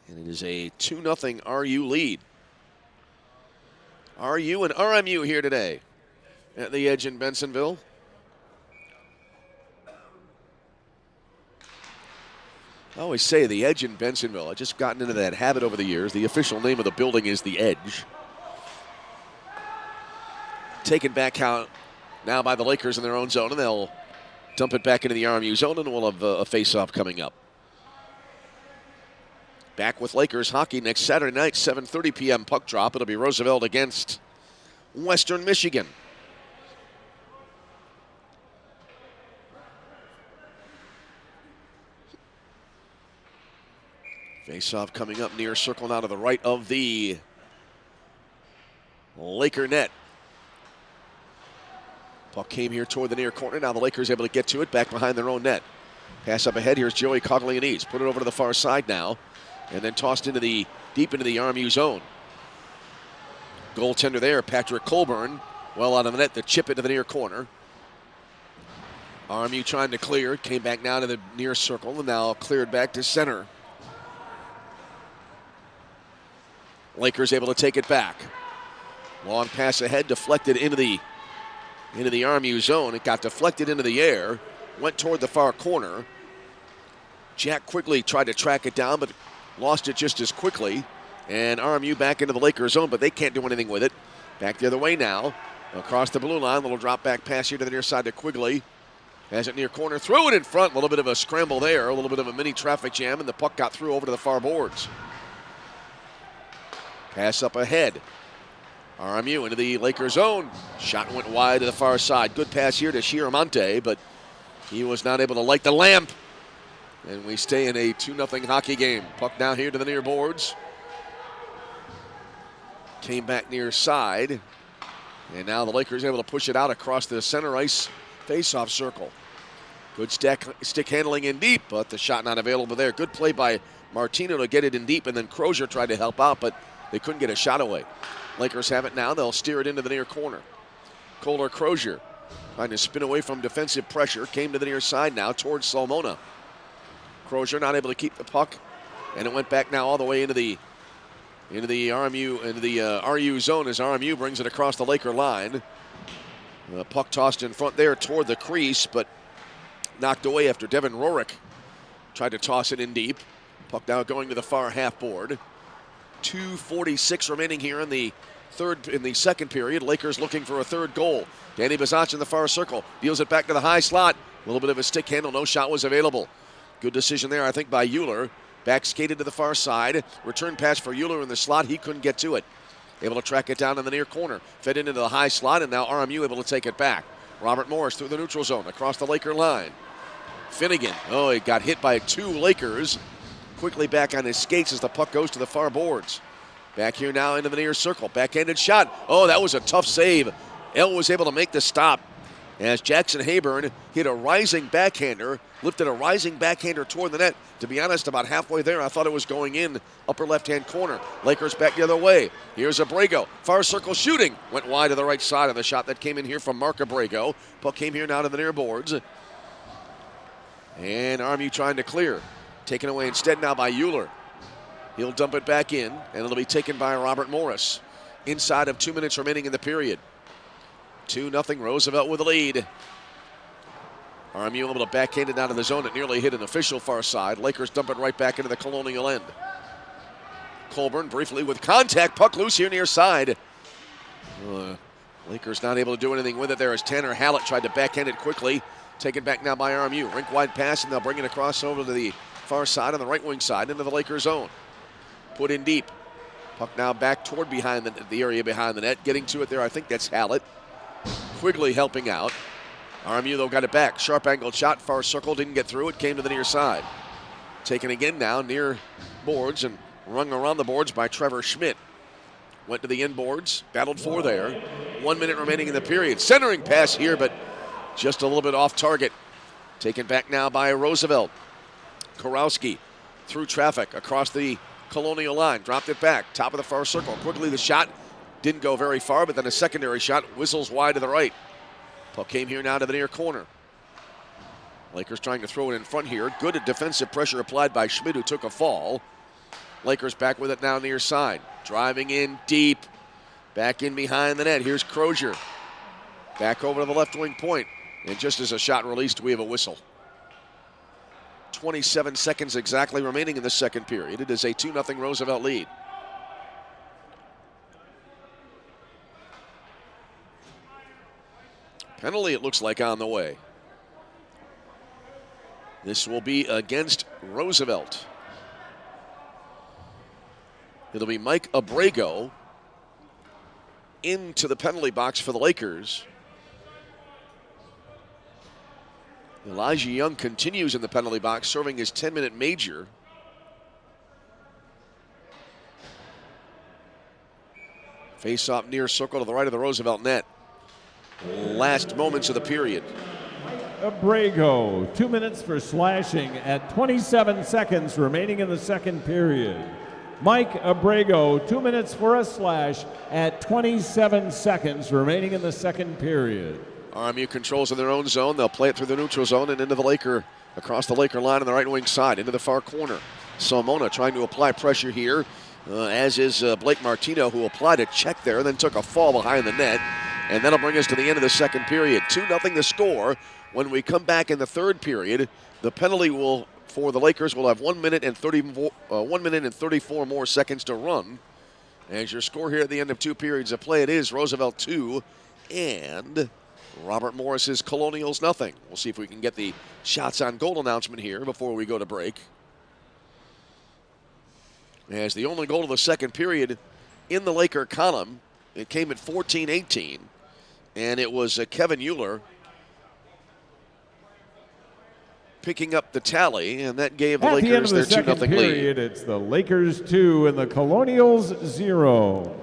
And it is a 2-0 RU lead. RU and RMU here today at the Edge in Bensonville. I always say the Edge in Bensonville. I've just gotten into that habit over the years. The official name of the building is the Edge. Taken back out now by the Lakers in their own zone, and they'll dump it back into the RMU zone, and we'll have a face-off coming up. Back with Lakers hockey next Saturday night, 7:30 p.m. puck drop. It'll be Roosevelt against Western Michigan. Face-off coming up near circle now to the right of the Laker net. Puck came here toward the near corner. Now the Lakers able to get to it back behind their own net. Pass up ahead. Here's Joey Coglianese. Put it over to the far side now. And then tossed into the deep into the RMU zone. Goaltender there, Patrick Colburn. Well out of the net. The chip into the near corner. RMU trying to clear. Came back now to the near circle and now cleared back to center. Lakers able to take it back. Long pass ahead, deflected into the RMU zone. It got deflected into the air, went toward the far corner. Jack quickly tried to track it down, but lost it just as quickly. And RMU back into the Lakers zone, but they can't do anything with it. Back the other way now. Across the blue line, little drop back pass here to the near side to Quigley. Has it near corner, threw it in front. A little bit of a scramble there, a little bit of a mini traffic jam, and the puck got through over to the far boards. Pass up ahead. RMU into the Lakers zone. Shot went wide to the far side. Good pass here to Chiaramonte, but he was not able to light the lamp. And we stay in a 2-0 hockey game. Puck down here to the near boards. Came back near side. And now the Lakers able to push it out across the center ice face-off circle. Good stick handling in deep, but the shot not available there. Good play by Martino to get it in deep, and then Crozier tried to help out, but they couldn't get a shot away. Lakers have it now. They'll steer it into the near corner. Kohler Crozier trying to spin away from defensive pressure. Came to the near side now towards Salmona. Crozier not able to keep the puck, and it went back now all the way into the RU zone as RMU brings it across the Laker line. Puck tossed in front there toward the crease, but knocked away after Devin Rorick tried to toss it in deep. Puck now going to the far half board. 2:46 remaining here in the second period. Lakers looking for a third goal. Danny Bazach in the far circle. Deals it back to the high slot. A little bit of a stick handle. No shot was available. Good decision there, I think, by Euler. Back skated to the far side. Return pass for Euler in the slot. He couldn't get to it. Able to track it down in the near corner. Fed into the high slot, and now RMU able to take it back. Robert Morris through the neutral zone across the Laker line. Finnegan. Oh, he got hit by two Lakers. Quickly back on his skates as the puck goes to the far boards. Back here now into the near circle. Backhanded shot. Oh, that was a tough save. El was able to make the stop as Jackson Hayburn hit a rising backhander, lifted a rising backhander toward the net. To be honest, about halfway there, I thought it was going in upper left-hand corner. Lakers back the other way. Here's Abrego. Far circle shooting. Went wide to the right side of the shot that came in here from Mark Abrego. Puck came here now to the near boards. And RMU trying to clear. Taken away instead now by Euler. He'll dump it back in, and it'll be taken by Robert Morris. Inside of 2 minutes remaining in the period. 2-0 Roosevelt with the lead. RMU able to backhand it out of the zone. It nearly hit an official far side. Lakers dump it right back into the Colonial end. Colburn briefly with contact. Puck loose here near side. Lakers not able to do anything with it there as Tanner Hallett tried to backhand it quickly. Taken back now by RMU. Rink wide pass, and they'll bring it across over to the far side on the right wing side into the Lakers zone. Put in deep. Puck now back toward behind the area behind the net. Getting to it there, I think that's Hallett. Quigley helping out. RMU, though, got it back. Sharp angled shot, far circle, didn't get through. It came to the near side. Taken again now near boards and rung around the boards by Trevor Schmidt. Went to the inboards, battled for there. 1 minute remaining in the period. Centering pass here, but just a little bit off target. Taken back now by Roosevelt. Korowski through traffic across the Colonial line. Dropped it back, top of the far circle. Quickly the shot didn't go very far, but then a secondary shot whistles wide to the right. Puck came here now to the near corner. Lakers trying to throw it in front here. Good defensive pressure applied by Schmidt, who took a fall. Lakers back with it now near side. Driving in deep. Back in behind the net. Here's Crozier. Back over to the left wing point. And just as a shot released, we have a whistle. 27 seconds exactly remaining in the second period. It is a 2-0 Roosevelt lead. Penalty, it looks like, on the way. This will be against Roosevelt. It'll be Mike Abrego into the penalty box for the Lakers. Elijah Young continues in the penalty box, serving his 10-minute major. Face-off near circle to the right of the Roosevelt net. Last moments of the period. Abrego, 2 minutes for slashing at 27 seconds remaining in the second period. Mike Abrego, 2 minutes for a slash at 27 seconds remaining in the second period. RMU controls in their own zone. They'll play it through the neutral zone and into the Laker, across the Laker line on the right wing side, into the far corner. Salmona trying to apply pressure here, as is Blake Martino, who applied a check there and then took a fall behind the net. And that'll bring us to the end of the second period. 2-0 the score. When we come back in the third period, the penalty for the Lakers will have 1 minute and 34 more seconds to run. As your score here at the end of 2 periods of play, it is Roosevelt 2 and Robert Morris's Colonials nothing. We'll see if we can get the shots on goal announcement here before we go to break. As the only goal of the second period in the Laker column, it came at 14-18, and it was Kevin Euler picking up the tally, and that gave the At Lakers the end of the their 2-0 second period, lead. it's the Lakers 2 and the Colonials 0.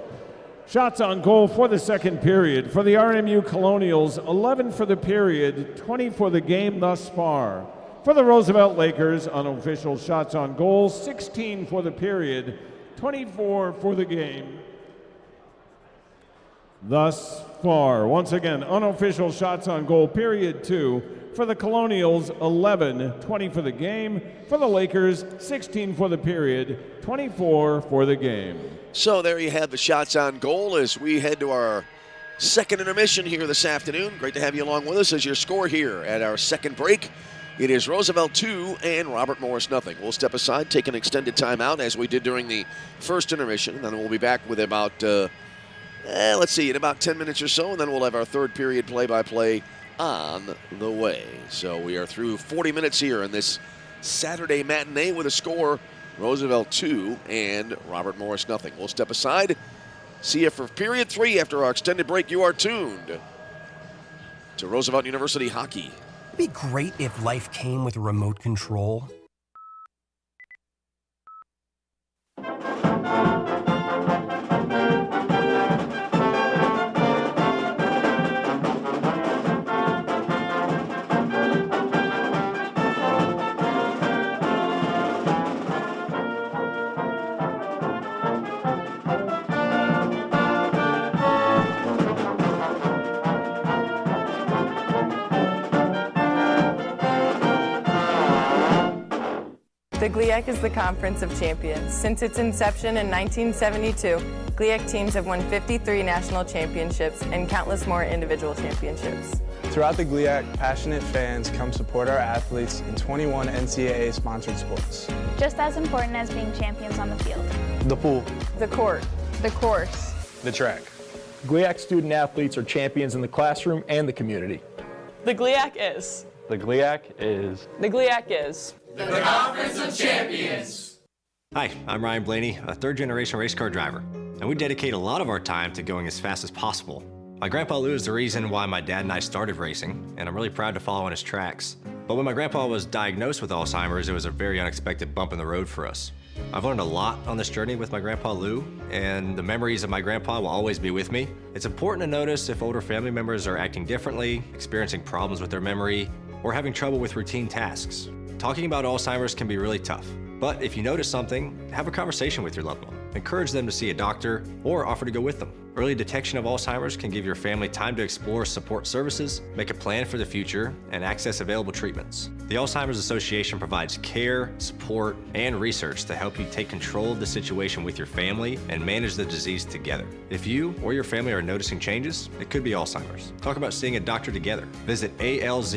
Shots on goal for the second period. For the RMU Colonials, 11 for the period, 20 for the game thus far. For the Roosevelt Lakers, unofficial shots on goal, 16 for the period, 24 for the game thus far. Once again, unofficial shots on goal, period 2. For the Colonials, 11, 20 for the game. For the Lakers, 16 for the period, 24 for the game. So there you have the shots on goal as we head to our second intermission here this afternoon. Great to have you along with us as your score here at our second break. It is Roosevelt 2 and Robert Morris nothing. We'll step aside, take an extended timeout as we did during the first intermission, and then we'll be back with about, let's see, in about 10 minutes or so, and then we'll have our third period play-by-play on the way. So we are through 40 minutes here in this Saturday matinee with a score, Roosevelt 2 and Robert Morris nothing. We'll step aside. See you for period 3 after our extended break. You are tuned to Roosevelt University Hockey. It'd be great if life came with a remote control. The GLIAC is the Conference of Champions. Since its inception in 1972, GLIAC teams have won 53 national championships and countless more individual championships. Throughout the GLIAC, passionate fans come support our athletes in 21 NCAA-sponsored sports. Just as important as being champions on the field. The pool. The court. The course. The track. GLIAC student athletes are champions in the classroom and the community. The GLIAC is. The GLIAC is. The GLIAC is. The Conference of Champions. Hi, I'm Ryan Blaney, a third-generation race car driver, and we dedicate a lot of our time to going as fast as possible. My grandpa Lou is the reason why my dad and I started racing, and I'm really proud to follow in his tracks. But when my grandpa was diagnosed with Alzheimer's, it was a very unexpected bump in the road for us. I've learned a lot on this journey with my Grandpa Lou, and the memories of my grandpa will always be with me. It's important to notice if older family members are acting differently, experiencing problems with their memory, or having trouble with routine tasks. Talking about Alzheimer's can be really tough, but if you notice something, have a conversation with your loved one. Encourage them to see a doctor or offer to go with them. Early detection of Alzheimer's can give your family time to explore support services, make a plan for the future, and access available treatments. The Alzheimer's Association provides care, support, and research to help you take control of the situation with your family and manage the disease together. If you or your family are noticing changes, it could be Alzheimer's. Talk about seeing a doctor together. Visit alz.org/time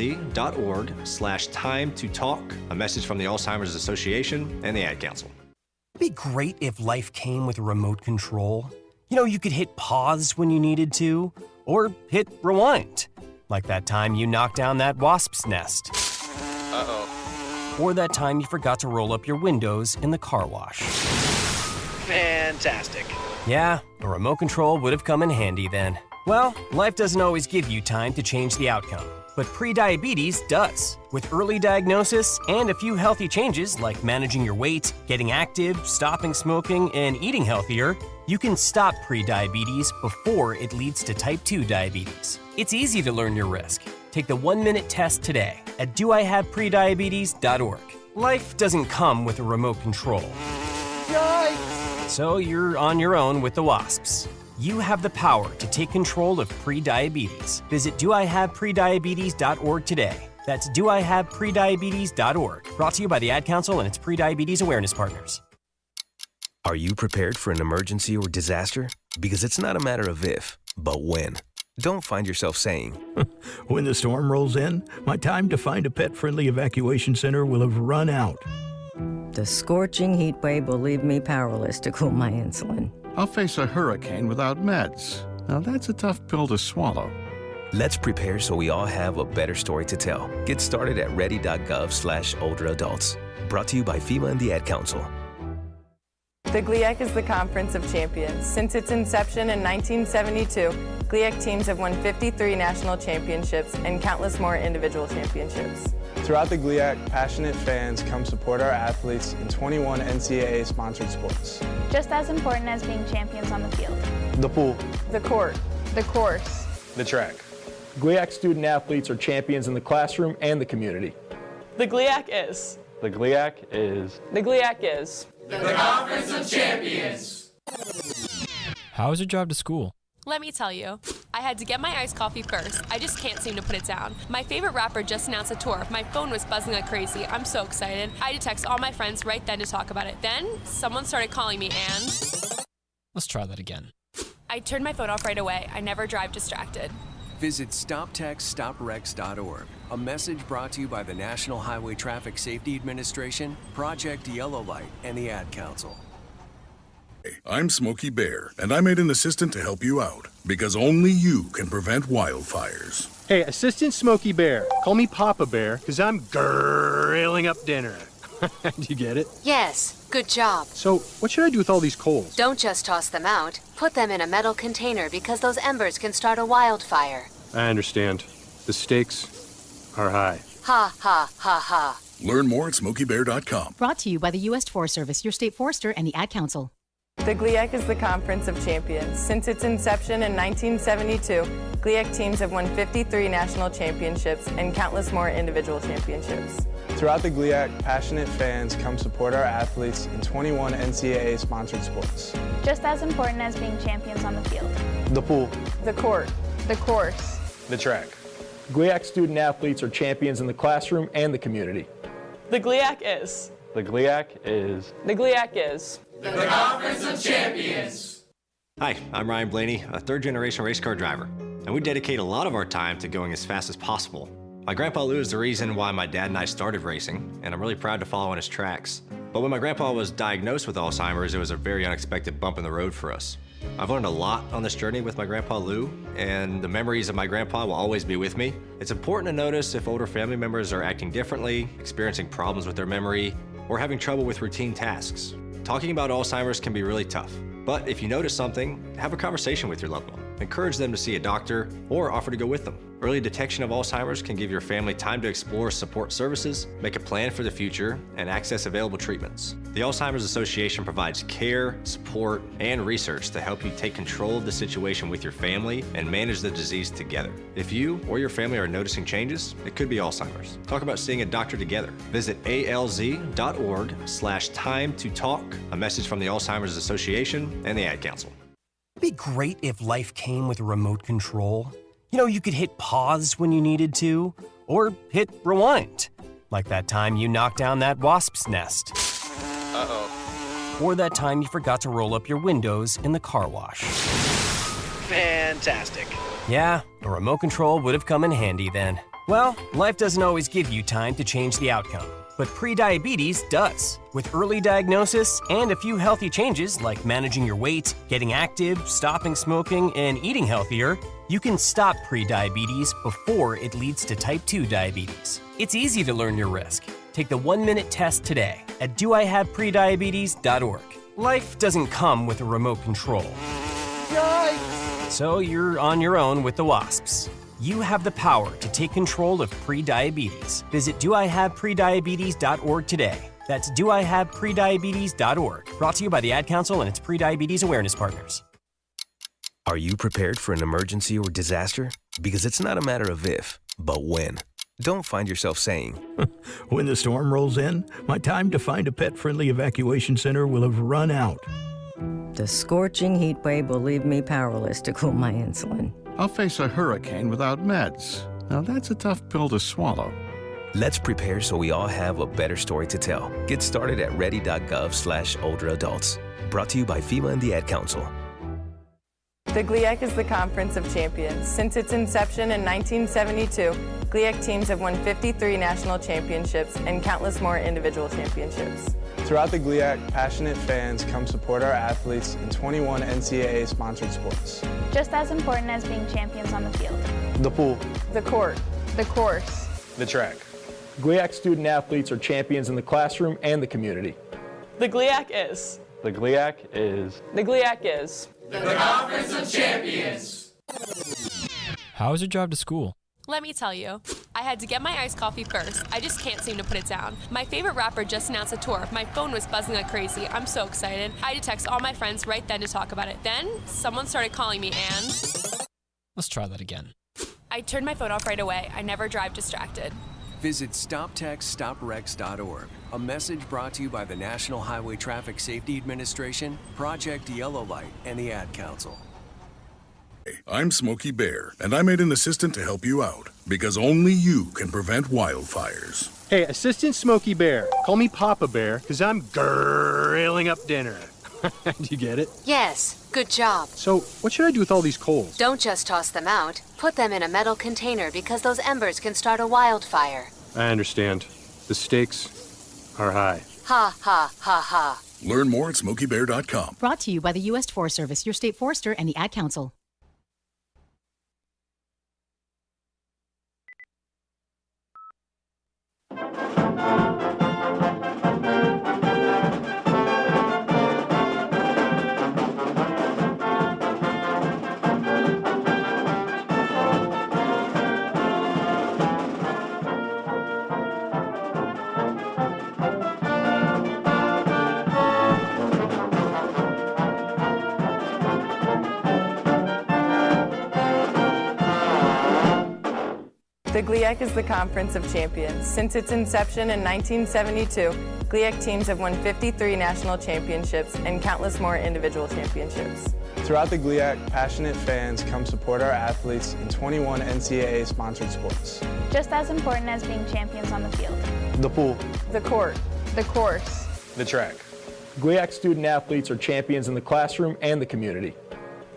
to talk. A message from the Alzheimer's Association and the Ad Council. It'd be great if life came with a remote control. You know, you could hit pause when you needed to, or hit rewind. Like that time you knocked down that wasp's nest. Uh-oh. Or that time you forgot to roll up your windows in the car wash. Fantastic. Yeah, a remote control would have come in handy then. Well, life doesn't always give you time to change the outcome, but prediabetes does. With early diagnosis and a few healthy changes like managing your weight, getting active, stopping smoking, and eating healthier, you can stop prediabetes before it leads to type 2 diabetes. It's easy to learn your risk. Take the 1-minute test today at doihaveprediabetes.org. Life doesn't come with a remote control. Yikes! So you're on your own with the wasps. You have the power to take control of prediabetes. Visit doihaveprediabetes.org today. That's doihaveprediabetes.org. Brought to you by the Ad Council and its prediabetes awareness partners. Are you prepared for an emergency or disaster? Because it's not a matter of if, but when. Don't find yourself saying, When the storm rolls in, my time to find a pet-friendly evacuation center will have run out. The scorching heat wave will leave me powerless to cool my insulin. I'll face a hurricane without meds. Now that's a tough pill to swallow. let's prepare so we all have a better story to tell. Get started at ready.gov/older adults. Brought to you by FEMA and the Ad Council. The GLIAC is the Conference of Champions. Since its inception in 1972, GLIAC teams have won 53 national championships and countless more individual championships. Throughout the GLIAC, passionate fans come support our athletes in 21 NCAA-sponsored sports. Just as important as being champions on the field. The pool. The court. The course. The track. GLIAC student athletes are champions in the classroom and the community. The GLIAC is. The GLIAC is. The GLIAC is. The Conference of Champions. How is your drive to school? Let me tell you, I had to get my iced coffee first. I just can't seem to put it down. My favorite rapper just announced a tour. My phone was buzzing like crazy. I'm so excited. I had to text all my friends right then to talk about it. Then, someone started calling me and... Let's try that again. I turned my phone off right away. I never drive distracted. Visit StopTextStopWrecks.org. A message brought to you by the National Highway Traffic Safety Administration, Project Yellow Light, and the Ad Council. I'm Smokey Bear, and I made an assistant to help you out, because only you can prevent wildfires. Hey, Assistant Smokey Bear. Call me Papa Bear, because I'm grilling up dinner. Do you get it? Yes, good job. So, what should I do with all these coals? Don't just toss them out. Put them in a metal container because those embers can start a wildfire. I understand. The stakes are high. Ha, ha, ha, ha. Learn more at SmokeyBear.com. Brought to you by the U.S. Forest Service, your state forester, and the Ad Council. The GLIAC is the Conference of Champions. Since its inception in 1972, GLIAC teams have won 53 national championships and countless more individual championships. Throughout the GLIAC, passionate fans come support our athletes in 21 NCAA-sponsored sports. Just as important as being champions on the field. The pool. The court. The course. The track. GLIAC student athletes are champions in the classroom and the community. The GLIAC is. The GLIAC is. The GLIAC is. The Conference of Champions. Hi, I'm Ryan Blaney, a third-generation race car driver, and we dedicate a lot of our time to going as fast as possible. My Grandpa Lou is the reason why my dad and I started racing, and I'm really proud to follow in his tracks. But when my grandpa was diagnosed with Alzheimer's, it was a very unexpected bump in the road for us. I've learned a lot on this journey with my Grandpa Lou, and the memories of my grandpa will always be with me. It's important to notice if older family members are acting differently, experiencing problems with their memory, or having trouble with routine tasks. Talking about Alzheimer's can be really tough, but if you notice something, have a conversation with your loved one. encourage them to see a doctor, or offer to go with them. Early detection of Alzheimer's can give your family time to explore support services, make a plan for the future, and access available treatments. The Alzheimer's Association provides care, support, and research to help you take control of the situation with your family and manage the disease together. If you or your family are noticing changes, it could be Alzheimer's. Talk about seeing a doctor together. Visit alz.org/time to talk. A message from the Alzheimer's Association and the Ad Council. It'd be great if life came with a remote control. You know, you could hit pause when you needed to, or hit rewind. Like that time you knocked down that wasp's nest. Uh-oh. Or that time you forgot to roll up your windows in the car wash. Fantastic. Yeah, a remote control would have come in handy then. Well, life doesn't always give you time to change the outcome, but prediabetes does. With early diagnosis and a few healthy changes like managing your weight, getting active, stopping smoking, and eating healthier, you can stop prediabetes before it leads to type 2 diabetes. It's easy to learn your risk. Take the 1-minute test today at doihaveprediabetes.org. Life doesn't come with a remote control. Yikes! So you're on your own with the wasps. You have the power to take control of prediabetes. Visit doihaveprediabetes.org today. That's doihaveprediabetes.org. Brought to you by the Ad Council and its prediabetes awareness partners. Are you prepared for an emergency or disaster? Because it's not a matter of if, but when. Don't find yourself saying, When the storm rolls in, my time to find a pet-friendly evacuation center will have run out. The scorching heat wave will leave me powerless to cool my insulin. I'll face a hurricane without meds. Now that's a tough pill to swallow. let's prepare so we all have a better story to tell. Get started at ready.gov/olderadults. Brought to you by FEMA and the Ad Council. The GLIAC is the Conference of Champions. Since its inception in 1972, GLIAC teams have won 53 national championships and countless more individual championships. Throughout the GLIAC, passionate fans come support our athletes in 21 NCAA-sponsored sports. Just as important as being champions on the field. The pool. The court. The course. The track. GLIAC student athletes are champions in the classroom and the community. The GLIAC is. The GLIAC is. The GLIAC is. The Conference of Champions. How is your drive to school? Let me tell you, I had to get my iced coffee first. I just can't seem to put it down. My favorite rapper just announced a tour. My phone was buzzing like crazy. I'm so excited. I had to text all my friends right then to talk about it. Then, someone started calling me and... Let's try that again. I turned my phone off right away. I never drive distracted. Visit StopTextStopWrecks.org. A message brought to you by the National Highway Traffic Safety Administration, Project Yellow Light, and the Ad Council. I'm Smokey Bear, and I made an assistant to help you out, because only you can prevent wildfires. Hey, Assistant Smokey Bear. Call me Papa Bear, because I'm grilling up dinner. Do you get it? Yes, good job. So, what should I do with all these coals? Don't just toss them out. Put them in a metal container because those embers can start a wildfire. I understand. The stakes are high. Ha, ha, ha, ha. Learn more at SmokeyBear.com. Brought to you by the U.S. Forest Service, your state forester, and the Ad Council. The GLIAC is the Conference of Champions. Since its inception in 1972, GLIAC teams have won 53 national championships and countless more individual championships. Throughout the GLIAC, passionate fans come support our athletes in 21 NCAA-sponsored sports. Just as important as being champions on the field. The pool. The court. The course. The track. GLIAC student athletes are champions in the classroom and the community.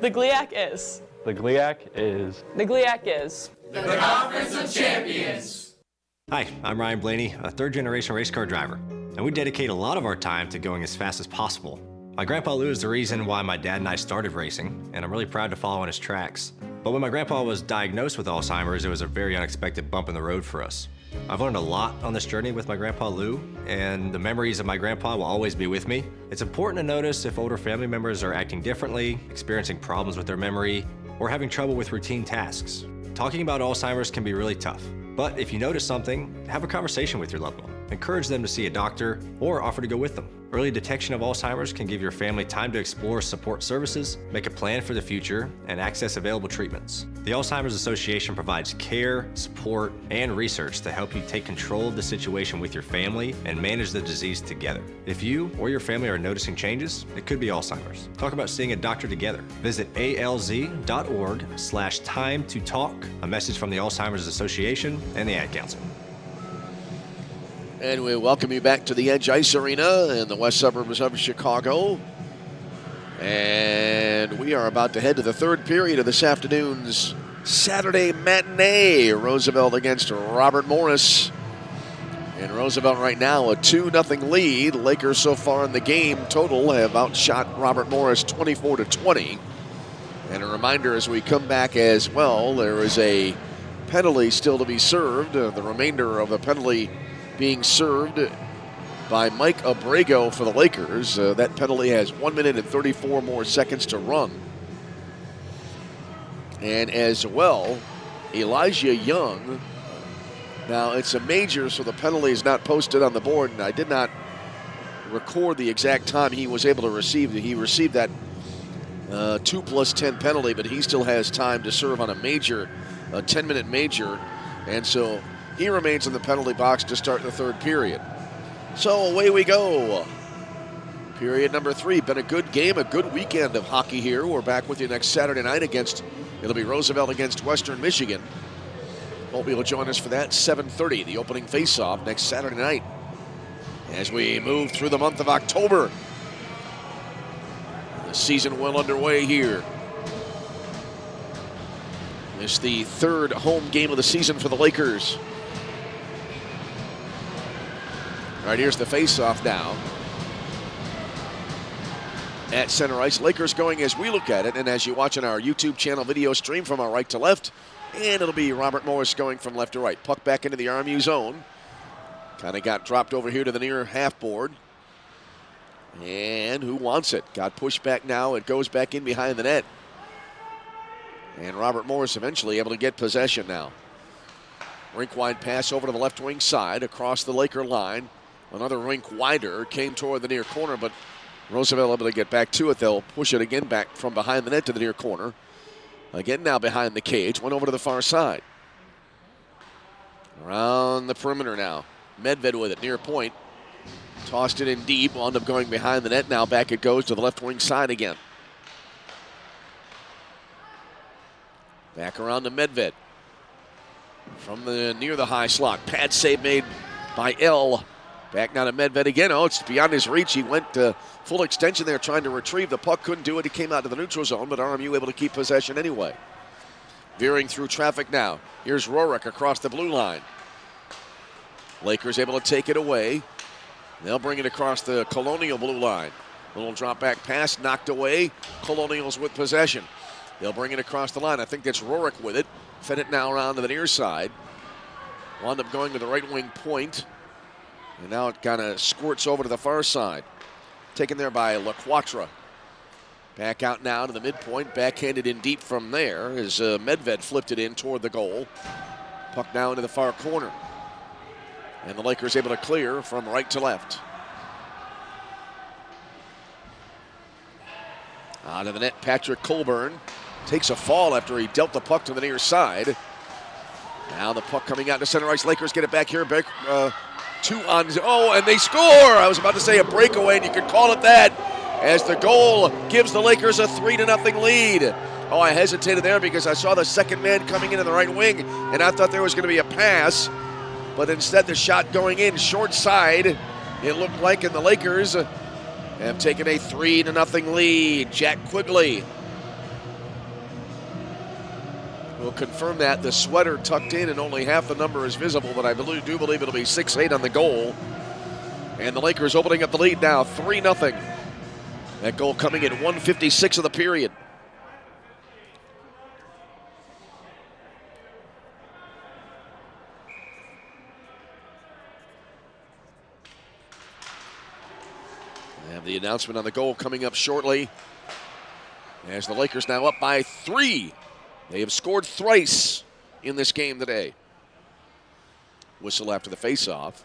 The GLIAC is. The GLIAC is. The GLIAC is. The Conference of Champions. Hi, I'm Ryan Blaney, a third-generation race car driver, and we dedicate a lot of our time to going as fast as possible. My grandpa Lou is the reason why my dad and I started racing, and I'm really proud to follow in his tracks. But when my grandpa was diagnosed with Alzheimer's, it was a very unexpected bump in the road for us. I've learned a lot on this journey with my grandpa Lou, and the memories of my grandpa will always be with me. It's important to notice if older family members are acting differently, experiencing problems with their memory, or having trouble with routine tasks. Talking about Alzheimer's can be really tough, but if you notice something, have a conversation with your loved one. Encourage them to see a doctor or offer to go with them. Early detection of Alzheimer's can give your family time to explore support services, make a plan for the future, and access available treatments. The Alzheimer's Association provides care, support, and research to help you take control of the situation with your family and manage the disease together. If you or your family are noticing changes, it could be Alzheimer's. Talk about seeing a doctor together. Visit alz.org/time to talk. A message from the Alzheimer's Association and the Ad Council. And we welcome you back to the Edge Ice Arena in the west suburbs of Chicago. And we are about to head to the third period of this afternoon's Saturday matinee. Roosevelt against Robert Morris. And Roosevelt right now a 2-0 lead. Lakers so far in the game total have outshot Robert Morris 24-20. And a reminder as we come back as well, there is a penalty still to be served. The remainder of the penalty being served by Mike Abrego for the Lakers. That penalty has 1 minute and 34 more seconds to run. And as well, Elijah Young. Now, it's a major, so the penalty is not posted on the board, and I did not record the exact time he was able to receive. He received that 2+10 penalty, but he still has time to serve on a major, a 10-minute major, and so he remains in the penalty box to start the third period. So away we go. Period number 3. Been a good game, a good weekend of hockey here. We're back with you next Saturday night it'll be Roosevelt against Western Michigan. Hope you'll join us for that. 7:30, the opening face-off next Saturday night. As we move through the month of October, the season well underway here. It's the third home game of the season for the Lakers. All right, here's the face-off now. At center ice, Lakers going as we look at it, and as you watch on our YouTube channel video stream from our right to left, and it'll be Robert Morris going from left to right. Puck back into the RMU zone. Kind of got dropped over here to the near half board. And who wants it? Got pushed back now. It goes back in behind the net. And Robert Morris eventually able to get possession now. Rink-wide pass over to the left wing side across the Laker line. Another rink wider, came toward the near corner, but Roosevelt able to get back to it. They'll push it again back from behind the net to the near corner. Again now behind the cage, went over to the far side. Around the perimeter now. Medved with it, near point. Tossed it in deep, wound up going behind the net. Now back it goes to the left wing side again. Back around to Medved. From near the high slot. Pad save made by L. Back now to Medved again. Oh, it's beyond his reach. He went full extension there trying to retrieve the puck. Couldn't do it. He came out to the neutral zone, but RMU able to keep possession anyway. Veering through traffic now. Here's Rorik across the blue line. Lakers able to take it away. They'll bring it across the Colonial blue line. Little drop back pass knocked away. Colonials with possession. They'll bring it across the line. I think that's Rorik with it. Fed it now around to the near side. Wound up going to the right wing point. And now it kind of squirts over to the far side. Taken there by LaQuatra. Back out now to the midpoint. Backhanded in deep from there as Medved flipped it in toward the goal. Puck now into the far corner. And the Lakers able to clear from right to left. Out of the net, Patrick Colburn takes a fall after he dealt the puck to the near side. Now the puck coming out to center ice. Lakers get it back here. And they score! I was about to say a breakaway, and you could call it that, as the goal gives the Lakers a 3-0 lead. Oh, I hesitated there because I saw the second man coming in the right wing, and I thought there was going to be a pass, but instead the shot going in short side, it looked like, and the Lakers have taken a 3-0 lead. Jack Quigley will confirm that. The sweater tucked in and only half the number is visible, but I do believe it'll be 6-8 on the goal. And the Lakers opening up the lead now, 3-0. That goal coming at 1:56 of the period. We have the announcement on the goal coming up shortly. As the Lakers now up by 3. They have scored thrice in this game today. Whistle after the faceoff.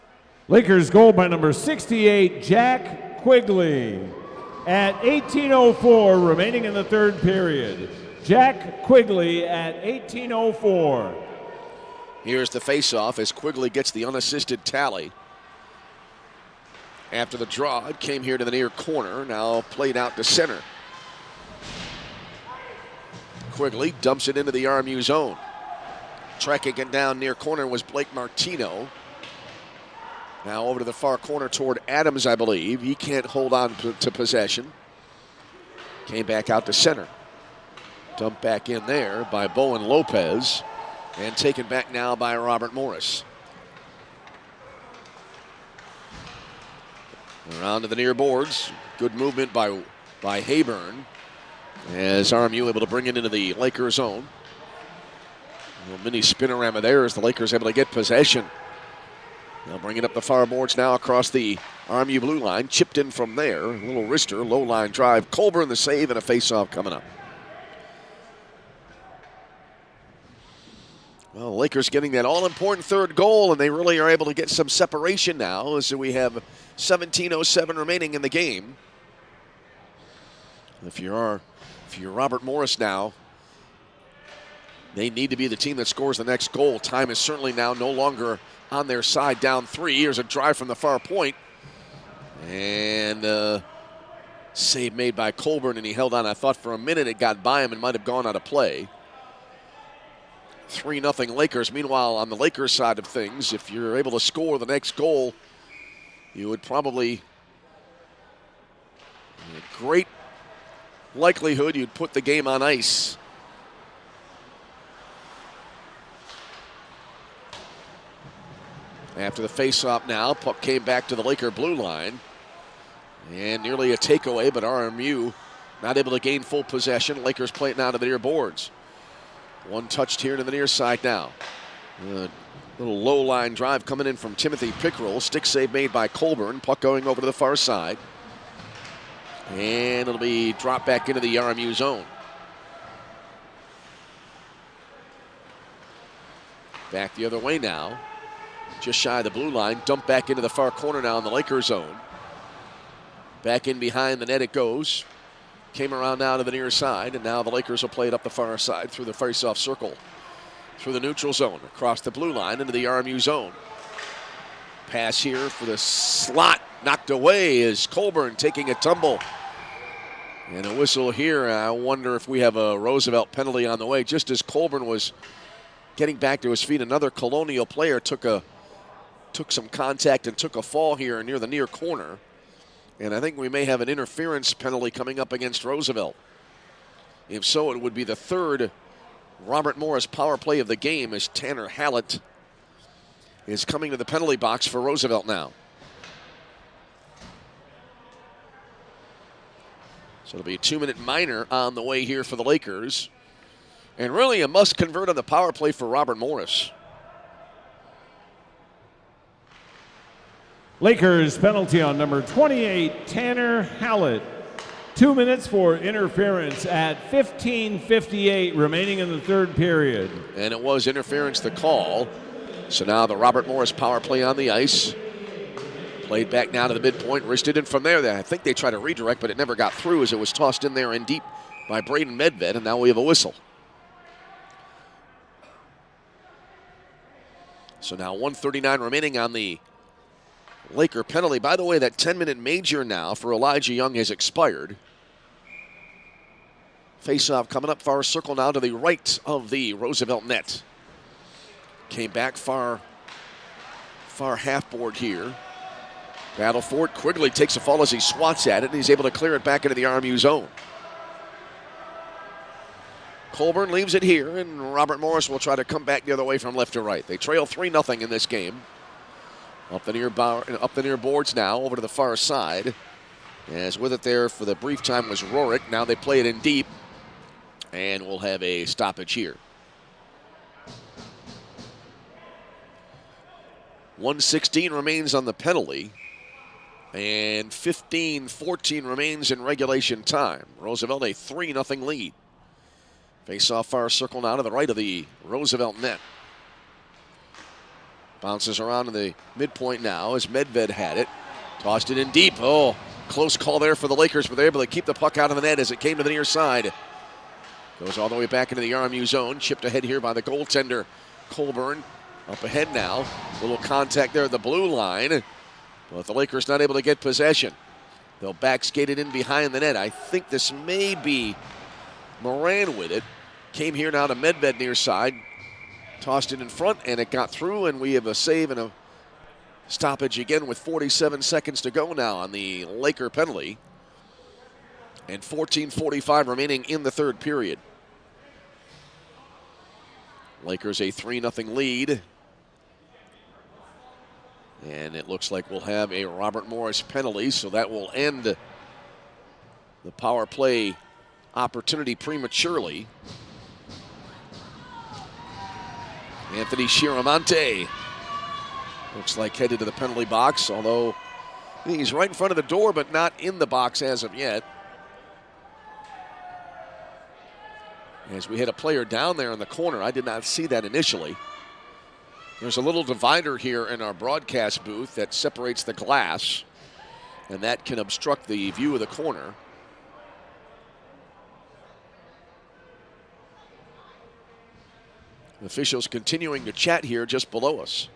Lakers goal by number 68, Jack Quigley. At 18:04 remaining in the third period. Jack Quigley at 18:04. Here's the faceoff as Quigley gets the unassisted tally. After the draw, it came here to the near corner, now played out to center. Quigley dumps it into the RMU zone. Tracking it down near corner was Blake Martino. Now over to the far corner toward Adams, I believe. He can't hold on to possession. Came back out to center. Dumped back in there by Bowen Lopez. And taken back now by Robert Morris. Around to the near boards. Good movement by Hayburn. As RMU able to bring it into the Lakers zone. A little mini spinorama there as the Lakers able to get possession. They'll bring it up the far boards now across the RMU blue line. Chipped in from there. A little wrister, low line drive. Colburn the save and a face-off coming up. Well, Lakers getting that all-important third goal, and they really are able to get some separation now as we have 17:07 remaining in the game. If you're Robert Morris now, they need to be the team that scores the next goal. Time is certainly now no longer on their side, down 3. Here's a drive from the far point. And save made by Colburn, and he held on. I thought for a minute it got by him and might have gone out of play. 3-0 Lakers. Meanwhile, on the Lakers side of things, if you're able to score the next goal, you would probably, great likelihood, you'd put the game on ice. After the face-off now, puck came back to the Laker blue line. And nearly a takeaway, but RMU not able to gain full possession. Lakers play it now to the near boards. One touched here to the near side now. Little low line drive coming in from Timothy Pickrell. Stick save made by Colburn. Puck going over to the far side. And it'll be dropped back into the RMU zone. Back the other way now. Just shy of the blue line. Dumped back into the far corner now in the Lakers zone. Back in behind the net it goes. Came around now to the near side, and now the Lakers will play it up the far side through the face-off circle. Through the neutral zone, across the blue line into the RMU zone. Pass here for the slot. Knocked away is Colburn taking a tumble. And a whistle here. I wonder if we have a Roosevelt penalty on the way. Just as Colburn was getting back to his feet, another Colonial player took some contact and took a fall here near the near corner. And I think we may have an interference penalty coming up against Roosevelt. If so, it would be the third Robert Morris power play of the game as Tanner Hallett is coming to the penalty box for Roosevelt now. So it'll be a 2-minute minor on the way here for the Lakers. And really a must convert on the power play for Robert Morris. Lakers penalty on number 28, Tanner Hallett. 2 minutes for interference at 15:58 remaining in the third period. And it was interference the call. So now the Robert Morris power play on the ice. Played back now to the midpoint, wristed in from there. I think they tried to redirect, but it never got through as it was tossed in there in deep by Braden Medved, and now we have a whistle. So now 1:39 remaining on the Laker penalty. By the way, that 10-minute major now for Elijah Young has expired. Face-off coming up far circle now to the right of the Roosevelt net. Came back far half board here. Battle for it. Quigley takes a fall as he swats at it, and he's able to clear it back into the RMU zone. Colburn leaves it here, and Robert Morris will try to come back the other way from left to right. They trail 3-0 in this game. Up the near boards now, over to the far side. As with it there for the brief time was Rorick. Now they play it in deep, and we'll have a stoppage here. 1:16 remains on the penalty. And 15-14 remains in regulation time. Roosevelt a 3-0 lead. Face-off far circle now to the right of the Roosevelt net. Bounces around to the midpoint now as Medved had it. Tossed it in deep. Oh, close call there for the Lakers, but they're able to keep the puck out of the net as it came to the near side. Goes all the way back into the RMU zone. Chipped ahead here by the goaltender, Colburn. Up ahead now. Little contact there at the blue line. But the Lakers not able to get possession. They'll back skate it in behind the net. I think this may be Moran with it. Came here now to Medved near side. Tossed it in front, and it got through, and we have a save and a stoppage again with 47 seconds to go now on the Laker penalty. And 14:45 remaining in the third period. Lakers a 3-0 lead. And it looks like we'll have a Robert Morris penalty, so that will end the power play opportunity prematurely. Anthony Chiramonte looks like headed to the penalty box, although he's right in front of the door, but not in the box as of yet. As we had a player down there in the corner, I did not see that initially. There's a little divider here in our broadcast booth that separates the glass, and that can obstruct the view of the corner. Officials continuing to chat here just below us.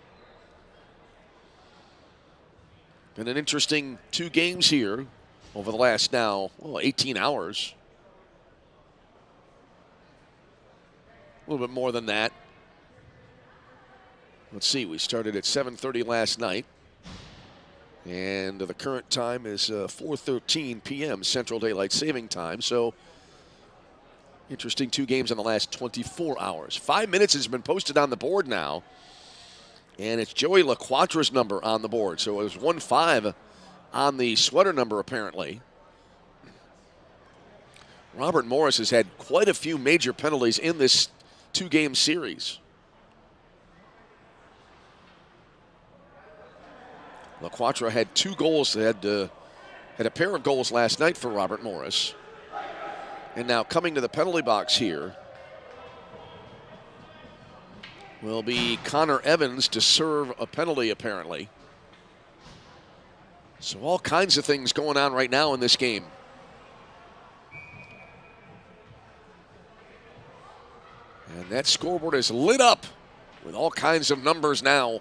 Been an interesting 2 games here over the last now, 18 hours. A little bit more than that. Let's see, we started at 7:30 last night. And the current time is 4:13 p.m. Central Daylight Saving Time. So interesting 2 games in the last 24 hours. 5 minutes has been posted on the board now. And it's Joey LaQuadra's number on the board. So it was 1-5 on the sweater number, apparently. Robert Morris has had quite a few major penalties in this 2-game series. LaQuadra had 2 goals, had a pair of goals last night for Robert Morris. And now coming to the penalty box here will be Connor Evans to serve a penalty, apparently. So all kinds of things going on right now in this game. And that scoreboard is lit up with all kinds of numbers now.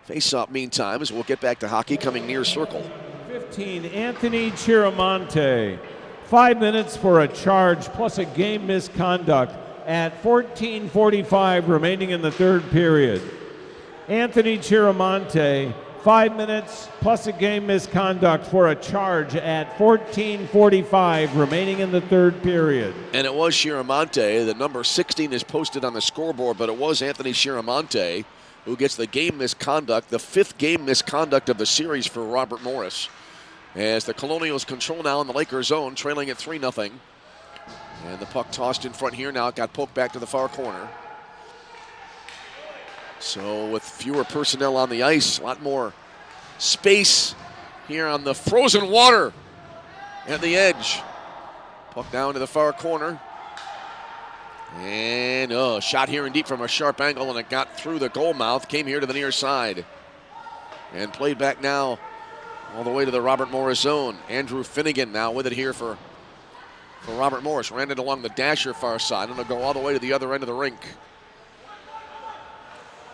Face-off, meantime, as we'll get back to hockey, coming near circle. 15, Anthony Chiramonte. 5 minutes for a charge plus a game misconduct at 14:45 remaining in the third period. Anthony Chiramonte, 5 minutes plus a game misconduct for a charge at 14:45 remaining in the third period. And it was Chiramonte. The number 16 is posted on the scoreboard, but it was Anthony Chiramonte who gets the game misconduct, the 5th game misconduct of the series for Robert Morris. As the Colonials control now in the Lakers zone, trailing at 3-0. And the puck tossed in front here now. It got poked back to the far corner. So with fewer personnel on the ice, a lot more space here on the frozen water at the edge. Puck down to the far corner. And shot here in deep from a sharp angle, and it got through the goal mouth, came here to the near side. And played back now all the way to the Robert Morris zone. Andrew Finnegan now with it here for Robert Morris. Ran it along the dasher far side, and it'll go all the way to the other end of the rink.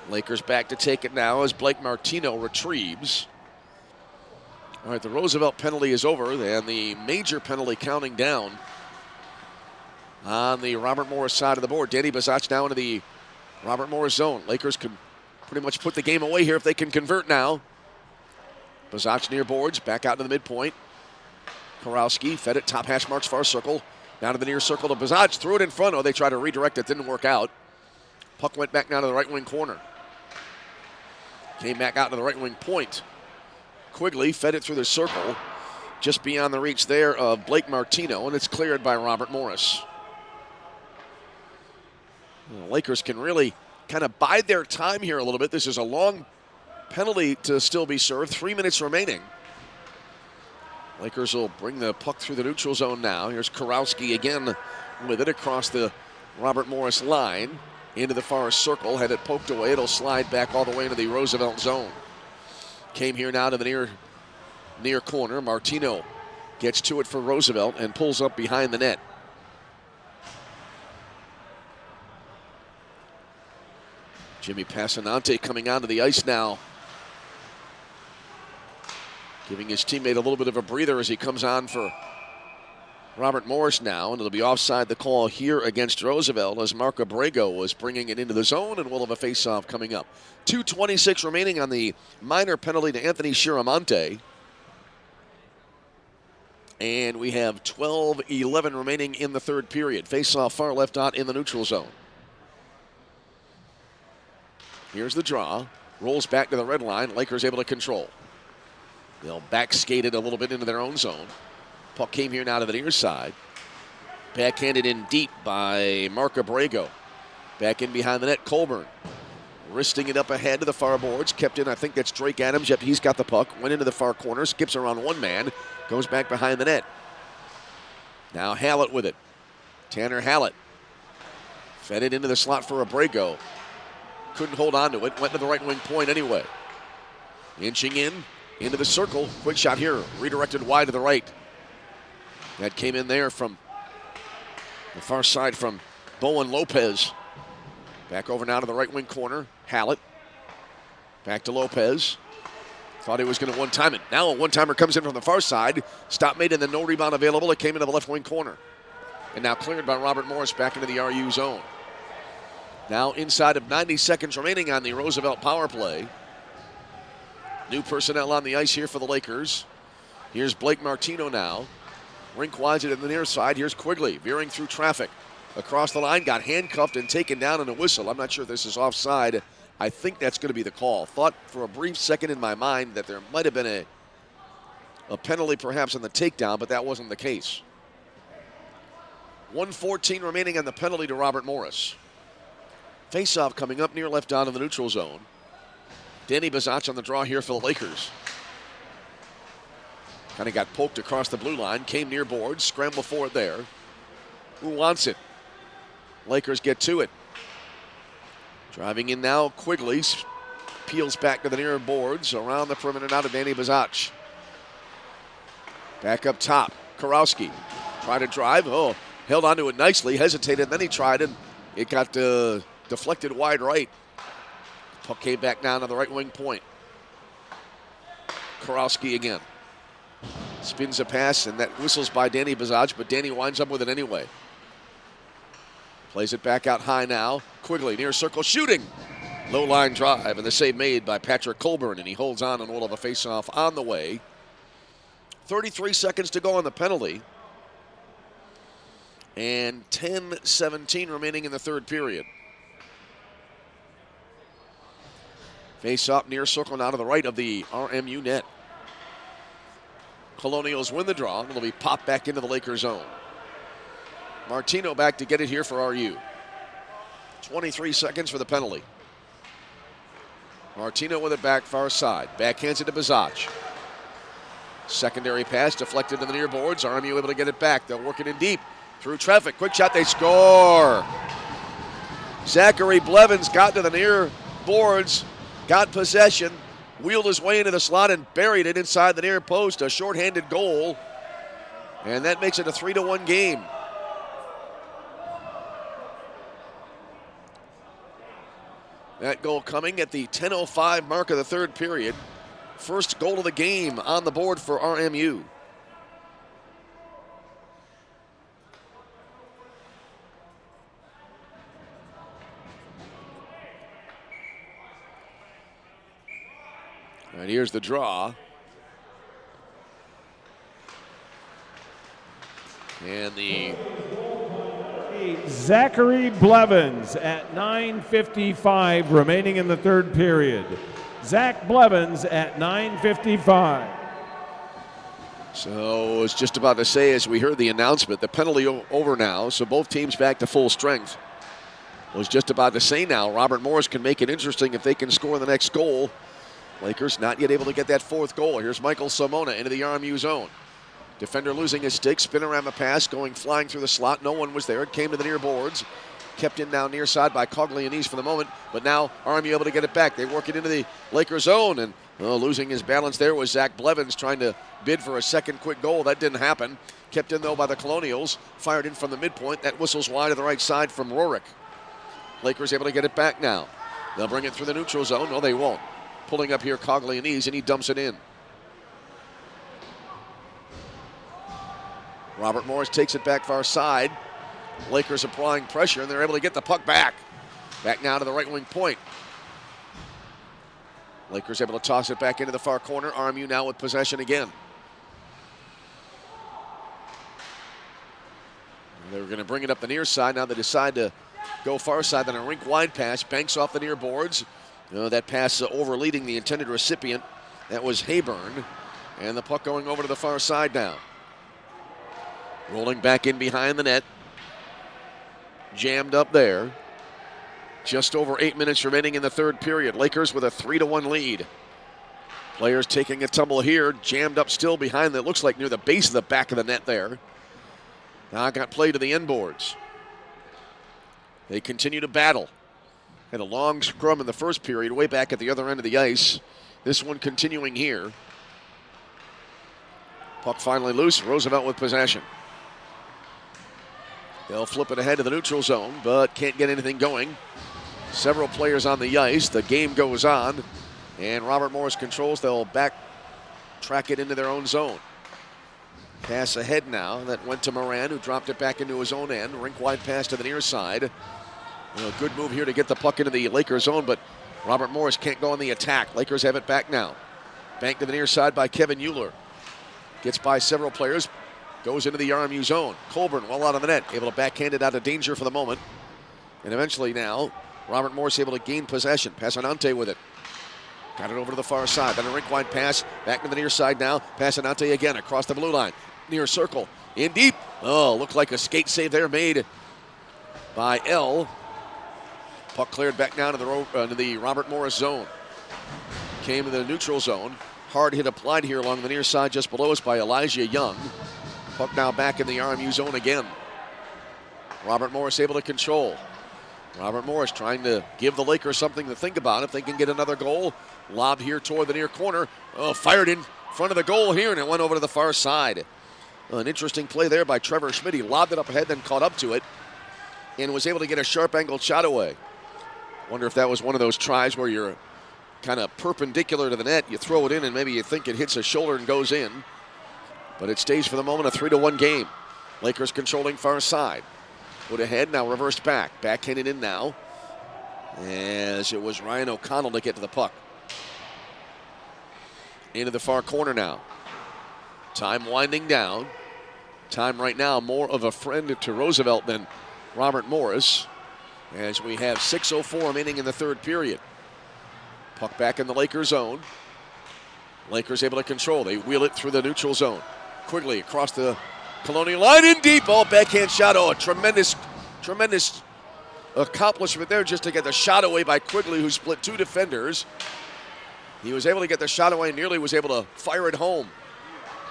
Lakers back to take it now as Blake Martino retrieves. All right, the Roosevelt penalty is over, and the major penalty counting down on the Robert Morris side of the board. Danny Bazach now into the Robert Morris zone. Lakers can pretty much put the game away here if they can convert now. Bazach near boards, back out to the midpoint. Korowski fed it, top hash marks, far circle. Down to the near circle to Bazach, threw it in front. They tried to redirect it, didn't work out. Puck went back now to the right wing corner. Came back out to the right wing point. Quigley fed it through the circle, just beyond the reach there of Blake Martino, and it's cleared by Robert Morris. The Lakers can really kind of bide their time here a little bit. This is a long penalty to still be served. 3 minutes remaining. Lakers will bring the puck through the neutral zone now. Here's Kurowski again with it across the Robert Morris line into the far circle. Had it poked away, it'll slide back all the way into the Roosevelt zone. Came here now to the near corner. Martino gets to it for Roosevelt and pulls up behind the net. Jimmy Passanante coming onto the ice now, giving his teammate a little bit of a breather as he comes on for Robert Morris now, and it'll be offside the call here against Roosevelt as Mark Abrego was bringing it into the zone, and we'll have a face-off coming up. 2:26 remaining on the minor penalty to Anthony Chiramonte. And we have 12:11 remaining in the third period. Face-off far left dot in the neutral zone. Here's the draw. Rolls back to the red line. Lakers able to control. They'll back skate it a little bit into their own zone. Puck came here now to the near side. Backhanded in deep by Mark Abrego. Back in behind the net, Colburn. Wristing it up ahead to the far boards. Kept in, I think that's Drake Adams. Yep, he's got the puck. Went into the far corner. Skips around one man. Goes back behind the net. Now Hallett with it. Tanner Hallett. Fed it into the slot for Abrego. Couldn't hold on to it. Went to the right wing point anyway. Inching in. Into the circle. Quick shot here. Redirected wide to the right. That came in there from the far side from Bowen Lopez. Back over now to the right wing corner. Hallett. Back to Lopez. Thought he was going to one-time it. Now a one-timer comes in from the far side. Stop made and then no rebound available. It came into the left wing corner. And now cleared by Robert Morris back into the RU zone. Now inside of 90 seconds remaining on the Roosevelt power play. New personnel on the ice here for the Lakers. Here's Blake Martino now. Rink wides it in the near side. Here's Quigley veering through traffic. Across the line, got handcuffed and taken down in a whistle. I'm not sure if this is offside. I think that's going to be the call. Thought for a brief second in my mind that there might have been a penalty perhaps on the takedown, but that wasn't the case. 1:14 remaining on the penalty to Robert Morris. Face-off coming up near left down in the neutral zone. Danny Bazach on the draw here for the Lakers. Kind of got poked across the blue line, came near boards, scramble for it there. Who wants it? Lakers get to it. Driving in now, Quigley peels back to the near boards, around the perimeter now to Danny Bazach. Back up top, Kurowski. Tried to drive, held onto it nicely, hesitated, then he tried and it got deflected wide right. Puck came back down to the right wing point. Kurowski again. Spins a pass, and that whistles by Danny Bazach, but Danny winds up with it anyway. Plays it back out high now. Quigley near circle shooting. Low line drive, and the save made by Patrick Colburn, and he holds on and will have a face-off on the way. 33 seconds to go on the penalty. And 10:17 remaining in the third period. Face-off near circle now to the right of the RMU net. Colonials win the draw, and it'll be popped back into the Lakers zone. Martino back to get it here for RU. 23 seconds for the penalty. Martino with it back far side. Backhands it to Bazach. Secondary pass deflected to the near boards. RMU able to get it back. They'll work it in deep. Through traffic. Quick shot. They score. Zachary Blevins got to the near boards. Got possession. Wheeled his way into the slot and buried it inside the near post. A shorthanded goal. And that makes it a 3-1 game. That goal coming at the 10:05 mark of the third period. First goal of the game on the board for RMU. And here's the draw. And the Zachary Blevins at 9:55 remaining in the third period. Zach Blevins at 9:55. So I was just about to say, as we heard the announcement, the penalty over now, so both teams back to full strength. I was just about to say now, Robert Morris can make it interesting if they can score the next goal Lakers not yet able to get that fourth goal. Here's Michael Simona into the RMU zone. Defender losing his stick, spin-around pass, going flying through the slot. No one was there. It came to the near boards. Kept in now near side by Coglianese for the moment, but now RMU able to get it back. They work it into the Lakers zone, and losing his balance there was Zach Blevins trying to bid for a second quick goal. That didn't happen. Kept in, though, by the Colonials. Fired in from the midpoint. That whistles wide to the right side from Rorick. Lakers able to get it back now. They'll bring it through the neutral zone. No, they won't. Pulling up here Coglianese, and he dumps it in. Robert Morris takes it back far side. Lakers applying pressure, and they're able to get the puck back. Back now to the right wing point. Lakers able to toss it back into the far corner. RMU now with possession again. They were going to bring it up the near side. Now they decide to go far side. Then a rink wide pass. Banks off the near boards. That pass overleading the intended recipient. That was Hayburn. And the puck going over to the far side now. Rolling back in behind the net. Jammed up there. Just over 8 minutes remaining in the third period. Lakers with a 3-1 lead. Players taking a tumble here. Jammed up still behind that. Looks like near the base of the back of the net there. Now got played to the end boards. They continue to battle. Had a long scrum in the first period way back at the other end of the ice. This one continuing here. Puck finally loose. Roosevelt with possession. They'll flip it ahead to the neutral zone, but can't get anything going. Several players on the ice. The game goes on, and Robert Morris controls. They'll track it into their own zone. Pass ahead now. That went to Moran, who dropped it back into his own end. Rink-wide pass to the near side. A good move here to get the puck into the Lakers zone, but Robert Morris can't go on the attack. Lakers have it back now. Banked to the near side by Kevin Euler. Gets by several players. Goes into the RMU zone. Colburn well out of the net. Able to backhand it out of danger for the moment. And eventually now, Robert Morris able to gain possession. Passanante with it. Got it over to the far side. Then a rink-wide pass. Back to the near side now. Passanante again across the blue line. Near circle. In deep. Oh, looked like a skate save there made by L. Puck cleared back down to the Robert Morris zone. Came to the neutral zone. Hard hit applied here along the near side just below us by Elijah Young. Puck now back in the RMU zone again. Robert Morris able to control. Robert Morris trying to give the Lakers something to think about if they can get another goal. Lobbed here toward the near corner. Oh, fired in front of the goal here, and it went over to the far side. An interesting play there by Trevor Schmidt. He lobbed it up ahead, then caught up to it, and was able to get a sharp-angled shot away. Wonder if that was one of those tries where you're kind of perpendicular to the net. You throw it in, and maybe you think it hits a shoulder and goes in. But it stays for the moment a 3-1 game. Lakers controlling far side. Put ahead, now reversed back. Backhanded in now. As it was Ryan O'Connell to get to the puck. Into the far corner now. Time winding down. Time right now more of a friend to Roosevelt than Robert Morris. As we have 6:04 remaining in the third period. Puck back in the Lakers zone. Lakers able to control. They wheel it through the neutral zone. Quigley across the Colonial line in deep. Oh, backhand shot. Oh, a tremendous accomplishment there just to get the shot away by Quigley, who split two defenders. He was able to get the shot away and nearly was able to fire it home.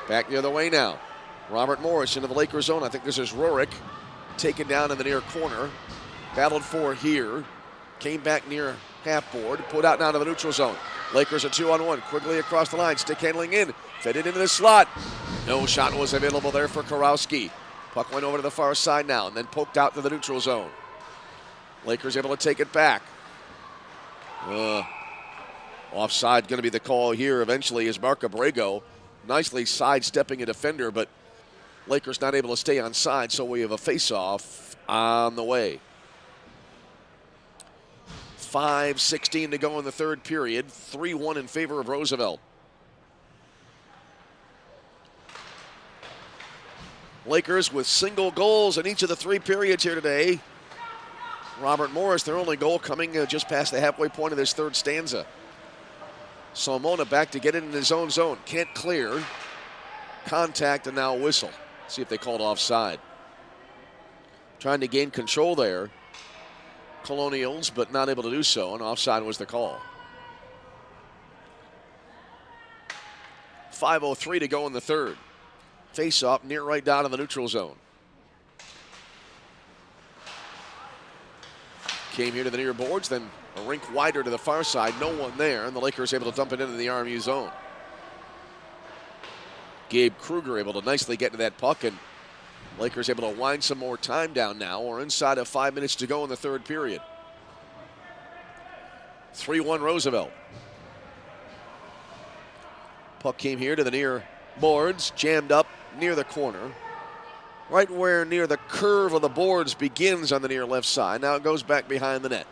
Back the other way now. Robert Morris into the Lakers zone. I think this is Rorick. Taken down in the near corner. Battled for here. Came back near half board. Put out now to the neutral zone. Lakers are 2-on-1. Quigley across the line. Stick handling in. Fed it into the slot. No shot was available there for Karowski. Puck went over to the far side now and then poked out to the neutral zone. Lakers able to take it back. Offside going to be the call here eventually is Mark Abrego. Nicely sidestepping a defender, but Lakers not able to stay on side, so we have a face-off on the way. 5:16 to go in the third period. 3-1 in favor of Roosevelt. Lakers with single goals in each of the three periods here today. Robert Morris, their only goal coming just past the halfway point of this third stanza. Salmona back to get it in his own zone. Can't clear. Contact and now whistle. See if they called offside. Trying to gain control there. Colonials, but not able to do so, and offside was the call. 5:03 to go in the third. Face-off near right down in the neutral zone. Came here to the near boards, then a rink wider to the far side. No one there, and the Lakers able to dump it into the RMU zone. Gabe Kruger able to nicely get to that puck, and Lakers able to wind some more time down now. We're inside of 5 minutes to go in the third period. 3-1 Roosevelt. Puck came here to the near boards, jammed up near the corner. Right where near the curve of the boards begins on the near left side. Now it goes back behind the net.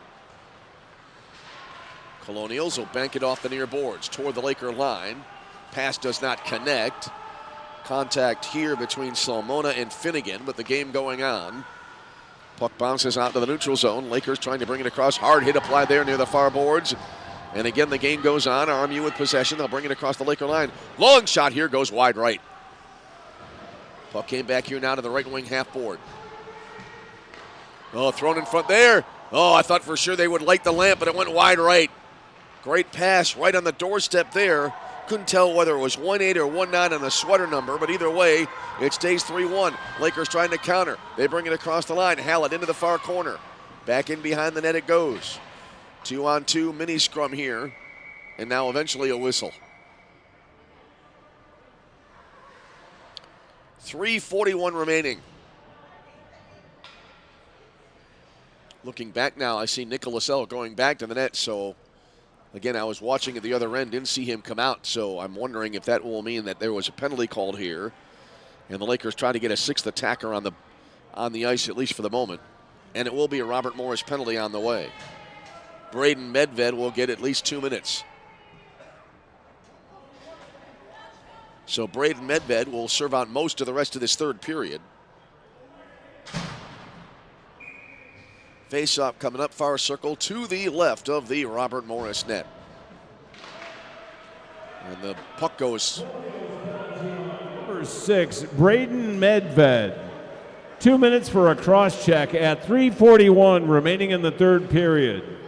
Colonials will bank it off the near boards toward the Laker line. Pass does not connect. Contact here between Salmona and Finnegan, but the game going on. Puck bounces out to the neutral zone. Lakers trying to bring it across. Hard hit applied there near the far boards. And again, the game goes on. RMU with possession. They'll bring it across the Laker line. Long shot here, goes wide right. Puck came back here now to the right wing half board. Oh, thrown in front there. Oh, I thought for sure they would light the lamp, but it went wide right. Great pass right on the doorstep there. Couldn't tell whether it was 1-8 or 1-9 on the sweater number, but either way, it stays 3-1. Lakers trying to counter. They bring it across the line. Hallett into the far corner. Back in behind the net it goes. 2-on-2 mini scrum here, and now eventually a whistle. 3:41 remaining. Looking back now, I see Nicholas L. going back to the net, so again, I was watching at the other end, didn't see him come out, so I'm wondering if that will mean that there was a penalty called here, and the Lakers try to get a sixth attacker on the ice, at least for the moment, and it will be a Robert Morris penalty on the way. Braden Medved will get at least 2 minutes. So Braden Medved will serve out most of the rest of this third period. Face-off coming up far circle to the left of the Robert Morris net. And the puck goes. Number 6, Braden Medved. 2 minutes for a cross-check at 3:41 remaining in the third period.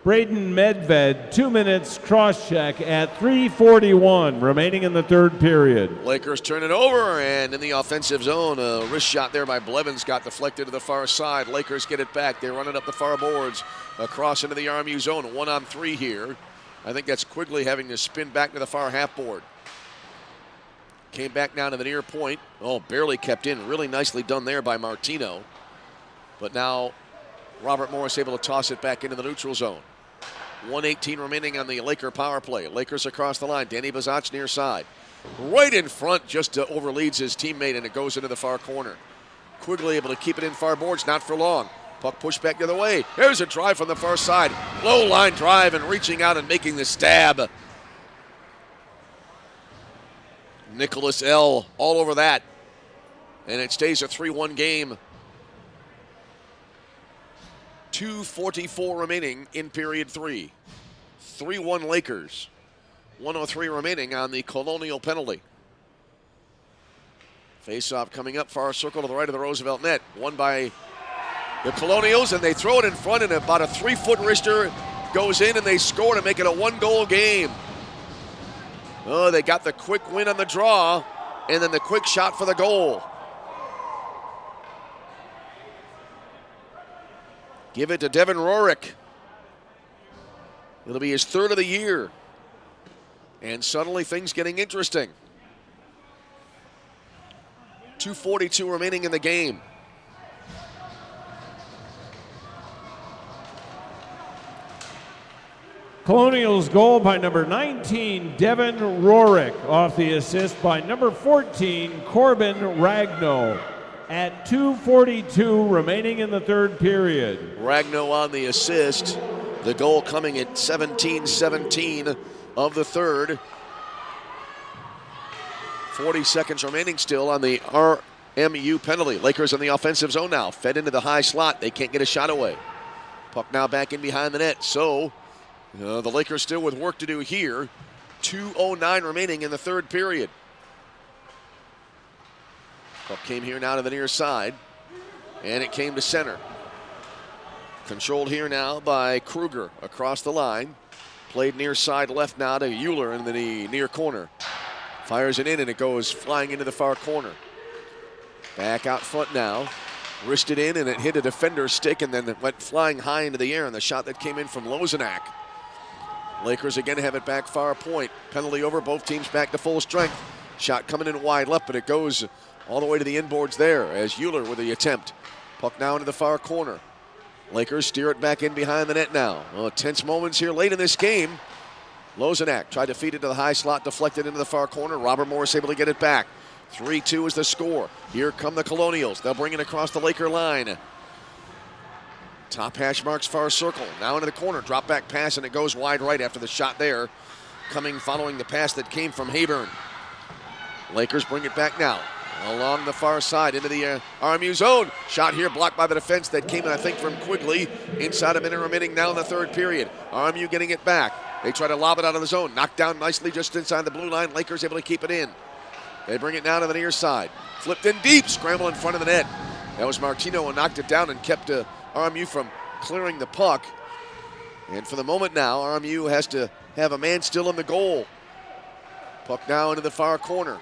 Braden Medved, 2 minutes cross-check at 3:41 remaining in the third period. Lakers turn it over, and in the offensive zone, a wrist shot there by Blevins got deflected to the far side. Lakers get it back. They run it up the far boards, across into the RMU zone. 1-on-3 here. I think that's Quigley having to spin back to the far half board. Came back down to the near point. Oh, barely kept in. Really nicely done there by Martino. But now Robert Morris able to toss it back into the neutral zone. 1:18 remaining on the Laker power play. Lakers across the line. Danny Bazach near side. Right in front, just overleads his teammate, and it goes into the far corner. Quigley able to keep it in far boards, not for long. Puck pushed back the other way. There's a drive from the far side. Low line drive and reaching out and making the stab. Nicholas L. all over that. And it stays a 3-1 game. 2:44 remaining in period 3. 3-1 Lakers. 1:03 remaining on the Colonial penalty. Face-off coming up, far circle to the right of the Roosevelt net. Won by the Colonials, and they throw it in front, and about a 3-foot wrister goes in, and they score to make it a 1-goal game. Oh, they got the quick win on the draw, and then the quick shot for the goal. Give it to Devin Rorick. It'll be his third of the year. And suddenly things getting interesting. 2:42 remaining in the game. Colonials goal by number 19, Devin Rorick, off the assist by number 14, Corbin Ragno. At 2:42 remaining in the third period. Ragno on the assist. The goal coming at 17-17 of the third. 40 seconds remaining still on the RMU penalty. Lakers in the offensive zone now. Fed into the high slot. They can't get a shot away. Puck now back in behind the net. So the Lakers still with work to do here. 2:09 remaining in the third period. Puck came here now to the near side, and it came to center. Controlled here now by Kruger across the line. Played near side left now to Euler in the near corner. Fires it in, and it goes flying into the far corner. Back out front now. Wristed in, and it hit a defender's stick, and then it went flying high into the air, and the shot that came in from Lozenak. Lakers again have it back far point. Penalty over, both teams back to full strength. Shot coming in wide left, but it goes all the way to the inboards there as Euler with the attempt. Puck now into the far corner. Lakers steer it back in behind the net now. Well, tense moments here late in this game. Lozenak tried to feed it to the high slot, deflected into the far corner. Robert Morris able to get it back. 3-2 is the score. Here come the Colonials. They'll bring it across the Laker line. Top hash marks far circle. Now into the corner. Drop back pass, and it goes wide right after the shot there. Following the pass that came from Hayburn. Lakers bring it back now. Along the far side into the RMU zone. Shot here blocked by the defense that came in, I think, from Quigley. Inside a minute remaining now in the third period. RMU getting it back. They try to lob it out of the zone. Knocked down nicely just inside the blue line. Lakers able to keep it in. They bring it down to the near side. Flipped in deep. Scramble in front of the net. That was Martino who knocked it down and kept RMU from clearing the puck. And for the moment now, RMU has to have a man still in the goal. Puck now into the far corner.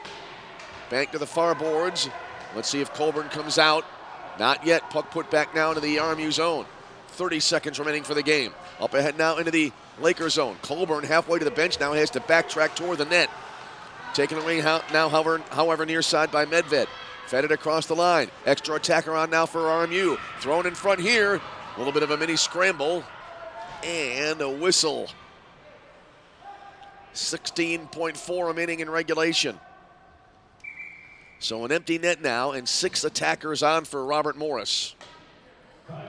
Bank to the far boards. Let's see if Colburn comes out. Not yet. Puck put back now into the RMU zone. 30 seconds remaining for the game. Up ahead now into the Lakers zone. Colburn halfway to the bench now has to backtrack toward the net. Taken away now, however, near side by Medved. Fed it across the line. Extra attacker on now for RMU. Thrown in front here. A little bit of a mini scramble. And a whistle. 16.4 remaining in regulation. So an empty net now and 6 attackers on for Robert Morris.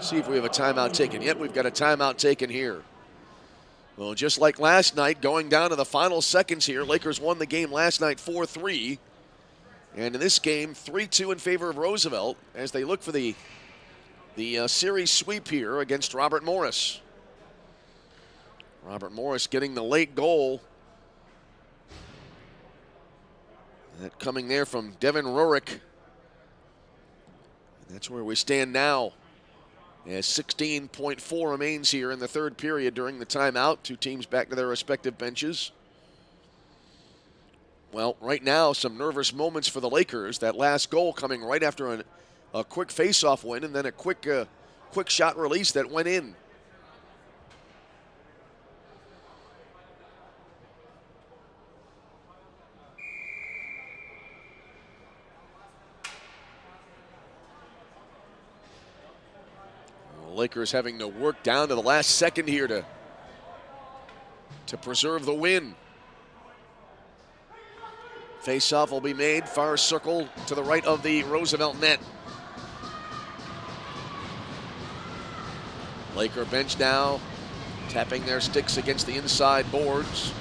See if we have a timeout taken. Yet we've got a timeout taken here. Well, just like last night, going down to the final seconds here, Lakers won the game last night 4-3. And in this game, 3-2 in favor of Roosevelt as they look for the series sweep here against Robert Morris. Robert Morris getting the late goal. That coming there from Devin Rurick. That's where we stand now. As 16.4 remains here in the third period during the timeout. Two teams back to their respective benches. Well, right now, some nervous moments for the Lakers. That last goal coming right after a quick face-off win and then a quick shot release that went in. Lakers having to work down to the last second here to preserve the win. Face-off will be made, far circle to the right of the Roosevelt net. Laker bench now, tapping their sticks against the inside boards.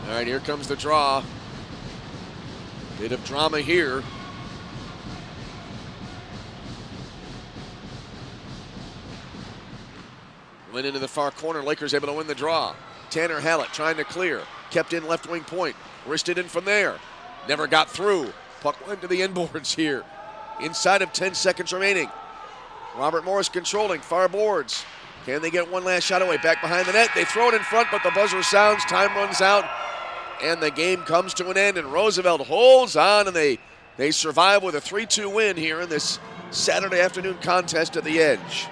All right, here comes the draw. Bit of drama here. Went into the far corner. Lakers able to win the draw. Tanner Hallett trying to clear. Kept in left wing point. Wristed in from there. Never got through. Puck went to the inboards here. Inside of 10 seconds remaining. Robert Morris controlling far boards. Can they get one last shot away? Back behind the net. They throw it in front, but the buzzer sounds. Time runs out. And the game comes to an end. And Roosevelt holds on, and they survive with a 3-2 win here in this Saturday afternoon contest at the Edge.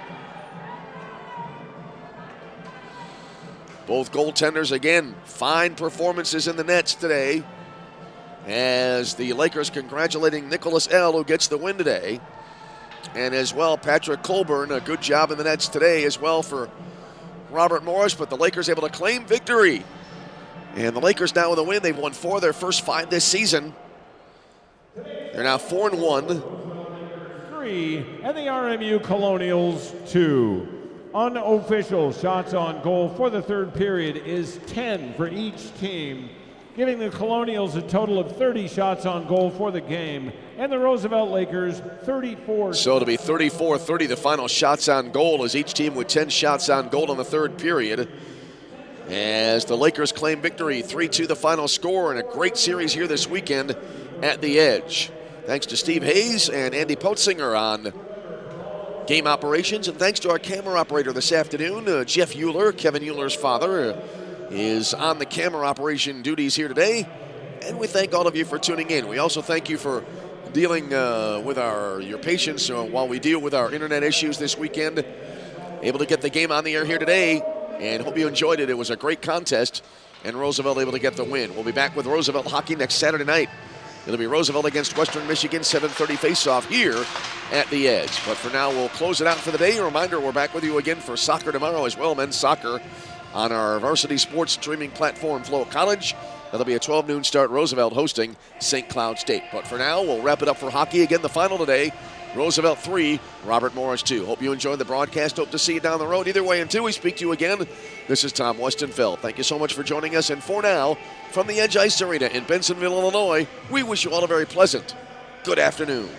Both goaltenders, again, fine performances in the nets today. As the Lakers congratulating Nicholas L., who gets the win today. And as well, Patrick Colburn, a good job in the nets today as well for Robert Morris. But the Lakers able to claim victory. And the Lakers now with a win. They've won 4 of their first 5 this season. They're now 4-1. 3, and the RMU Colonials 2. Unofficial shots on goal for the third period is 10 for each team, giving the Colonials a total of 30 shots on goal for the game, and the Roosevelt Lakers 34. So it'll be 34-30 the final shots on goal, as each team with 10 shots on goal in the third period. As the Lakers claim victory, 3-2 the final score, and a great series here this weekend at the Edge. Thanks to Steve Hayes and Andy Potzinger on game operations, and thanks to our camera operator this afternoon, Jeff Euler, Kevin Euler's father, is on the camera operation duties here today. And we thank all of you for tuning in. We also thank you for dealing with your patience while we deal with our internet issues this weekend. Able to get the game on the air here today, and hope you enjoyed it. It was a great contest, and Roosevelt able to get the win. We'll be back with Roosevelt hockey next Saturday night. It'll be Roosevelt against Western Michigan, 7:30 face-off here at the Edge. But for now, we'll close it out for the day. A reminder, we're back with you again for soccer tomorrow as well, men's soccer, on our varsity sports streaming platform, Flow College. That'll be a 12 noon start, Roosevelt hosting St. Cloud State. But for now, we'll wrap it up for hockey. Again, the final today, Roosevelt 3, Robert Morris 2. Hope you enjoyed the broadcast. Hope to see you down the road. Either way, until we speak to you again, this is Tom Westenfeld. Thank you so much for joining us. And for now, from the Edge Ice Arena in Bensenville, Illinois, we wish you all a very pleasant good afternoon.